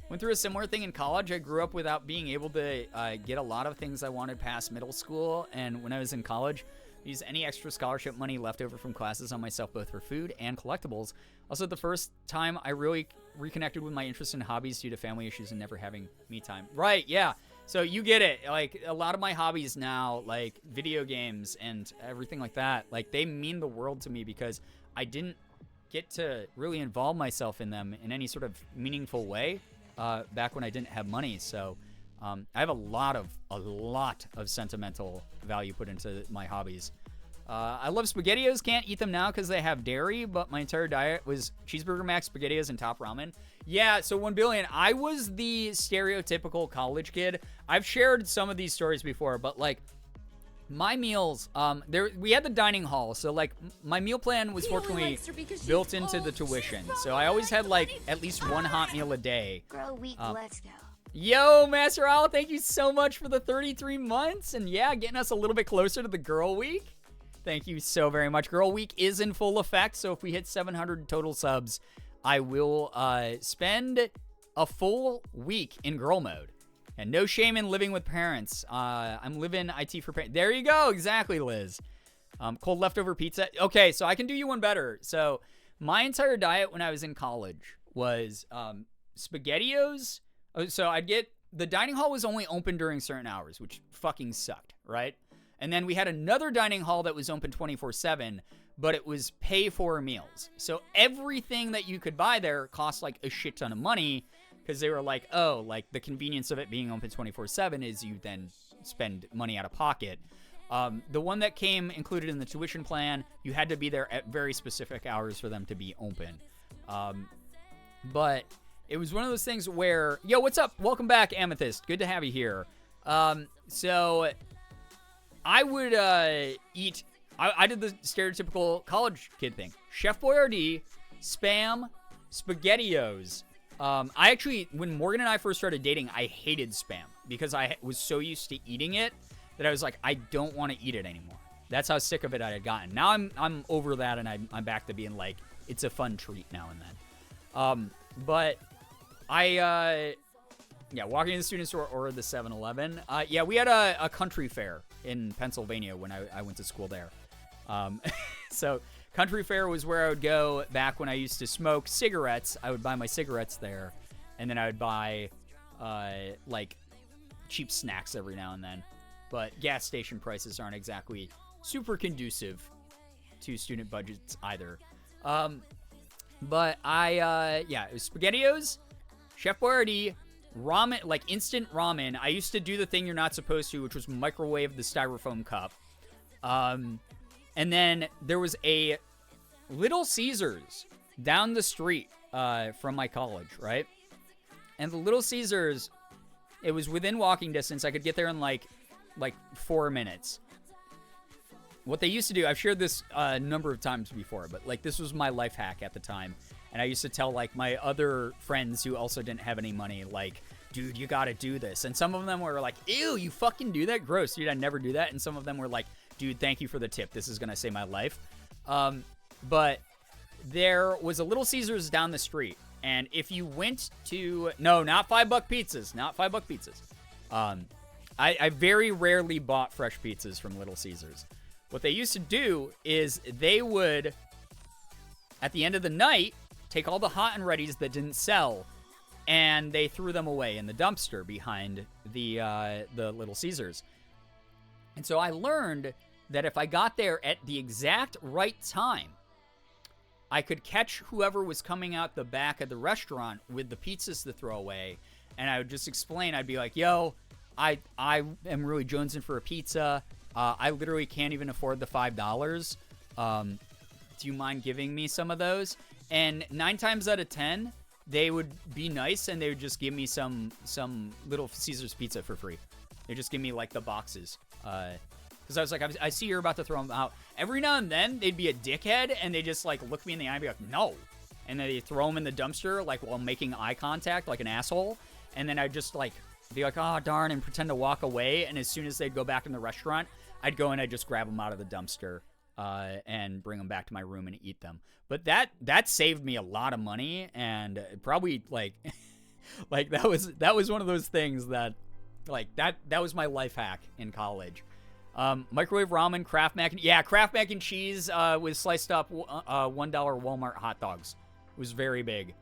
S4: Went through a similar thing in college. I grew up without being able to get a lot of things I wanted past middle school. And when I was in college, I used any extra scholarship money left over from classes on myself, both for food and collectibles. Also, the first time I really reconnected with my interest in hobbies due to family issues and never having me time. Right, yeah. So you get it. Like, a lot of my hobbies now, like video games and everything like that, like, they mean the world to me because I didn't get to really involve myself in them in any sort of meaningful way back when I didn't have money. So I have a lot of sentimental value put into my hobbies. I love SpaghettiOs. Can't eat them now because they have dairy, but my entire diet was cheeseburger mac, SpaghettiOs, and top ramen. Yeah, so 1 billion. I was the stereotypical college kid. I've shared some of these stories before, but like my meals, we had the dining hall, so like my meal plan was fortunately built into the tuition. So I always had like at least one hot meal a day.
S5: Girl week, let's go.
S4: Yo, Master Owl, thank you so much for the 33 months. And yeah, getting us a little bit closer to the Girl Week. Thank you so very much. Girl Week is in full effect, so if we hit 700 total subs, I will spend a full week in girl mode. And no shame in living with parents. I'm living IT for parents. There you go. Exactly, Liz. Cold leftover pizza. Okay, so I can do you one better. So my entire diet when I was in college was SpaghettiOs. So I'd get, the dining hall was only open during certain hours, which fucking sucked, right? And then we had another dining hall that was open 24/7, but it was pay for meals. So everything that you could buy there cost like a shit ton of money because they were like, oh, like the convenience of it being open 24/7 is you then spend money out of pocket. The one that came included in the tuition plan, you had to be there at very specific hours for them to be open. But it was one of those things where, yo, what's up? Welcome back, Amethyst. Good to have you here. So I would eat, I did the stereotypical college kid thing. Chef Boyardee, Spam, SpaghettiOs. I actually, when Morgan and I first started dating, I hated Spam because I was so used to eating it that I was like, I don't want to eat it anymore. That's how sick of it I had gotten. Now I'm over that and I'm back to being like, it's a fun treat now and then. But yeah, walking to the student store or the 7-Eleven. Yeah, we had a country fair in Pennsylvania when I went to school there. So country fair was where I would go back when I used to smoke cigarettes. I would buy my cigarettes there, and then I would buy like cheap snacks every now and then. But gas station prices aren't exactly super conducive to student budgets either. But yeah, it was SpaghettiOs, Chef Boyardee, ramen, like instant ramen. I used to do the thing you're not supposed to, which was microwave the styrofoam cup. And then there was a Little Caesars down the street from my college, right? And the Little Caesars, it was within walking distance. I could get there in like 4 minutes. What they used to do, I've shared this a number of times before, but like this was my life hack at the time. And I used to tell like my other friends who also didn't have any money, like, dude, you gotta do this. And some of them were like, ew, you fucking do that? Gross, dude, I never do that. And some of them were like, dude, thank you for the tip. This is gonna save my life. But there was a Little Caesars down the street. And if you went to, no, not $5 pizzas, not $5 pizzas. I very rarely bought fresh pizzas from Little Caesars. What they used to do is they would, at the end of the night, take all the hot and readies that didn't sell, and they threw them away in the dumpster behind the Little Caesars. And so I learned that if I got there at the exact right time, I could catch whoever was coming out the back of the restaurant with the pizzas to throw away, and I would just explain. I'd be like, yo, I am really jonesing for a pizza. I literally can't even afford the $5. Do you mind giving me some of those? And 9 times out of 10, they would be nice, and they would just give me some Little Caesars pizza for free. They just give me, like, the boxes. Because I was like, I see you're about to throw them out. Every now and then, they'd be a dickhead, and they just, like, look me in the eye and be like, no. And then they throw them in the dumpster, like, while making eye contact, like an asshole. And then I'd just, like, be like, oh, darn, and pretend to walk away. And as soon as they'd go back in the restaurant, I'd go and I'd just grab them out of the dumpster and bring them back to my room and eat them. But that saved me a lot of money, and probably, like, like, that was one of those things that, like, that was my life hack in college. Microwave ramen, Kraft mac and... Yeah, Kraft mac and cheese with sliced up $1 Walmart hot dogs. It was very big.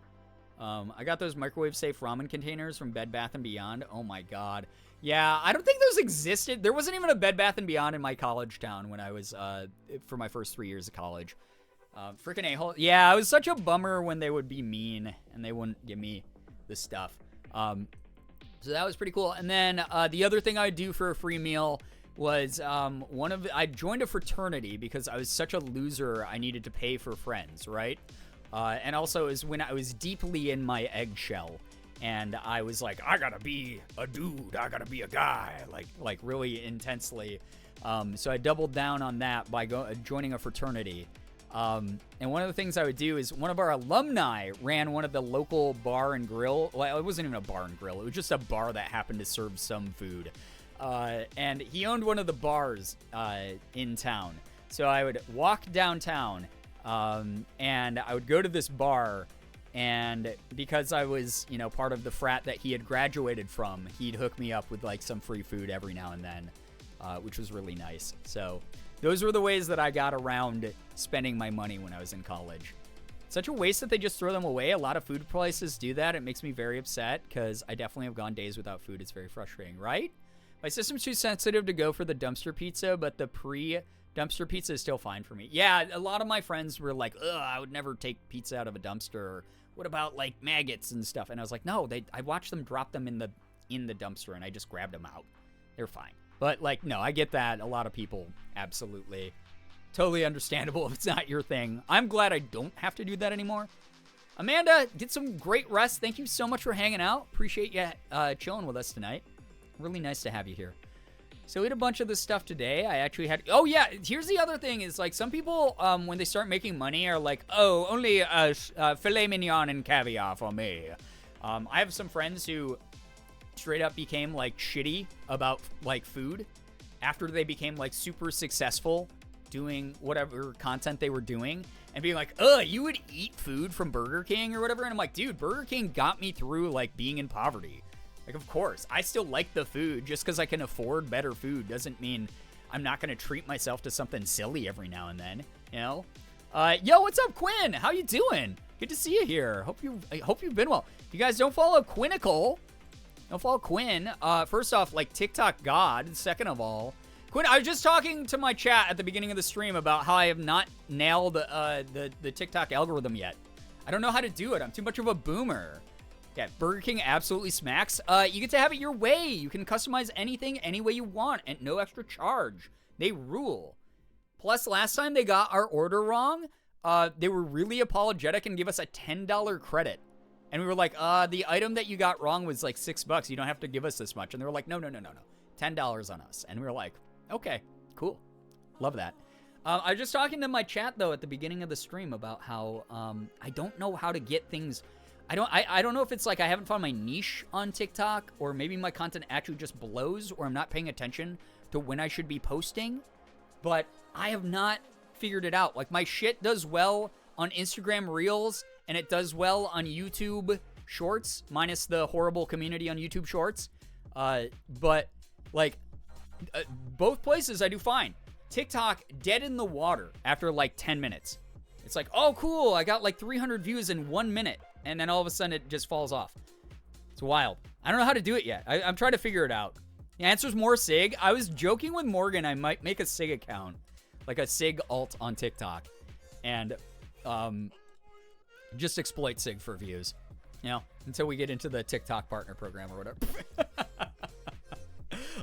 S4: I got those microwave-safe ramen containers from Bed Bath & Beyond. Oh, my God. Yeah, I don't think those existed. There wasn't even a Bed Bath & Beyond in my college town when I was... for my first 3 years of college. Freaking a-hole. Yeah, it was such a bummer when they would be mean and they wouldn't give me the stuff. So that was pretty cool. And then the other thing I'd do for a free meal was I joined a fraternity because I was such a loser I needed to pay for friends, right? And also it was when I was deeply in my eggshell, and I was like, I gotta be a dude, I gotta be a guy, like really intensely. So I doubled down on that by joining a fraternity. And one of the things I would do is one of our alumni ran one of the local bar and grill. Well, it wasn't even a bar and grill. It was just a bar that happened to serve some food. And he owned one of the bars in town. So I would walk downtown, and I would go to this bar, and because I was, part of the frat that he had graduated from, he'd hook me up with, like, some free food every now and then, which was really nice. So those were the ways that I got around spending my money when I was in college. Such a waste that they just throw them away. A lot of food places do that. It makes me very upset because I definitely have gone days without food. It's very frustrating, right? My system's too sensitive to go for the dumpster pizza, but the pre-dumpster pizza is still fine for me. Yeah, a lot of my friends were like, ugh, I would never take pizza out of a dumpster. Or what about, like, maggots and stuff? And I was like, no, I watched them drop them in the dumpster, and I just grabbed them out. They're fine. But, like, no, I get that. A lot of people, absolutely. Totally understandable if it's not your thing. I'm glad I don't have to do that anymore. Amanda, get some great rest. Thank you so much for hanging out. Appreciate you chilling with us tonight. Really nice to have you here. So we had a bunch of this stuff today. I actually had... Oh, yeah. Here's the other thing is, like, some people, when they start making money, are like, oh, only filet mignon and caviar for me. I have some friends who straight up became, like, shitty about, like, food after they became, like, super successful doing whatever content they were doing and being like, ugh, you would eat food from Burger King or whatever? And I'm like, dude, Burger King got me through, like, being in poverty. Like, of course, I still like the food. Just because I can afford better food doesn't mean I'm not going to treat myself to something silly every now and then, you know? Yo, what's up, Quinn? How you doing? Good to see you here. I hope you've been well. If you guys don't follow Quinnical, don't follow Quinn. First off, like, TikTok God. Second of all, Quinn, I was just talking to my chat at the beginning of the stream about how I have not nailed the TikTok algorithm yet. I don't know how to do it. I'm too much of a boomer. Yeah, Burger King absolutely smacks. You get to have it your way. You can customize anything any way you want at no extra charge. They rule. Plus, last time they got our order wrong, they were really apologetic and give us a $10 credit. And we were like, the item that you got wrong was like $6. You don't have to give us this much. And they were like, no. $10 on us. And we were like, okay, cool. Love that. I was just talking to my chat, though, at the beginning of the stream about how I don't know how to get things... I don't know if it's like I haven't found my niche on TikTok, or maybe my content actually just blows, or I'm not paying attention to when I should be posting, but I have not figured it out. Like, my shit does well on Instagram Reels, and it does well on YouTube Shorts, minus the horrible community on YouTube Shorts, but Like, both places I do fine. TikTok, dead in the water after like 10 minutes. It's like, oh, cool, I got like 300 views in 1 minute. And then all of a sudden it just falls off. It's wild. I don't know how to do it yet. I'm trying to figure it out. The answer's more SIG. I was joking with Morgan I might make a SIG account. Like a SIG alt on TikTok. And just exploit SIG for views. You know, until we get into the TikTok partner program or whatever.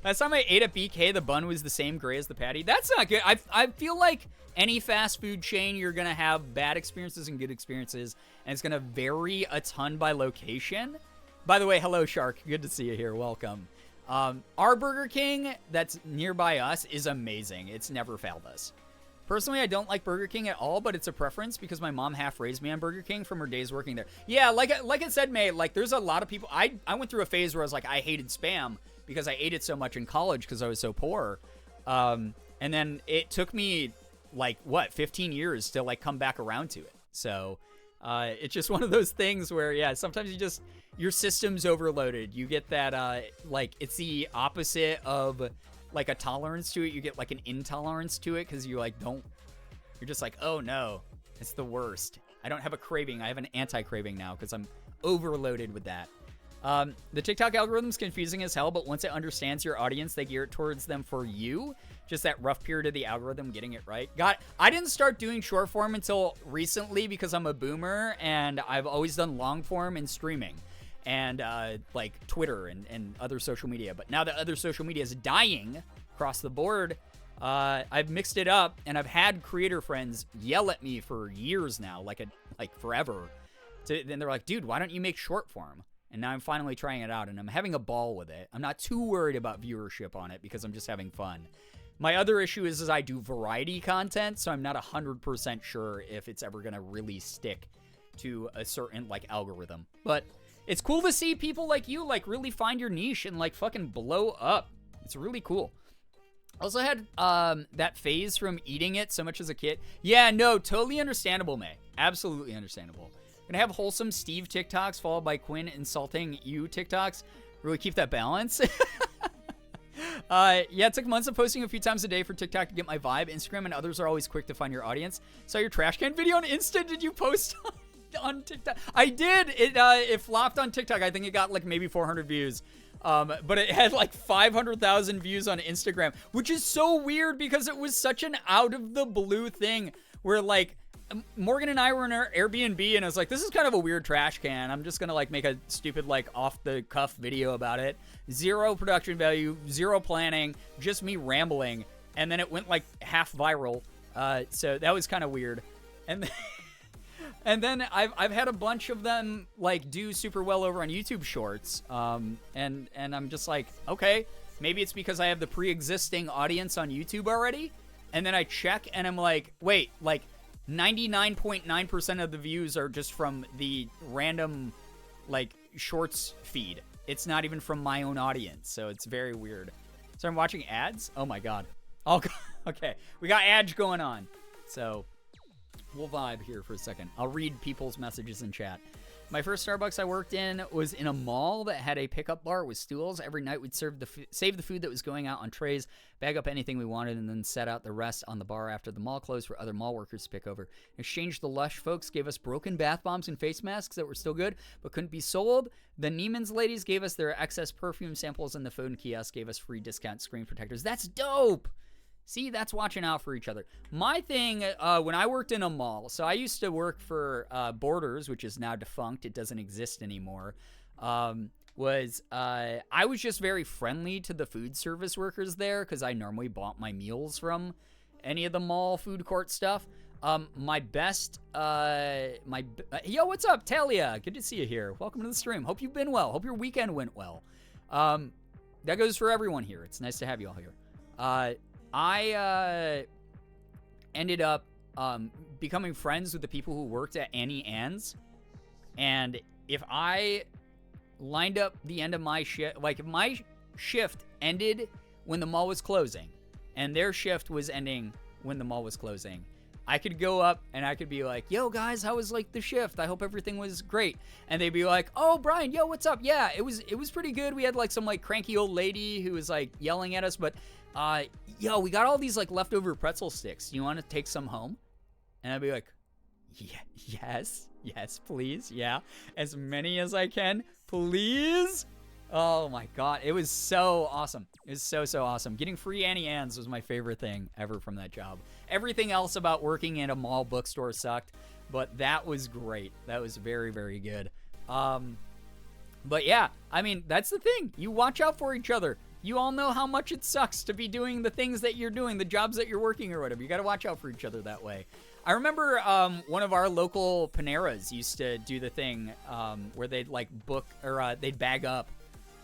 S4: Last time I ate at BK, the bun was the same gray as the patty. That's not good. I feel like any fast food chain, you're going to have bad experiences and good experiences. And it's going to vary a ton by location. By the way, hello, Shark. Good to see you here. Welcome. Our Burger King that's nearby us is amazing. It's never failed us. Personally, I don't like Burger King at all, but it's a preference because my mom half raised me on Burger King from her days working there. Yeah, like I said, May, like there's a lot of people. I went through a phase where I was like, I hated Spam because I ate it so much in college because I was so poor. And then it took me like, 15 years to like come back around to it. So it's just one of those things where, yeah, sometimes your system's overloaded. You get that, like, it's the opposite of like a tolerance to it. You get like an intolerance to it because you like you're just like, oh no, it's the worst. I don't have a craving. I have an anti-craving now because I'm overloaded with that. The TikTok algorithm's confusing as hell, but once it understands your audience, they gear it towards them for you. Just that rough period of the algorithm getting it right. I didn't start doing short form until recently because I'm a boomer and I've always done long form and streaming and like Twitter and other social media. But now that other social media is dying across the board, I've mixed it up and I've had creator friends yell at me for years now, like forever. Then they're like, dude, why don't you make short form? And now I'm finally trying it out and I'm having a ball with it. I'm not too worried about viewership on it because I'm just having fun. My other issue is I do variety content, so I'm not 100% sure if it's ever going to really stick to a certain like algorithm. But it's cool to see people like you like really find your niche and like fucking blow up. It's really cool. Also had that phase from eating it so much as a kid. Yeah, no, totally understandable, May. Absolutely understandable. Gonna have wholesome Steve TikToks followed by Quinn insulting you TikToks. Really keep that balance. Yeah, it took months of posting a few times a day for TikTok to get my vibe. Instagram and others are always quick to find your audience. Saw your trash can video on Insta. Did you post on TikTok? I did. It flopped on TikTok. I think it got like maybe 400 views. But it had like 500,000 views on Instagram, which is so weird because it was such an out of the blue thing where like Morgan and I were in our Airbnb and I was like, this is kind of a weird trash can. I'm just going to like make a stupid like off the cuff video about it. Zero production value, zero planning, just me rambling. And then it went like half viral. So that was kind of weird. And then I've had a bunch of them like do super well over on YouTube Shorts. And I'm just like, okay, maybe it's because I have the pre-existing audience on YouTube already. And then I check and I'm like, wait, like 99.9% of the views are just from the random like Shorts feed. It's not even from my own audience. So it's very weird. So I'm watching ads. Oh my God. Okay. We got ads going on. So we'll vibe here for a second. I'll read people's messages in chat. My first Starbucks I worked in was in a mall that had a pickup bar with stools. Every night we'd save the food that was going out on trays, bag up anything we wanted, and then set out the rest on the bar after the mall closed for other mall workers to pick over. In exchange, the Lush folks gave us broken bath bombs and face masks that were still good but couldn't be sold. The Neiman's ladies gave us their excess perfume samples, and the phone kiosk gave us free discount screen protectors. That's dope! See, that's watching out for each other. My thing, when I worked in a mall, so I used to work for Borders, which is now defunct. It doesn't exist anymore. I was just very friendly to the food service workers there because I normally bought my meals from any of the mall food court stuff. Yo, what's up, Talia? Good to see you here. Welcome to the stream. Hope you've been well. Hope your weekend went well. That goes for everyone here. It's nice to have you all here. I ended up becoming friends with the people who worked at Annie Ann's. And if I lined up the end of my shift, like if my shift ended when the mall was closing and their shift was ending when the mall was closing, I could go up and I could be like, yo guys, how was like the shift? I hope everything was great. And they'd be like, oh Brian, yo, what's up? Yeah, it was pretty good. We had like some like cranky old lady who was like yelling at us, but yo, we got all these like leftover pretzel sticks. You want to take some home? And I'd be like, yeah, yes, please. Yeah, as many as I can, please. Oh my God, it was so awesome. It was so awesome. Getting free Annie Ann's was my favorite thing ever from that job. Everything else about working in a mall bookstore sucked, but that was great. That was very, very good. But yeah, I mean, that's the thing. You watch out for each other. You all know how much it sucks to be doing the things that you're doing, the jobs that you're working or whatever. You got to watch out for each other that way. I remember one of our local Paneras used to do the thing where they'd like book or they'd bag up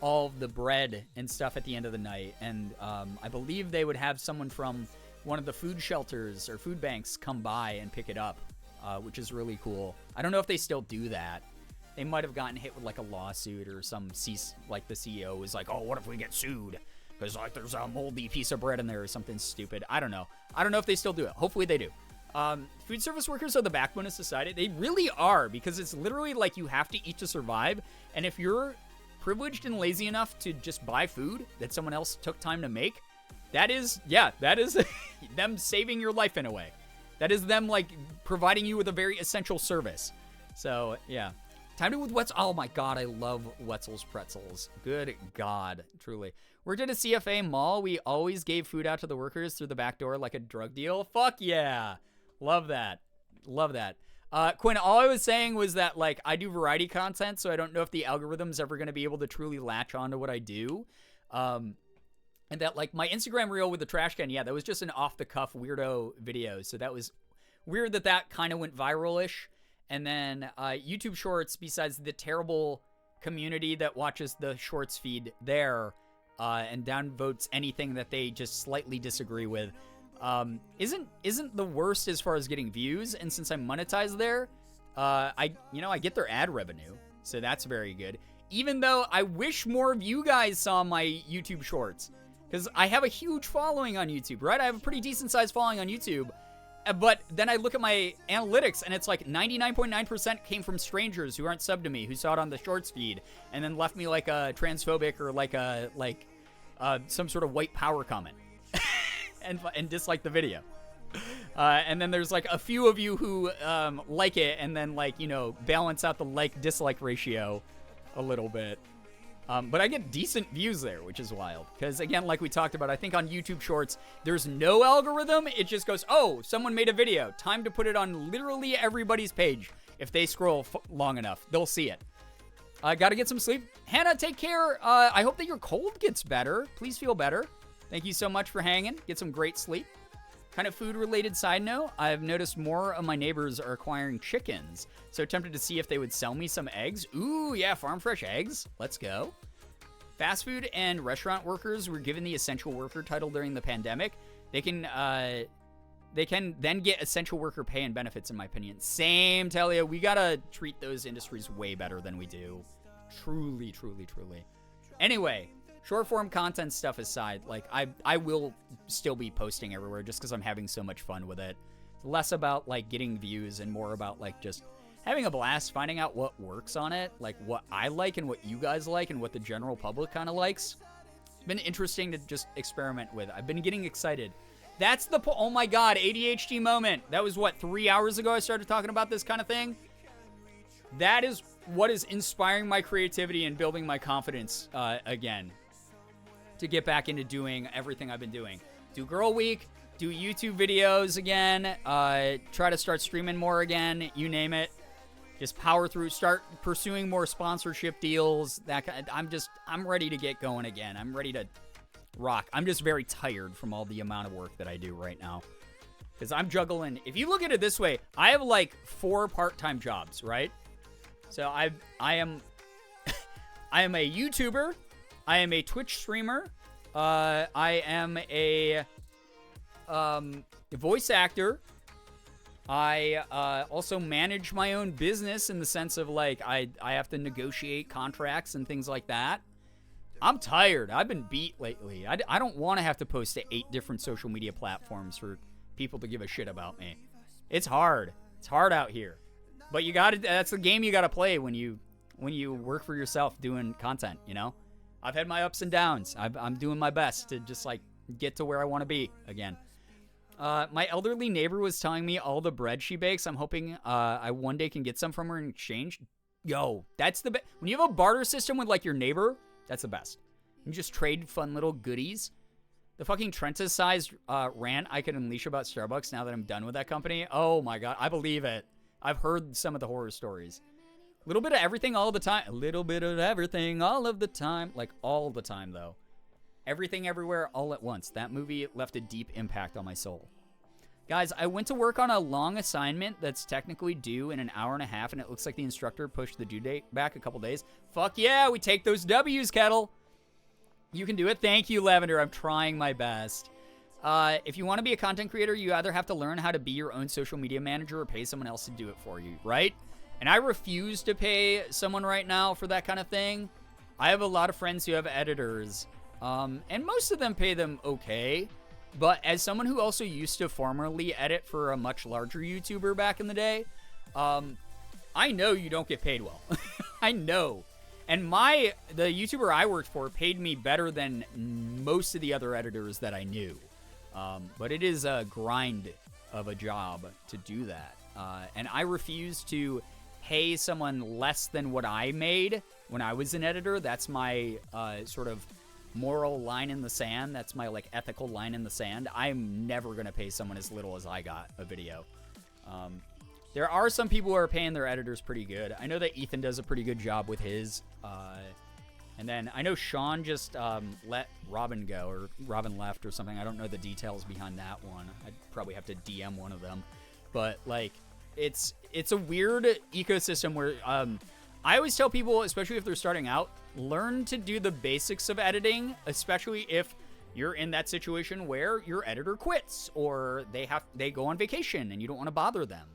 S4: all of the bread and stuff at the end of the night. And I believe they would have someone from one of the food shelters or food banks come by and pick it up, which is really cool. I don't know if they still do that. They might have gotten hit with like a lawsuit or like the CEO was like, oh, what if we get sued? Because like there's a moldy piece of bread in there or something stupid. I don't know. I don't know if they still do it. Hopefully they do. Food service workers are the backbone of society. They really are, because it's literally like you have to eat to survive. And if you're privileged and lazy enough to just buy food that someone else took time to make, that is them saving your life in a way. That is them like providing you with a very essential service. So yeah. Time to with Wetzel. Oh my God, I love Wetzel's pretzels. Good God, truly. Worked at a CFA mall. We always gave food out to the workers through the back door like a drug deal. Fuck yeah. Love that. Love that. Quinn, all I was saying was that like I do variety content, so I don't know if the algorithm's ever going to be able to truly latch onto what I do. And that like my Instagram reel with the trash can, yeah, that was just an off-the-cuff weirdo video. So that was weird that kind of went viral-ish. And then YouTube Shorts, besides the terrible community that watches the Shorts feed there and downvotes anything that they just slightly disagree with, isn't the worst as far as getting views. And since I'm monetized there, I get their ad revenue, so that's very good. Even though I wish more of you guys saw my YouTube Shorts, because I have a huge following on YouTube, right? I have a pretty decent sized following on YouTube. But then I look at my analytics, and it's like 99.9% came from strangers who aren't subbed to me, who saw it on the Shorts feed, and then left me like a transphobic or like some sort of white power comment, and dislike the video. And then there's like a few of you who like it, and then like balance out the like-dislike ratio a little bit. But I get decent views there, which is wild. Because, again, like we talked about, I think on YouTube Shorts, there's no algorithm. It just goes, oh, someone made a video. Time to put it on literally everybody's page. If they scroll long enough, they'll see it. I got to get some sleep. Hannah, take care. I hope that your cold gets better. Please feel better. Thank you so much for hanging. Get some great sleep. Kind of food-related side note, I've noticed more of my neighbors are acquiring chickens, so tempted to see if they would sell me some eggs. Ooh, yeah, farm fresh eggs. Let's go. Fast food and restaurant workers were given the essential worker title during the pandemic. They can then get essential worker pay and benefits, in my opinion. Same, Talia. We gotta treat those industries way better than we do. Truly, truly, truly. Anyway, short form content stuff aside, like I will still be posting everywhere just because I'm having so much fun with it. It's less about like getting views and more about like just having a blast, finding out what works on it, like what I like and what you guys like and what the general public kind of likes. It's been interesting to just experiment with. I've been getting excited. That's the oh my God, ADHD moment. That was what, 3 hours ago I started talking about this kind of thing. That is what is inspiring my creativity and building my confidence again. To get back into doing everything I've been doing. Do Girl Week, do YouTube videos again, try to start streaming more again, you name it. Just power through, start pursuing more sponsorship deals. I'm ready to get going again. I'm ready to rock. I'm just very tired from all the amount of work that I do right now. Because I'm juggling. If you look at it this way, I have like 4 part-time jobs, right? So I am I am a YouTuber. I am a Twitch streamer. I am a voice actor. I also manage my own business in the sense of like I have to negotiate contracts and things like that. I'm tired. I've been beat lately. I don't want to have to post to 8 different social media platforms for people to give a shit about me. It's hard. It's hard out here. But you got to, that's the game you got to play when you work for yourself doing content, you know? I've had my ups and downs. I'm doing my best to just like get to where I want to be again. My elderly neighbor was telling me all the bread she bakes. I'm hoping I one day can get some from her in exchange. Yo, that's the best. When you have a barter system with like your neighbor, that's the best. You just trade fun little goodies. The fucking Trenta-sized rant I could unleash about Starbucks now that I'm done with that company. Oh my god, I believe it. I've heard some of the horror stories. A little bit of everything all the time. A little bit of everything all of the time. Like all the time though. Everything Everywhere All at Once. That movie left a deep impact on my soul. Guys, I went to work on a long assignment that's technically due in an hour and a half, and it looks like the instructor pushed the due date back a couple days. Fuck yeah, we take those W's, Kettle. You can do it. Thank you, Lavender. I'm trying my best. If you want to be a content creator, you either have to learn how to be your own social media manager or pay someone else to do it for you, right? And I refuse to pay someone right now for that kind of thing. I have a lot of friends who have editors, and most of them pay them okay. But as someone who also used to formerly edit for a much larger YouTuber back in the day, I know you don't get paid well. I know. And the YouTuber I worked for paid me better than most of the other editors that I knew. But it is a grind of a job to do that. And I refuse to pay someone less than what I made when I was an editor. That's my sort of moral line in the sand. That's my like ethical line in the sand. I'm never going to pay someone as little as I got a video. There are some people who are paying their editors pretty good. I know that Ethan does a pretty good job with his. And then I know Sean just let Robin go, or Robin left or something. I don't know the details behind that one. I'd probably have to DM one of them. But like, it's a weird ecosystem where I always tell people, especially if they're starting out, learn to do the basics of editing, especially if you're in that situation where your editor quits or they go on vacation and you don't want to bother them.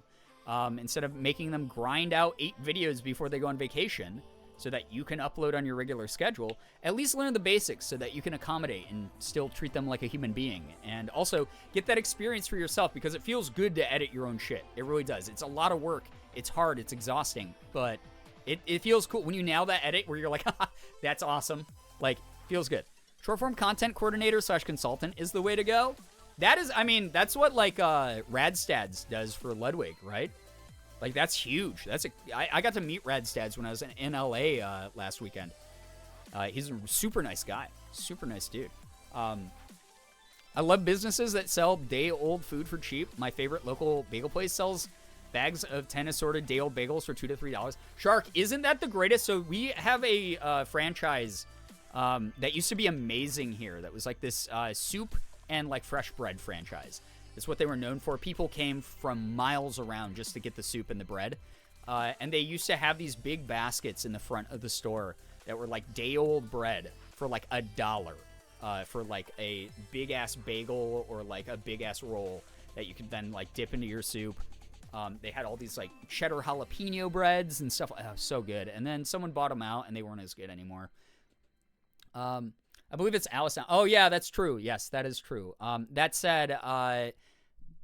S4: Instead of making them grind out 8 videos before they go on vacation so that you can upload on your regular schedule, at least learn the basics so that you can accommodate and still treat them like a human being. And also get that experience for yourself, because it feels good to edit your own shit. It really does. It's a lot of work. It's hard. It's exhausting. But it feels cool when you nail that edit where you're like, haha, that's awesome. Like, feels good. Short form content coordinator / consultant is the way to go. That is, I mean, that's what like Radstads does for Ludwig, right? Like, that's huge. I got to meet Radstads when I was in LA last weekend. He's a super nice guy. Super nice dude. I love businesses that sell day-old food for cheap. My favorite local bagel place sells bags of 10 assorted day-old bagels for $2 to $3. Shark, isn't that the greatest? So we have a franchise that used to be amazing here. That was like this soup and like fresh bread franchise. It's what they were known for. People came from miles around just to get the soup and the bread. And they used to have these big baskets in the front of the store that were like day-old bread for like $1 for like a big-ass bagel or like a big-ass roll that you could then like dip into your soup. They had all these like cheddar jalapeno breads and stuff. Oh, so good. And then someone bought them out and they weren't as good anymore. I believe it's Alice now. Oh, yeah, that's true. Yes, that is true. That said,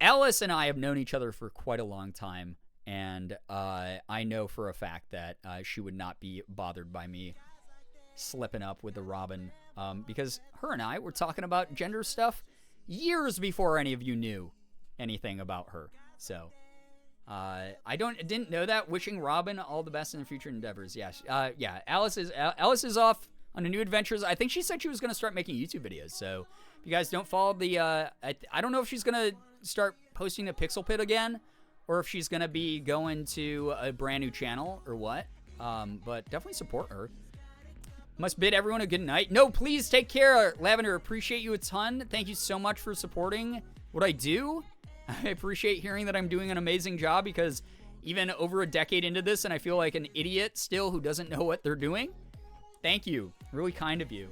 S4: Alice and I have known each other for quite a long time, and I know for a fact that she would not be bothered by me slipping up with the Robin, because her and I were talking about gender stuff years before any of you knew anything about her. So I didn't know that. Wishing Robin all the best in her future endeavors. Yeah. Alice is off on a new adventures. I think she said she was going to start making YouTube videos. So if you guys don't follow the, I don't know if she's going to start posting the Pixel Pit again, or if she's going to be going to a brand new channel or what. But definitely support her. Must bid everyone a good night. No, please take care, Lavender. Appreciate you a ton. Thank you so much for supporting what I do. I appreciate hearing that I'm doing an amazing job, because even over a decade into this and I feel like an idiot still who doesn't know what they're doing. Thank you. Really kind of you.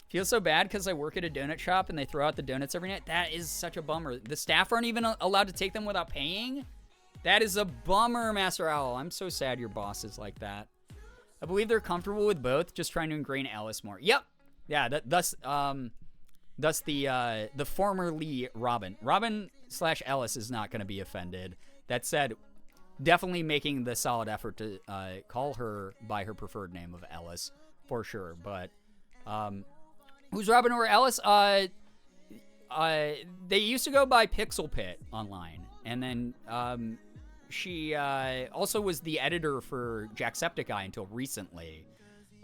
S4: Feel so bad because I work at a donut shop and they throw out the donuts every night. That is such a bummer. The staff aren't even allowed to take them without paying. That is a bummer, Master Owl. I'm so sad your boss is like that. I believe they're comfortable with both, just trying to ingrain Alice more. Yep. Yeah, thus the formerly Robin. Robin slash Ellis is not going to be offended. That said, definitely making the solid effort to call her by her preferred name of Ellis for sure. But who's Robin or Ellis? They used to go by Pixel Pit online, and then she also was the editor for Jacksepticeye until recently.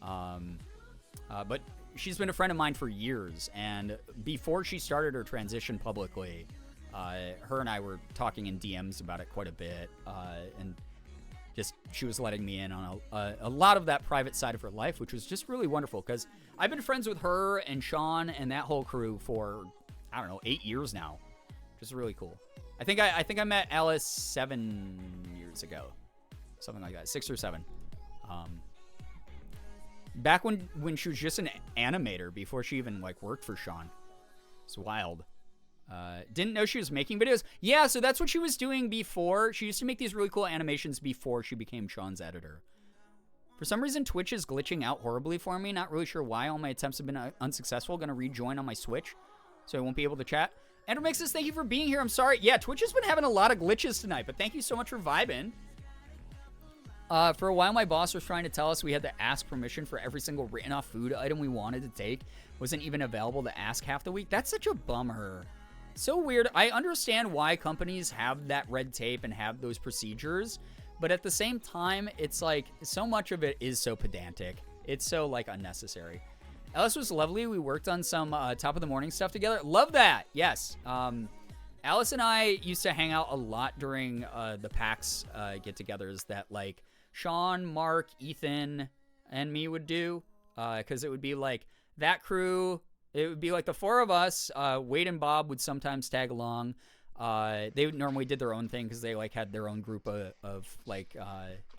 S4: But she's been a friend of mine for years, and before she started her transition publicly, her and I were talking in DMs about it quite a bit, and just she was letting me in on a lot of that private side of her life, which was just really wonderful, because I've been friends with her and Sean and that whole crew for, I don't know, 8 years now. Just really cool. I think I met Alice 7 years ago, something like that, 6 or 7. Back when she was just an animator before she even like worked for Sean. It's wild. Didn't know she was making videos. Yeah, so that's what she was doing before. She used to make these really cool animations before she became Sean's editor. For some reason, Twitch is glitching out horribly for me. Not really sure why. All my attempts have been unsuccessful. Gonna rejoin on my Switch, so I won't be able to chat. Andrew Mixes, thank you for being here. I'm sorry. Yeah, Twitch has been having a lot of glitches tonight, but thank you so much for vibing. For a while, my boss was trying to tell us we had to ask permission for every single written off food item we wanted to take. Wasn't even available to ask half the week. That's such a bummer. So weird. I understand why companies have that red tape and have those procedures, but at the same time, it's like so much of it is so pedantic. It's so like unnecessary. Alice was lovely. We worked on some top of the morning stuff together. Love that. Yes. Alice and I used to hang out a lot during the PAX get-togethers that like Sean, Mark, Ethan, and me would do, because it would be like that crew. It would be like the 4 of us. Wade and Bob would sometimes tag along. They normally did their own thing because they like had their own group of like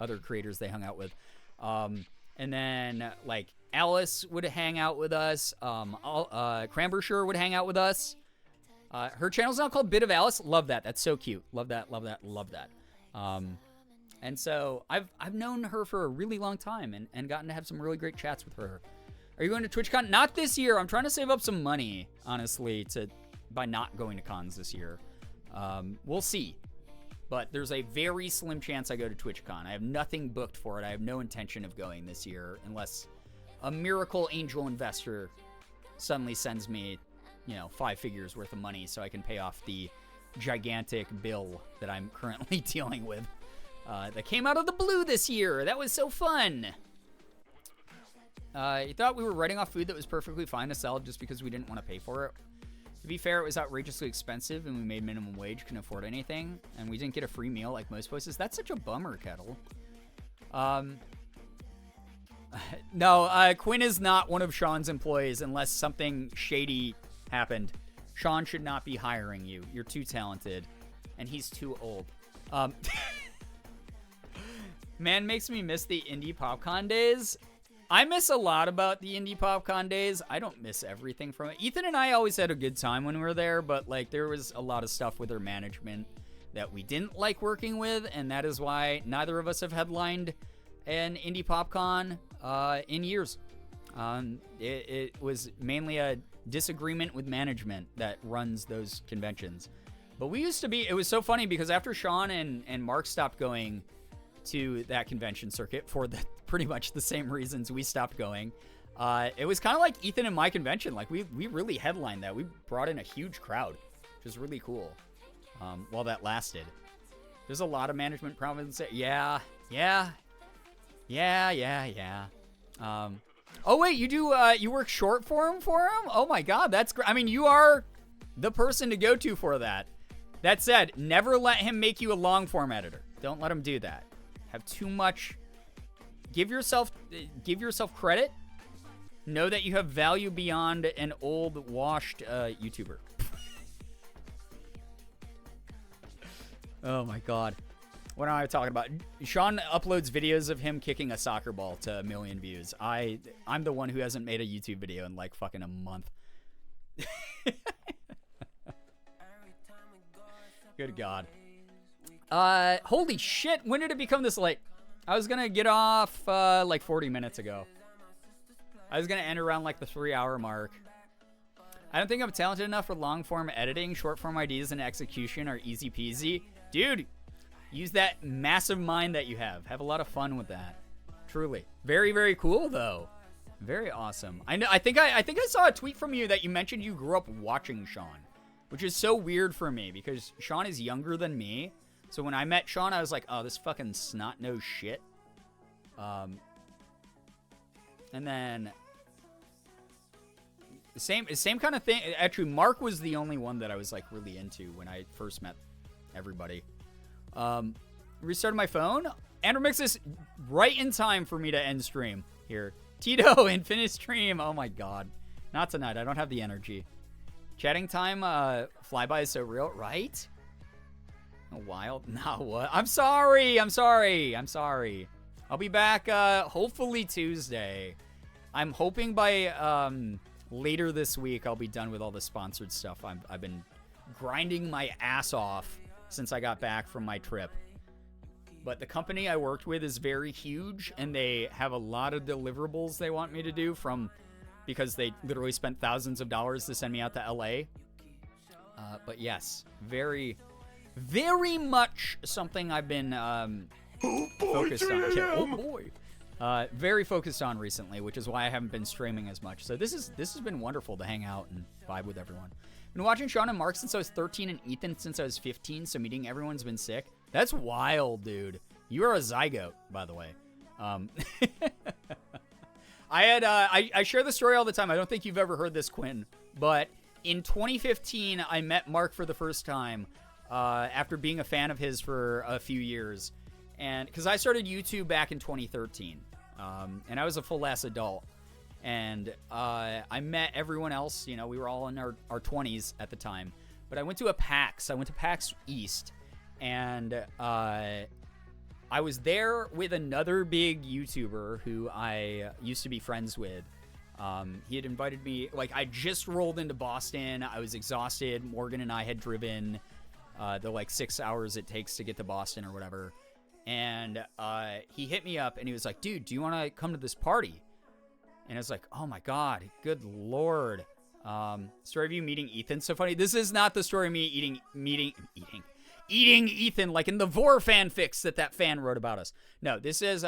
S4: other creators they hung out with. And then like Alice would hang out with us. Crambersher would hang out with us. Her channel's now called Bit of Alice. Love that. That's so cute. Love that. Love that. Love that. And so I've known her for a really long time and gotten to have some really great chats with her. Are you going to TwitchCon? Not this year. I'm trying to save up some money, honestly, by not going to cons this year. We'll see. But there's a very slim chance I go to TwitchCon. I have nothing booked for it. I have no intention of going this year unless a miracle angel investor suddenly sends me, 5 figures worth of money so I can pay off the gigantic bill that I'm currently dealing with. That came out of the blue this year. That was so fun. You thought we were writing off food that was perfectly fine to sell just because we didn't want to pay for it. To be fair, it was outrageously expensive and we made minimum wage, couldn't afford anything, and we didn't get a free meal like most places. That's such a bummer, Kettle. No, Quinn is not one of Sean's employees unless something shady happened. Sean should not be hiring you. You're too talented, and he's too old. Man, makes me miss the Indie PopCon days. I miss a lot about the Indie PopCon days. I don't miss everything from it. Ethan and I always had a good time when we were there, but like there was a lot of stuff with their management that we didn't like working with, and that is why neither of us have headlined an Indie PopCon in years. It was mainly a disagreement with management that runs those conventions. But we used to be, it was so funny because after Sean and Mark stopped going to that convention circuit for pretty much the same reasons we stopped going, it was kind of like Ethan and my convention. Like we really headlined that. We brought in a huge crowd, which was really cool while that lasted. There's a lot of management problems. Yeah. Oh wait, you do you work short form for him? Oh my god, that's great. I mean, you are the person to go to for that. That said, never let him make you a long form editor. Don't let him do that. Have too much. Give yourself credit. Know that you have value beyond an old washed YouTuber. Oh my god. What am I talking about? Sean uploads videos of him kicking a soccer ball to 1 million views. I'm the one who hasn't made a YouTube video in like fucking a month. Good god. Holy shit, when did it become this late? I was gonna get off like 40 minutes ago. I was gonna end around like the 3-hour mark. I don't think I'm talented enough for long-form editing. Short-form ideas and execution are easy peasy. Dude, use that massive mind that you have. Have a lot of fun with that. Truly. Very, very cool, though. Very awesome. I think I saw a tweet from you that you mentioned you grew up watching Sean, which is so weird for me because Sean is younger than me. So when I met Sean, I was like, oh, this fucking snot-nosed shit. And then the same kind of thing. Actually, Mark was the only one that I was like really into when I first met everybody. Restarted my phone. Andrew Mixes right in time for me to end stream here. Tito and finish stream. Oh my god. Not tonight. I don't have the energy. Chatting time, flyby is so real, right? A wild. Nah, what? I'm sorry. I'll be back, hopefully Tuesday. I'm hoping by, later this week, I'll be done with all the sponsored stuff. I've been grinding my ass off since I got back from my trip. But the company I worked with is very huge, and they have a lot of deliverables they want me to do because they literally spent thousands of dollars to send me out to LA. But yes, very, very much something I've been focused on. Yeah, oh boy. Very focused on recently, which is why I haven't been streaming as much. So this has been wonderful to hang out and vibe with everyone. Been watching Sean and Mark since I was 13 and Ethan since I was 15, so meeting everyone's been sick. That's wild, dude. You are a zygote, by the way. I share the story all the time. I don't think you've ever heard this, Quinn, but in 2015, I met Mark for the first time after being a fan of his for a few years. And because I started YouTube back in 2013, and I was a full-ass adult. And I met everyone else. You know, we were all in our 20s at the time. But I went to a PAX. I went to PAX East. And I was there with another big YouTuber who I used to be friends with. He had invited me. Like, I just rolled into Boston. I was exhausted. Morgan and I had driven the, like, 6 hours it takes to get to Boston or whatever. And he hit me up, and he was like, dude, do you want to come to this party? And I was like, oh, my God. Good Lord. Story of you meeting Ethan. So funny. This is not the story of me eating Ethan like in the Vor fanfics that fan wrote about us. No, this has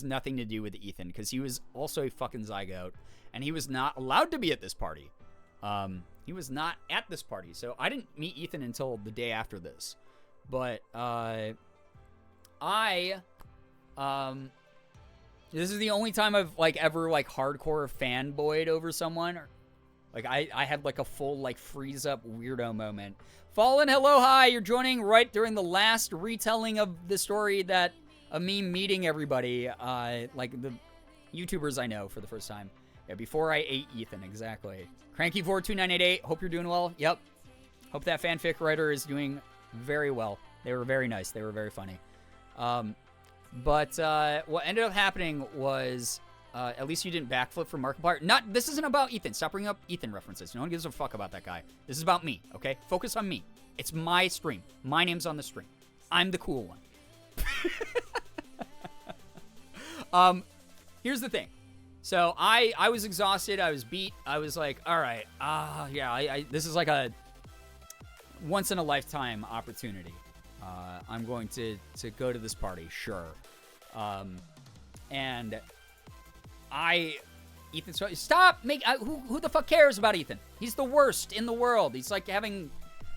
S4: nothing to do with Ethan because he was also a fucking zygote and he was not allowed to be at this party. He was not at this party, so I didn't meet Ethan until the day after this. But this is the only time I've like ever like hardcore fanboyed over someone. Like I had like a full like freeze up weirdo moment. Fallen, hello, hi. You're joining right during the last retelling of the story that of me meeting everybody, like the YouTubers I know for the first time. Yeah, before I ate Ethan, exactly. Cranky42988, hope you're doing well. Yep. Hope that fanfic writer is doing very well. They were very nice. They were very funny. But what ended up happening was, at least you didn't backflip from Markiplier. This isn't about Ethan. Stop bringing up Ethan references. No one gives a fuck about that guy. This is about me, okay? Focus on me. It's my stream. My name's on the stream. I'm the cool one. Here's the thing. So I was exhausted. I was beat. I was like, all right, yeah, this is like a once in a lifetime opportunity. I'm going to go to this party, sure. And Ethan, stop! Who the fuck cares about Ethan? He's the worst in the world. He's like having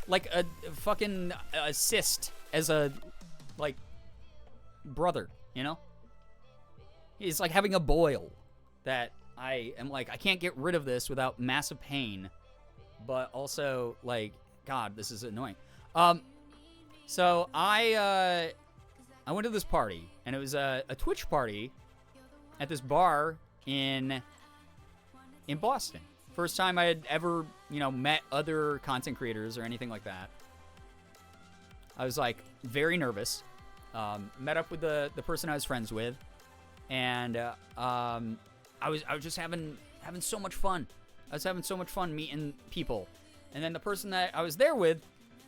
S4: like a fucking cyst as a like brother, you know? He's like having a boil that I am like, I can't get rid of this without massive pain, but also like, God, this is annoying. So I went to this party, and it was a Twitch party at this bar in Boston. First time I had ever, met other content creators or anything like that. I was like very nervous. Met up with the person I was friends with, and I was just having so much fun. I was having so much fun meeting people, and then the person that I was there with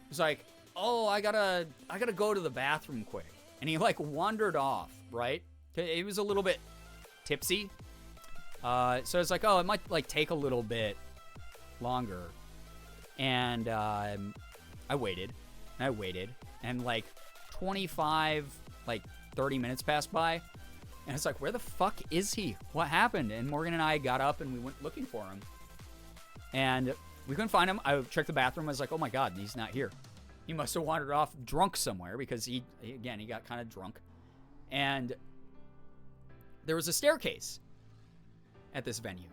S4: was like, "Oh, I gotta go to the bathroom quick," and he like wandered off. Right? He was a little bit tipsy, so it's like, oh, it might like take a little bit longer. And I waited, and I waited, and like 25, like 30 minutes passed by, and it's like, where the fuck is he? What happened? And Morgan and I got up and we went looking for him, and we couldn't find him. I checked the bathroom. I was like, oh my God, he's not here. He must have wandered off drunk somewhere, because he got kind of drunk. And there was a staircase at this venue.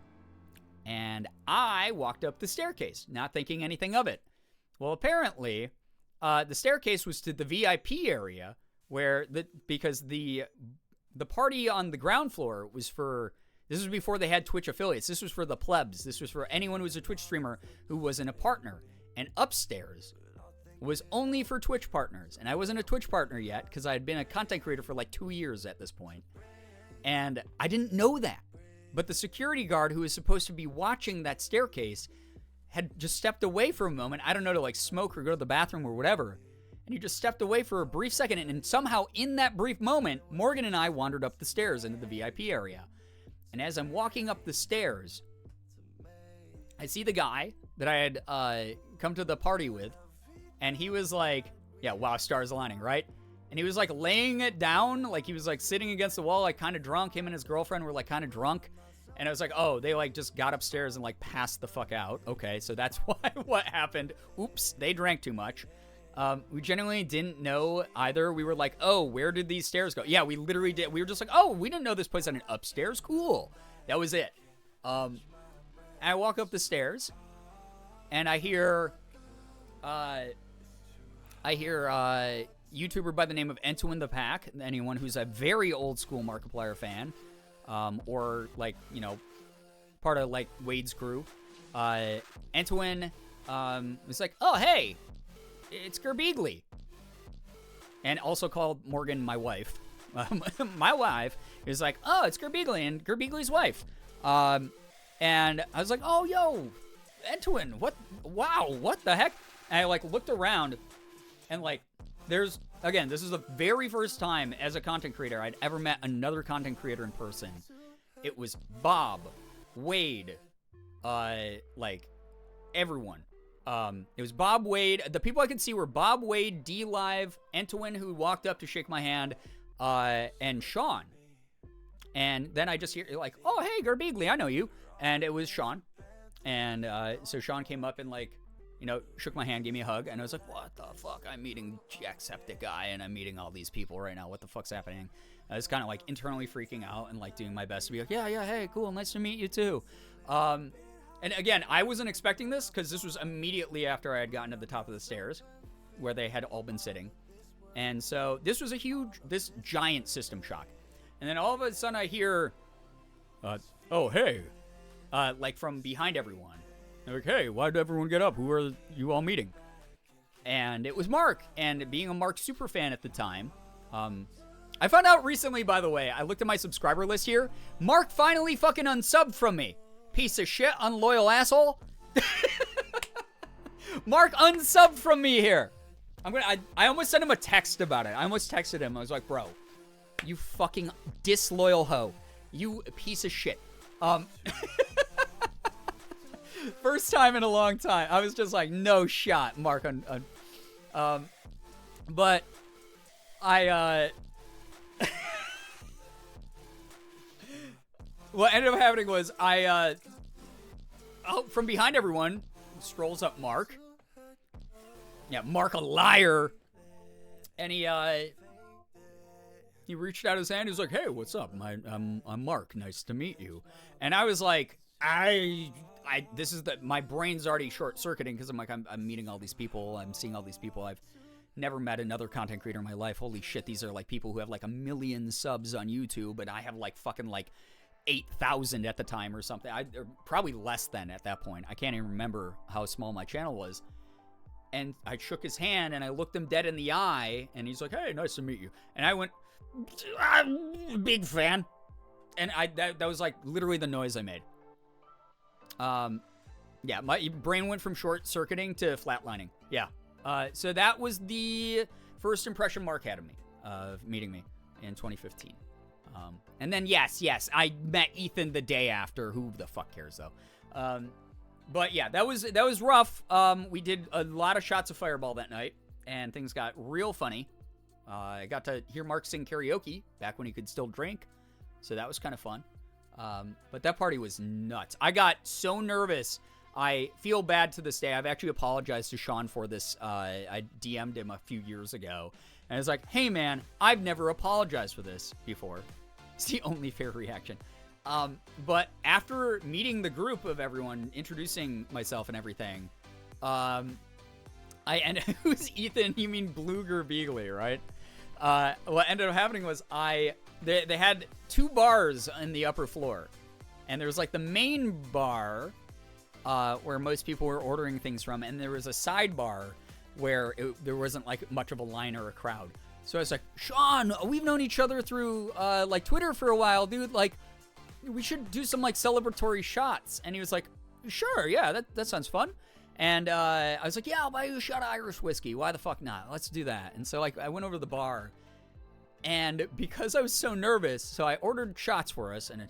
S4: And I walked up the staircase, not thinking anything of it. Well, apparently, the staircase was to the VIP area, because the party on the ground floor was for, this was before they had Twitch affiliates. This was for the plebs. This was for anyone who was a Twitch streamer who wasn't a partner. And upstairs was only for Twitch partners. And I wasn't a Twitch partner yet, because I had been a content creator for like 2 years at this point. And I didn't know that. But the security guard who was supposed to be watching that staircase had just stepped away for a moment. I don't know, to like smoke or go to the bathroom or whatever. And he just stepped away for a brief second. And somehow in that brief moment, Morgan and I wandered up the stairs into the VIP area. And as I'm walking up the stairs, I see the guy that I had come to the party with. And he was like, yeah, wow, stars aligning, right? And he was like laying it down, like he was like sitting against the wall, like kind of drunk. Him and his girlfriend were like kind of drunk. And I was like, oh, they like just got upstairs and like passed the fuck out. Okay, so that's what happened. Oops, they drank too much. We genuinely didn't know either. We were like, oh, where did these stairs go? Yeah, we literally did. We were just like, oh, we didn't know this place had an upstairs. Cool. That was it. And I walk up the stairs, and I hear YouTuber by the name of Entwin the Pack. Anyone who's a very old school Markiplier fan, or like, you know, part of like Wade's crew. Entwin was like, oh, hey, it's Girbeagly. And also called Morgan my wife. My wife is like, oh, it's Girbeagly and Girbeagly's wife. And I was like, oh, yo, Entwin, what? Wow, what the heck? And I like looked around, and like, there's, again, this is the very first time as a content creator I'd ever met another content creator in person. It was Bob, Wade, like everyone. It was Bob, Wade. The people I could see were Bob, Wade, D-Live, Entwin, who walked up to shake my hand, and Sean. And then I just hear like, oh, hey, Girbeagly, I know you. And it was Sean. And so Sean came up and like, you know, shook my hand, gave me a hug, and I was like, what the fuck? I'm meeting Jacksepticeye, and I'm meeting all these people right now. What the fuck's happening? I was kind of like internally freaking out and like doing my best to be like, yeah, hey, cool, nice to meet you too. And again, I wasn't expecting this, because this was immediately after I had gotten to the top of the stairs where they had all been sitting. And so this was this giant system shock. And then all of a sudden I hear, oh, hey, like from behind everyone. They're like, hey, why did everyone get up? Who are you all meeting? And it was Mark. And being a Mark super fan at the time, I found out recently, by the way, I looked at my subscriber list here. Mark finally fucking unsubbed from me. Piece of shit, unloyal asshole. Mark unsubbed from me here. I almost sent him a text about it. I almost texted him. I was like, bro, you fucking disloyal hoe. You piece of shit. First time in a long time. I was just like, no shot, Mark. But I, what ended up happening was from behind everyone strolls up Mark. Yeah, Mark a liar. And he reached out his hand. He was like, hey, what's up? I'm Mark. Nice to meet you. And I was like, my brain's already short-circuiting, because I'm like, I'm meeting all these people. I'm seeing all these people. I've never met another content creator in my life. Holy shit, these are like people who have like 1 million subs on YouTube, and I have like fucking like 8,000 at the time or something. Or probably less than at that point. I can't even remember how small my channel was. And I shook his hand, and I looked him dead in the eye, and he's like, hey, nice to meet you. And I went, big fan. And that was like literally the noise I made. Yeah, my brain went from short-circuiting to flatlining. Yeah. So that was the first impression Mark had of me, of meeting me in 2015. And then, yes, I met Ethan the day after. Who the fuck cares, though? But yeah, that was rough. We did a lot of shots of Fireball that night, and things got real funny. I got to hear Mark sing karaoke back when he could still drink, so that was kind of fun. But that party was nuts. I got so nervous. I feel bad to this day. I've actually apologized to Sean for this. I DM'd him a few years ago, and I was like, hey man, I've never apologized for this before. It's the only fair reaction. But after meeting the group of everyone, introducing myself and everything, who's Ethan? You mean Blue Girbeagly, right? What ended up happening was they had 2 bars in the upper floor, and there was like the main bar where most people were ordering things from, and there was a sidebar where there wasn't like much of a line or a crowd. So I was like, Sean, we've known each other through like Twitter for a while, dude. Like, we should do some like celebratory shots. And he was like, sure, yeah, that sounds fun. And I was like, yeah, I'll buy you a shot of Irish whiskey. Why the fuck not? Let's do that. And so like I went over to the bar, and because I was so nervous, so I ordered shots for us, and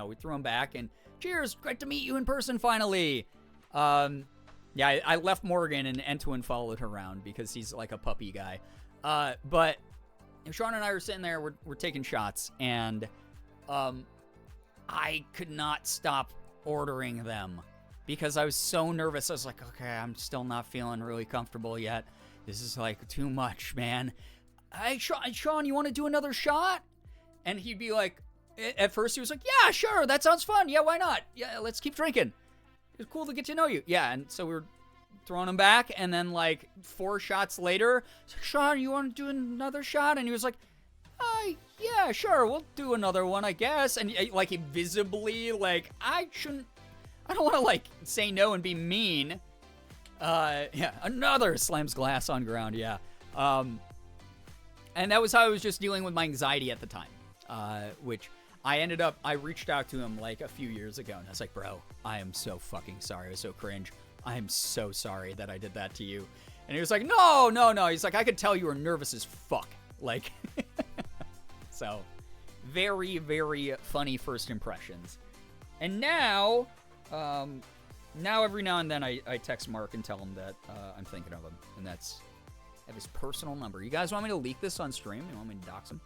S4: we threw them back, and cheers, great to meet you in person finally. Yeah, I left Morgan, and Entwin followed her around because he's like a puppy guy. But Sean and I were sitting there, we're taking shots, and I could not stop ordering them because I was so nervous. I was like, okay, I'm still not feeling really comfortable yet. This is like too much, man. Hey, Sean, you want to do another shot? And he'd be like, at first he was like, yeah, sure, that sounds fun. Yeah, why not? Yeah, let's keep drinking. It's cool to get to know you. Yeah, and so we were throwing him back, and then like 4 shots later, like, Sean, you want to do another shot? And he was like, yeah, sure, we'll do another one, I guess. And like he visibly, like, I don't want to like say no and be mean. Yeah, another slams glass on ground. Yeah. And that was how I was just dealing with my anxiety at the time, which I reached out to him like a few years ago, and I was like, bro, I am so fucking sorry. I was so cringe. I am so sorry that I did that to you. And he was like, no. He's like, I could tell you were nervous as fuck. Like, so very, very funny first impressions. And now every now and then I text Mark and tell him that I'm thinking of him, and I have his personal number. You guys want me to leak this on stream? You want me to dox him?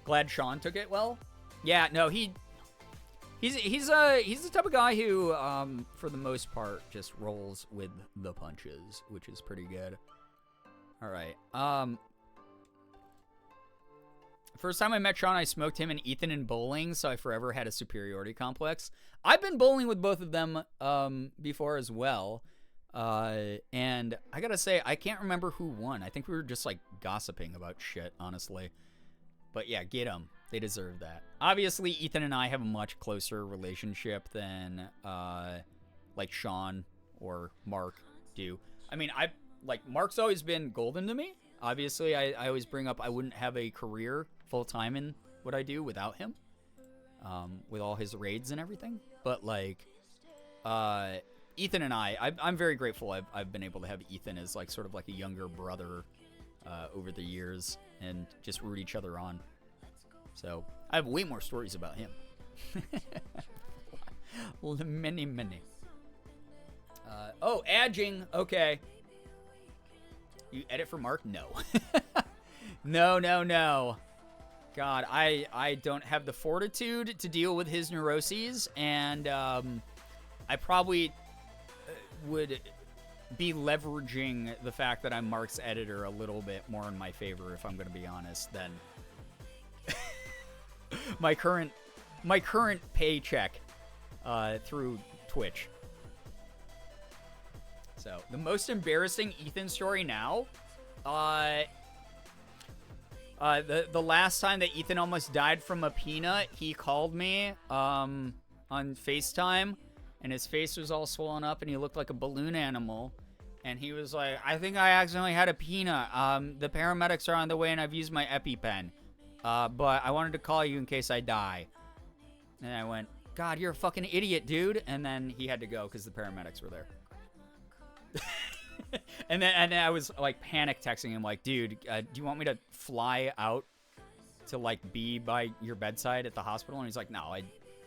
S4: Glad Sean took it well. Yeah, no, he's the type of guy who, for the most part, just rolls with the punches, which is pretty good. All right. First time I met Sean, I smoked him and Ethan in bowling, so I forever had a superiority complex. I've been bowling with both of them before as well. And I gotta say, I can't remember who won. I think we were just like gossiping about shit, honestly. But yeah, get them. They deserve that. Obviously, Ethan and I have a much closer relationship than like Sean or Mark do. I mean, Mark's always been golden to me. Obviously, I always bring up I wouldn't have a career full-time in what I do without him, with all his raids and everything. But like, Ethan and I'm very grateful I've been able to have Ethan as like sort of like a younger brother over the years and just root each other on. So I have way more stories about him. Many. Oh, Adging. Okay. You edit for Mark? No. No. God, I don't have the fortitude to deal with his neuroses, and I probably would be leveraging the fact that I'm Mark's editor a little bit more in my favor, if I'm going to be honest, than my current paycheck through Twitch. So the most embarrassing Ethan story now, the last time that Ethan almost died from a peanut, he called me on FaceTime, and his face was all swollen up, and he looked like a balloon animal. And he was like, I think I accidentally had a peanut. The paramedics are on the way, and I've used my EpiPen. But I wanted to call you in case I die. And I went, God, you're a fucking idiot, dude. And then he had to go because the paramedics were there. and then I was like panic texting him like, dude, do you want me to fly out to like be by your bedside at the hospital? And he's like, no,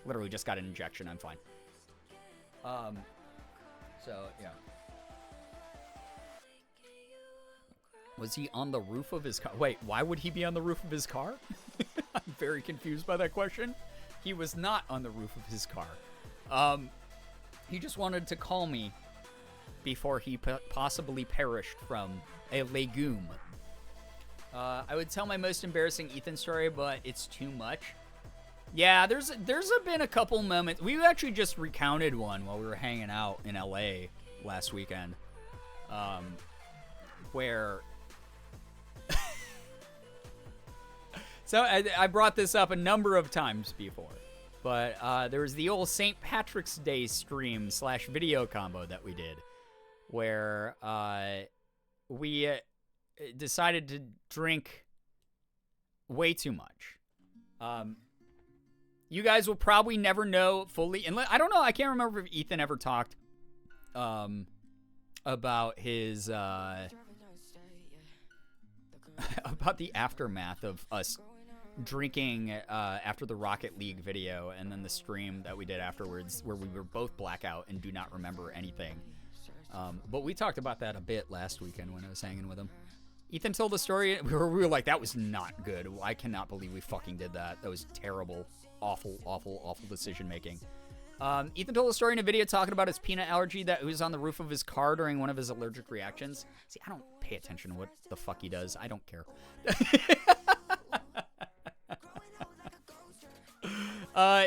S4: Literally just got an injection. I'm fine. So, yeah. Was he on the roof of his car? Wait, why would he be on the roof of his car? I'm very confused by that question. He was not on the roof of his car. He just wanted to call me before he possibly perished from a legume. I would tell my most embarrassing Ethan story, but it's too much. Yeah, there's been a couple moments. We actually just recounted one while we were hanging out in LA last weekend, where. So I brought this up a number of times before, but there was the old St. Patrick's Day stream / video combo that we did, where we decided to drink way too much. You guys will probably never know fully. And I don't know. I can't remember if Ethan ever talked about his about the aftermath of us drinking after the Rocket League video, and then the stream that we did afterwards, where we were both blackout and do not remember anything. But we talked about that a bit last weekend when I was hanging with him. Ethan told the story. We were like, that was not good. I cannot believe we fucking did that. That was terrible. Awful, awful, awful decision making. Ethan told a story in a video talking about his peanut allergy that was on the roof of his car during one of his allergic reactions. See, I don't pay attention to what the fuck he does. I don't care.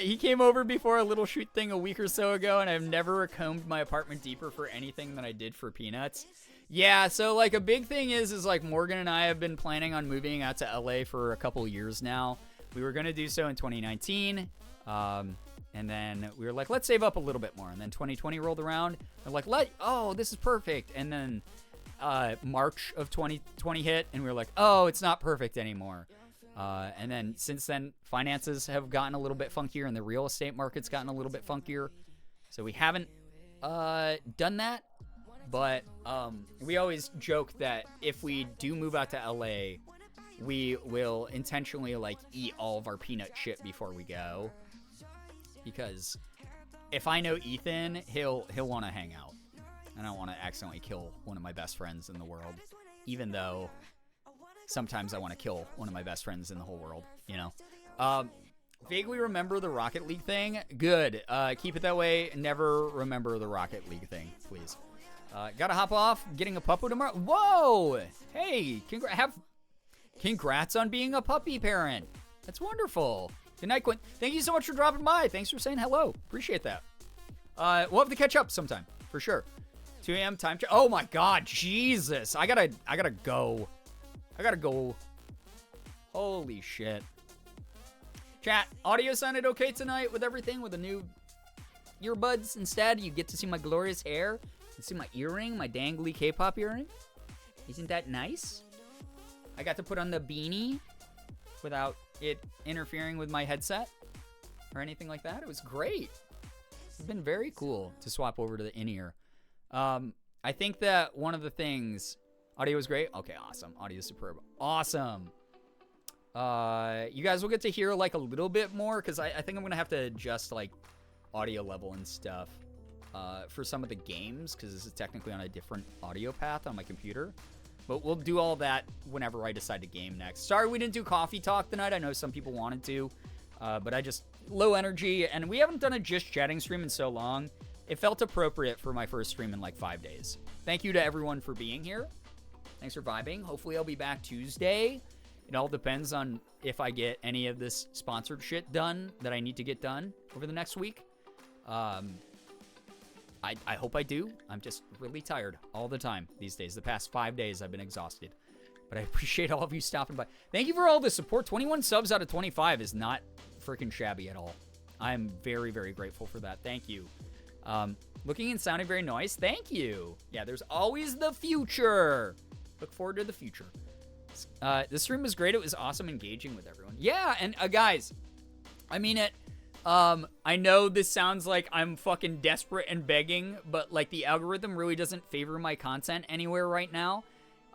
S4: He came over before a little shoot thing a week or so ago, and I've never combed my apartment deeper for anything than I did for peanuts. Yeah, so, like, a big thing is like, Morgan and I have been planning on moving out to LA for a couple years now. We were going to do so in 2019, and then we were like, let's save up a little bit more. And then 2020 rolled around. We're like, this is perfect. And then March of 2020 hit, and we were like, oh, it's not perfect anymore. And then since then, finances have gotten a little bit funkier, and the real estate market's gotten a little bit funkier. So we haven't done that. But we always joke that if we do move out to LA, we will intentionally, like, eat all of our peanut shit before we go. Because if I know Ethan, he'll want to hang out. I don't want to accidentally kill one of my best friends in the world. Even though sometimes I want to kill one of my best friends in the whole world, you know? Vaguely remember the Rocket League thing? Good. Keep it that way. Never remember the Rocket League thing, please. Gotta hop off. Getting a puppo tomorrow. Whoa! Hey, congrats on being a puppy parent. That's wonderful. Good night, Quinn. Thank you so much for dropping by. Thanks for saying hello. Appreciate that. We'll have to catch up sometime, for sure. 2 a.m. time check. Oh my God, Jesus! I gotta go. I gotta go. Holy shit. Chat, audio sounded okay tonight with everything, with the new earbuds instead. You get to see my glorious hair. You see my earring, my dangly K-pop earring. Isn't that nice? I got to put on the beanie without it interfering with my headset or anything like that. It was great. It's been very cool to swap over to the in-ear. I think that one of the things... Audio was great? Okay, awesome. Audio is superb. Awesome. You guys will get to hear, like, a little bit more, because I think I'm going to have to adjust, like, audio level and stuff for some of the games, because this is technically on a different audio path on my computer. But we'll do all that whenever I decide to game next. Sorry we didn't do coffee talk tonight. I know some people wanted to, but I just... Low energy, and we haven't done a Just Chatting stream in so long. It felt appropriate for my first stream in, like, 5 days. Thank you to everyone for being here. Thanks for vibing. Hopefully I'll be back Tuesday. It all depends on if I get any of this sponsored shit done that I need to get done over the next week. I hope I do. I'm just really tired all the time these days. The past 5 days I've been exhausted. But I appreciate all of you stopping by. Thank you for all the support. 21 subs out of 25 is not freaking shabby at all. I'm very, very grateful for that. Thank you. Looking and sounding very nice. Thank you. Yeah, there's always the future. Look forward to the future. This stream was great. It was awesome engaging with everyone. Yeah, and guys, I mean it. I know this sounds like I'm fucking desperate and begging, but, like, the algorithm really doesn't favor my content anywhere right now.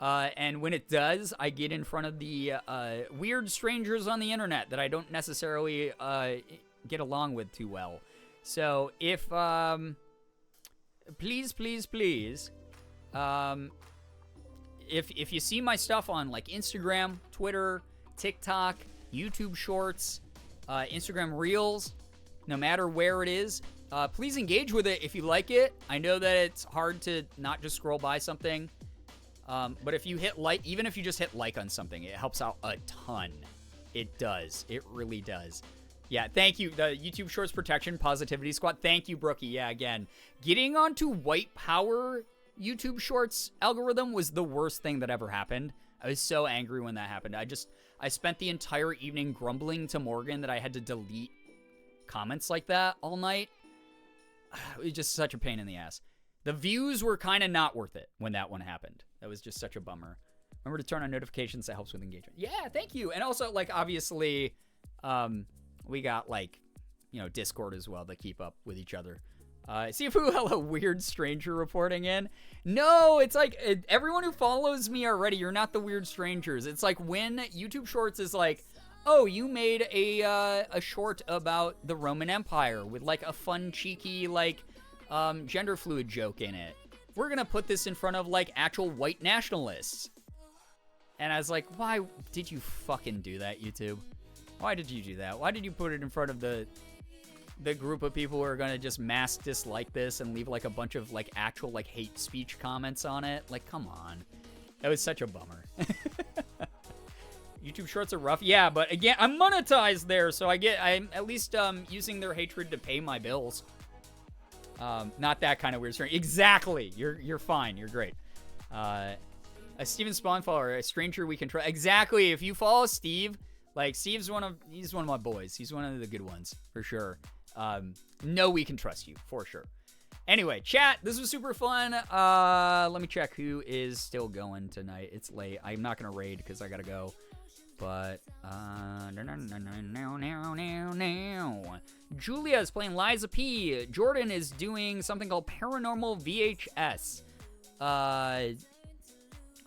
S4: And when it does, I get in front of the weird strangers on the internet that I don't necessarily get along with too well. So if please, if you see my stuff on like Instagram, Twitter, TikTok, YouTube Shorts, Instagram Reels, no matter where it is, please engage with it if you like it. I know that it's hard to not just scroll by something, but if you hit like, even if you just hit like on something, it helps out a ton. It does. It really does. Yeah, thank you. The YouTube Shorts Protection Positivity Squad. Thank you, Brookie. Yeah, again, getting onto white power YouTube Shorts algorithm was the worst thing that ever happened. I was so angry when that happened. I spent the entire evening grumbling to Morgan that I had to delete comments like that all night. It was just such a pain in the ass. The views were kind of not worth it when that one happened. That was just such a bummer. Remember to turn on notifications. That helps with engagement. Yeah, thank you. And also, like, obviously, we got, like, you know, Discord as well to keep up with each other. See if we have a weird stranger reporting in. No, it's like everyone who follows me already, you're not the weird strangers. It's like when YouTube Shorts is like, oh, you made a short about the Roman Empire with like a fun, cheeky, like gender fluid joke in it. We're gonna put this in front of like actual white nationalists. And I was like, why did you fucking do that, YouTube? Why did you do that? Why did you put it in front of the group of people who are gonna just mass dislike this and leave like a bunch of like actual like hate speech comments on it? Like, come on. That was such a bummer. YouTube Shorts are rough. Yeah, but again, I'm monetized there, so I'm at least using their hatred to pay my bills. Not that kind of weird story. Exactly. You're fine. You're great. A Steven Spawn follower, a stranger we can trust. Exactly. If you follow Steve, like he's one of my boys. He's one of the good ones for sure. No, we can trust you for sure. Anyway, chat, this was super fun. Let me check who is still going tonight. It's late. I'm not gonna raid because I gotta go. But Julia is playing Liza P. Jordan is doing something called Paranormal VHS.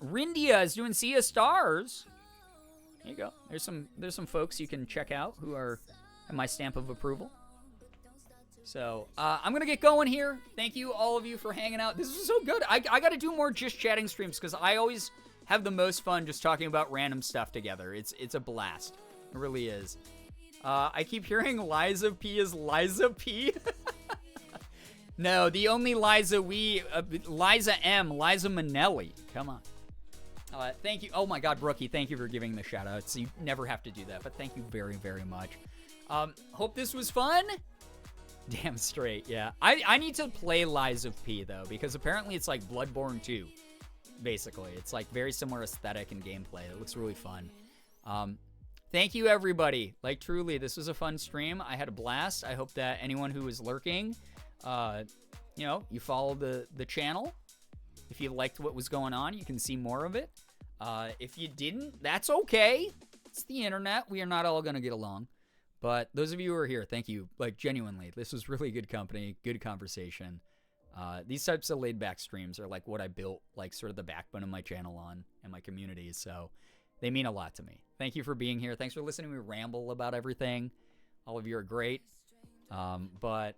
S4: Rindia is doing Sea of Stars. There you go. There's some folks you can check out who are at my stamp of approval. So I'm gonna get going here. Thank you all of you for hanging out. This was so good. I gotta do more just chatting streams because I always have the most fun just talking about random stuff together. It's a blast. It really is. I keep hearing Liza P is Liza P. No, the only Liza Liza M, Liza Minnelli. Come on. Thank you. Oh my God, Brookie, thank you for giving the shout outs. You never have to do that, but thank you very, very much. Hope this was fun. Damn straight, yeah. I need to play Lies of P though, because apparently it's like Bloodborne 2. Basically, it's like very similar aesthetic and gameplay. It looks really fun. Thank you, everybody. Like, truly, this was a fun stream. I had a blast. I hope that anyone who is lurking, you know, you follow the channel. If you liked what was going on, you can see more of it. If you didn't, that's okay. It's the internet. We are not all going to get along. But those of you who are here, thank you. Like, genuinely, this was really good company, good conversation. These types of laid-back streams are like what I built, like sort of the backbone of my channel on and my community. So they mean a lot to me. Thank you for being here. Thanks for listening to me ramble about everything. All of you are great. But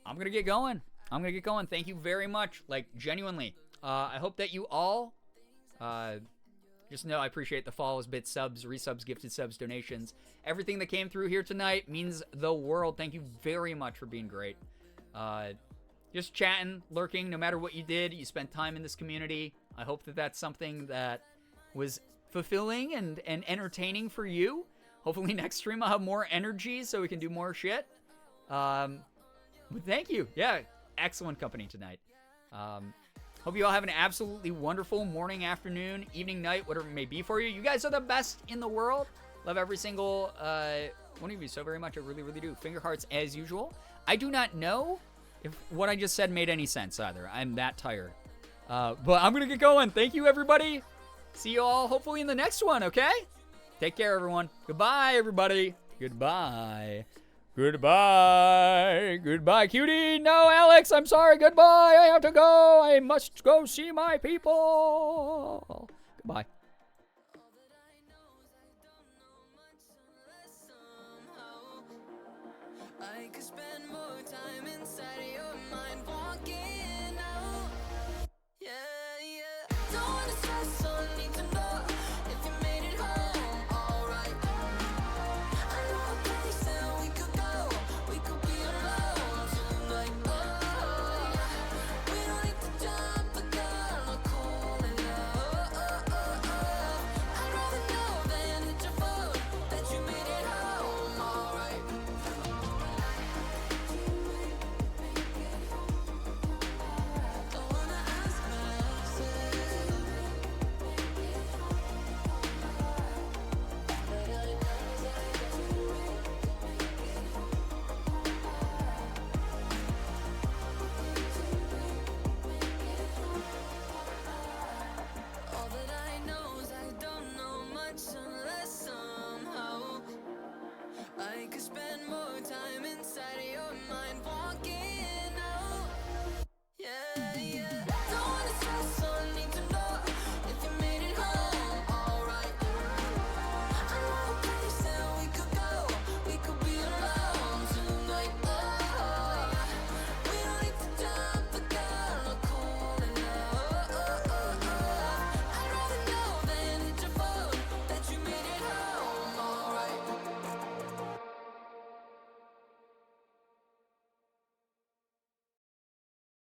S4: I'm going to get going. Thank you very much. Like, genuinely. I hope that you all just know I appreciate the follows, bits, subs, resubs, gifted subs, donations. Everything that came through here tonight means the world. Thank you very much for being great. Just chatting, lurking, no matter what you did, you spent time in this community. I hope that that's something that was fulfilling and entertaining for you. Hopefully next stream I'll have more energy so we can do more shit. But thank you. Yeah, excellent company tonight. Hope you all have an absolutely wonderful morning, afternoon, evening, night, whatever it may be for you. You guys are the best in the world. Love every single one of you so very much. I really, really do. Finger hearts as usual. I do not know if what I just said made any sense either. I'm that tired. But I'm going to get going. Thank you, everybody. See you all hopefully in the next one, okay? Take care, everyone. Goodbye, everybody. Goodbye. Goodbye. Goodbye, cutie. No, Alex, I'm sorry. Goodbye. I have to go. I must go see my people. Goodbye.